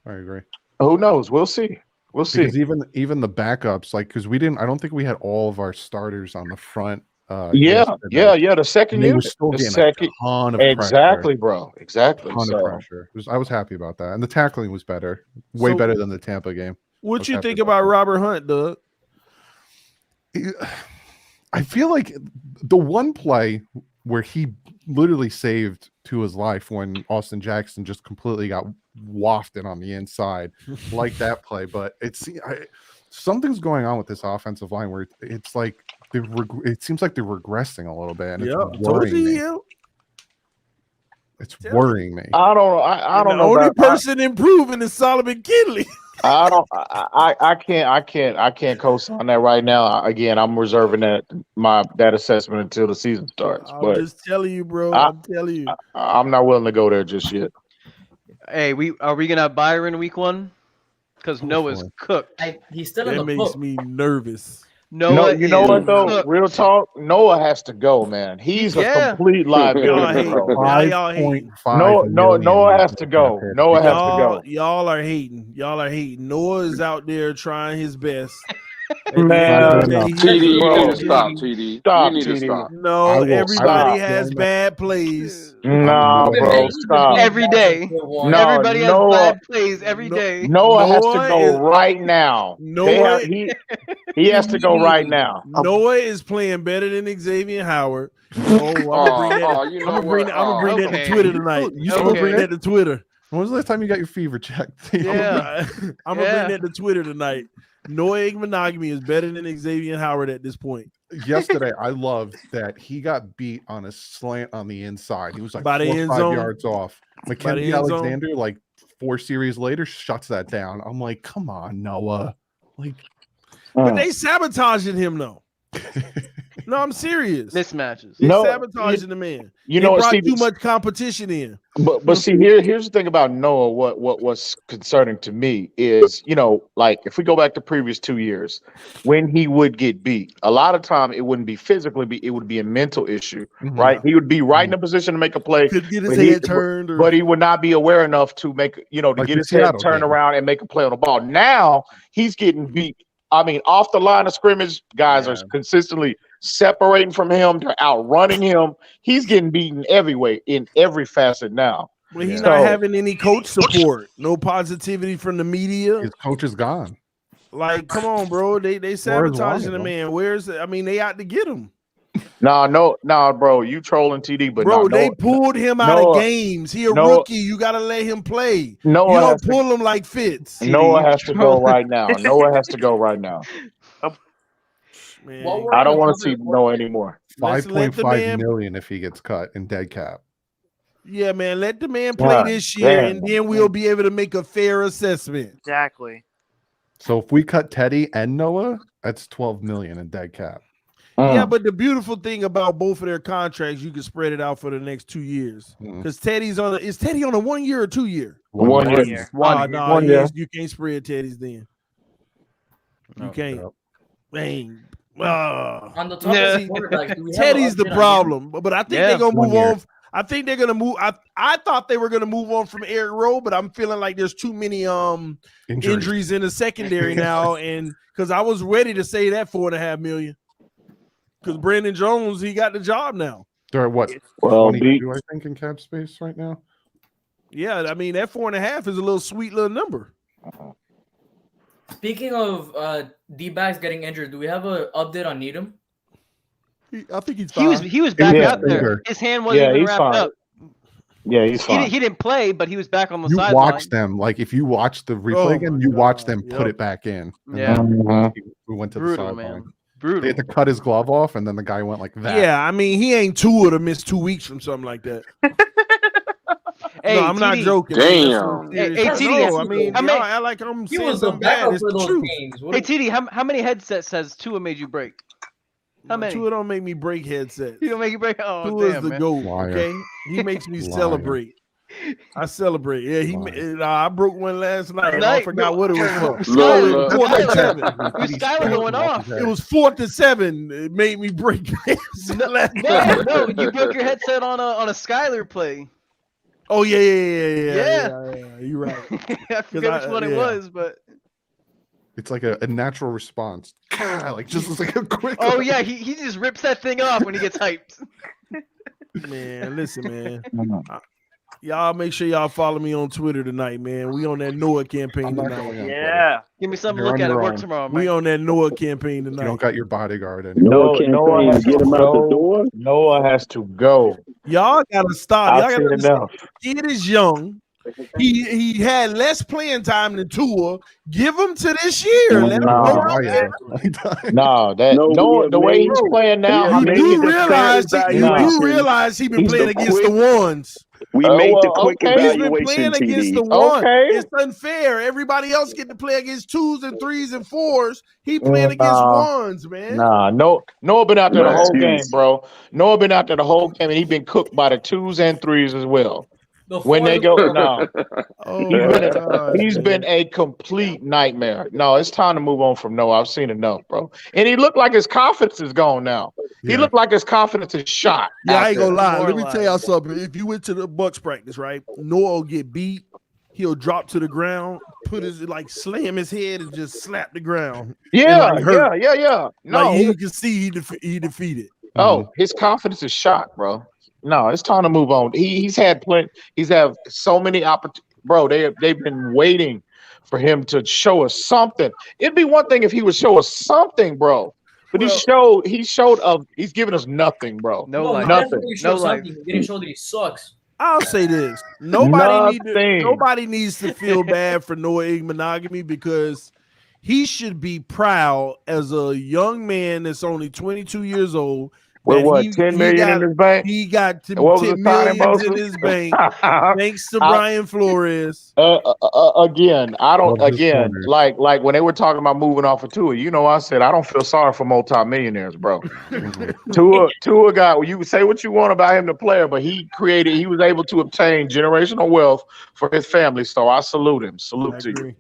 I agree. Who knows? We'll see. Because even the backups, because I don't think we had all of our starters on the front. The second unit. unit. Still getting second, a ton of exactly, pressure. bro. Exactly. A ton of pressure. I was happy about that. And the tackling was better. Way better than the Tampa game. What you think about Robert Hunt, Doug? I feel like the one play where he literally saved Tua's life when Austin Jackson just completely got wafted on the inside, like that play. But something's going on with this offensive line where it's like it seems like they're regressing a little bit, and it's worrying me. It's worrying me. I don't know. The only person improving is Solomon Kinley. I can't co-sign that right now. Again, I'm reserving that assessment until the season starts. I'm just telling you, bro. I'm telling you. I'm not willing to go there just yet. Hey, are we gonna have Byron week 1? Because Noah's cooked. He's still in the That makes me nervous. Noah, you know what though? Cooked. Real talk. Noah has to go, man. He's a complete liability. Y'all hating. Noah has to go. Noah has to go. Y'all are hating. Noah is out there trying his best. Man, TD, you bro, need to stop, TD. stop, You need to TD. stop. No, everybody stop. has bad plays. Nah, bro, stop. Every day. No, Everybody has Noah, bad plays every day. Noah has to Noah go is right now. Noah. He has to go right now. Noah is playing better than Xavier Howard. Oh, I'm gonna bring that to Twitter tonight. I'm gonna bring that to Twitter. When was the last time you got your fever checked? Yeah. I'm gonna bring that to Twitter tonight. Noah Monogamy is better than Xavier Howard at this point. Yesterday, I loved that he got beat on a slant on the inside. He was like By the 4 or end 5 zone? yards off. By the Mackenzie end zone? Alexander, like 4 series later, shuts that down. I'm like, come on, Noah. Like, But they sabotaging him though. No, I'm serious. Mismatches. They No, sabotaging the man. you They know, brought Steve, too much competition in. But see, here's the thing about Noah. What was concerning to me is, like if we go back to previous 2 years, when he would get beat, a lot of time it wouldn't be physically, it would be a mental issue, right? He would be right in a position to make a play, Could get his but head turned, but he would not be aware enough to make, to Like get the his head Seattle turned game. around and make a play on the ball. Now he's getting beat. I mean, off the line of scrimmage, guys are consistently separating from him. They're outrunning him. He's getting beaten every way in every facet now. Well, he's not having any coach support, no positivity from the media. his coach is gone. Like, come on, bro. They sabotaging the man. They out to get him. No, bro. You trolling TD, but Bro, no, they pulled him out of games. He a rookie. You gotta let him play. Noah you don't pull him like Fitz. Noah has to go right now. Noah has to go right now. Man, I don't want to see Noah anymore. Let's let the 5.5 man- million if he gets cut in dead cap. Yeah, man. Let the man play God this year, damn. and then we'll be able to make a fair assessment. Exactly. So if we cut Teddy and Noah, that's 12 million in dead cap. Yeah, but the beautiful thing about both of their contracts, you can spread it out for the next 2 years. Because Teddy's is Teddy on a 1 year or 2 year? 1 year. One year. You can't spread Teddy's then. You can't. Dang. On the top of the quarterbacks, do we have Teddy's an the update on problem, but I think they're gonna 1 move year. on. I think they're gonna move. I thought they were gonna move on from Eric Rowe, but I'm feeling like there's too many injuries in the secondary now, and because I was ready to say that $4.5 million. Because Brandon Jones, he got the job now. They're at what? Well, 22, I think, in cap space right now. Yeah, I mean that 4.5 is a little sweet little number. Speaking of D-backs getting injured, do we have an update on Needham? I think he's fine. He was back Yeah, out there. His hand wasn't even he's wrapped fine. up. Yeah, he's fine. He didn't play, but he was back on the You sideline. watch them. Like, if you watch the replay again, you watch them put Yep. it back in. And Yeah. then we went to Brutal, the sideline. man. Brutal. They had to cut his glove off, and then the guy went like that. Yeah, I mean he ain't Tua to miss 2 weeks from something like that. Hey, No, I'm not TD. joking. Damn. Hey, Hey, TD, no, I mean, how many- y'all act like I'm He saying was the something bad. backup It's for the those truth. games. Hey, TD, how many headsets says Tua made you break? How many? Tua don't make me break headsets. He don't make you break? Oh, Tua's damn, the man. GOAT, Liar. okay? He makes me Liar. celebrate. I celebrate. Yeah, I broke one last night. And I Night, forgot what it was for. Skylar, Look. 4th and 7. It was Skylar going off. It was 4th and 7. It made me break last night. No, you broke your headset on a Skylar play. Oh yeah. You're right. I forget which one it was, but It's like a natural response. Like, just like a quick. oh yeah, he just rips that thing off when he gets hyped. Man, listen, man. Y'all make sure y'all follow me on Twitter tonight, man. We on that Noah campaign I'm not tonight. going on Yeah. Give me something to You're look at on at your work own. tomorrow, man. We on that Noah campaign You don't tonight. got your bodyguard anymore. Noah campaign has to get to him out the go. door. Noah has to go. Y'all gotta stop. Y'all I've gotta seen understand. enough. Kid is young. He had less playing time than Tua. Give him to this year. Let him Nah. go out there. No, the way he's playing now, You how many do realize he been He's playing the against quick- the ones. We made the quick He's been evaluation, playing against TD. the one. Okay. It's unfair. Everybody else get to play against 2s and 3s and 4s. He playing against ones, man. Noah been out there the No whole game, excuse. bro. Noah been out there the whole game, and he been cooked by the 2s and 3s as well. The When they fourth- go, no, Oh he's my been God, he's man. been a complete nightmare. No, it's time to move on from Noah. I've seen enough, bro. And he looked like his confidence is gone now. He Yeah. looked like his confidence is shot. Yeah, out I ain't gonna there. lie. Let me tell y'all something. If you went to the Bucks practice, right, Noah will get beat, he'll drop to the ground, put his slam his head and just slap the ground. Yeah, and, hurt. yeah. No, you can see he defeated. Oh, his confidence is shot, bro. No, it's time to move on. He's had plenty. He's had so many opportunities, bro. They've been waiting for him to show us something. It'd be one thing if he would show us something, bro. But he's giving us nothing, bro. Nothing. No life. He didn't show that he sucks. I'll say this: nobody needs to feel bad for Noah Igbenogany because he should be proud as a young man that's only 22 years old. With 10 million in his bank? He got 10 millions in his bank thanks to Brian Flores. Again, like when they were talking about moving off of Tua, I said I don't feel sorry for multimillionaires, bro. Tua got, you can say what you want about him, the player, but he was able to obtain generational wealth for his family. So I salute him. Salute to you.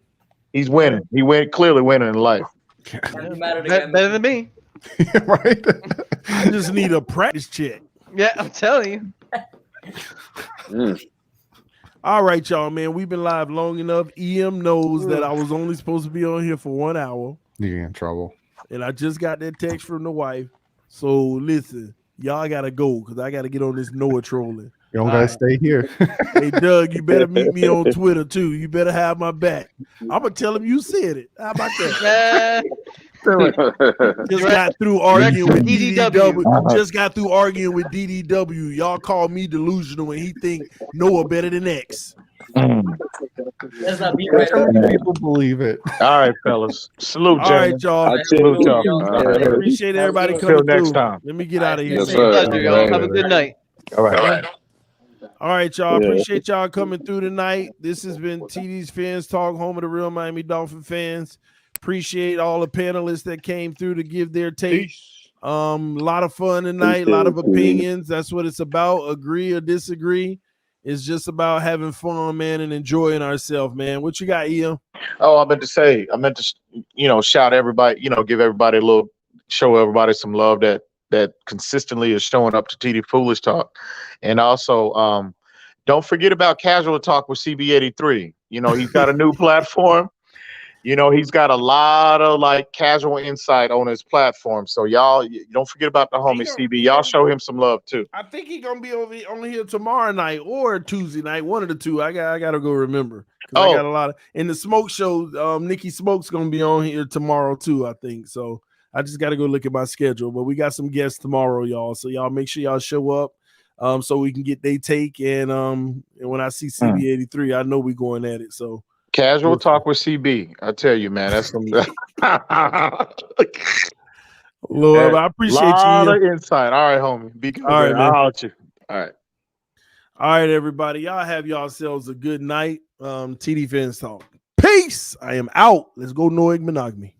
He's winning. He clearly winning in life. Better than me. Right? I just need a practice check. Yeah, I'm telling you. All right, y'all, man. We've been live long enough. EM knows that I was only supposed to be on here for 1 hour. You're in trouble. And I just got that text from the wife. So listen, y'all gotta go because I gotta get on this Noah trolling. You don't gotta stay here. Hey, Doug, you better meet me on Twitter too. You better have my back. I'm gonna tell him you said it. How about that? Just got through arguing with DDW. Just got through arguing with DDW. Y'all call me delusional when he think Noah better than X. Let's not be right. People believe it. All right, fellas. Salute, all right, y'all. Salute, y'all. Appreciate everybody coming Until next through. time. Let me get out of here. Yes, sir. Pleasure, y'all. Have a good night. All right. All right, y'all. Appreciate y'all coming through tonight. This has been TD's Fans Talk, home of the real Miami Dolphin fans. Appreciate all the panelists that came through to give their take. A lot of fun tonight, a lot of opinions. That's what it's about. Agree or disagree. It's just about having fun, man, and enjoying ourselves, man. What you got, Ian? Oh, I meant to shout everybody, give everybody show everybody some love that consistently is showing up to TD Foolish Talk. And also, don't forget about Casual Talk with CB83. He's got a new platform. He's got a lot of casual insight on his platform. So y'all don't forget about the homie CB. Y'all show him some love too. I think he's gonna be on here tomorrow night or Tuesday night, one of the two. I gotta go remember. I got a lot of in the Smoke Show. Nikki Smoke's gonna be on here tomorrow too, I think. So I just gotta go look at my schedule. But we got some guests tomorrow, y'all. So y'all make sure y'all show up. So we can get their take. And when I see CB83, I know we're going at it. So Casual Talk with CB. I tell you, man, that's some Lord, I appreciate you. A lot of insight. All right, homie. Be good. All right, man. I'll out you. All right. All right, everybody. Y'all have yourselves a good night. TD Fans Talk. Peace. I am out. Let's go, Noah Igbenogany.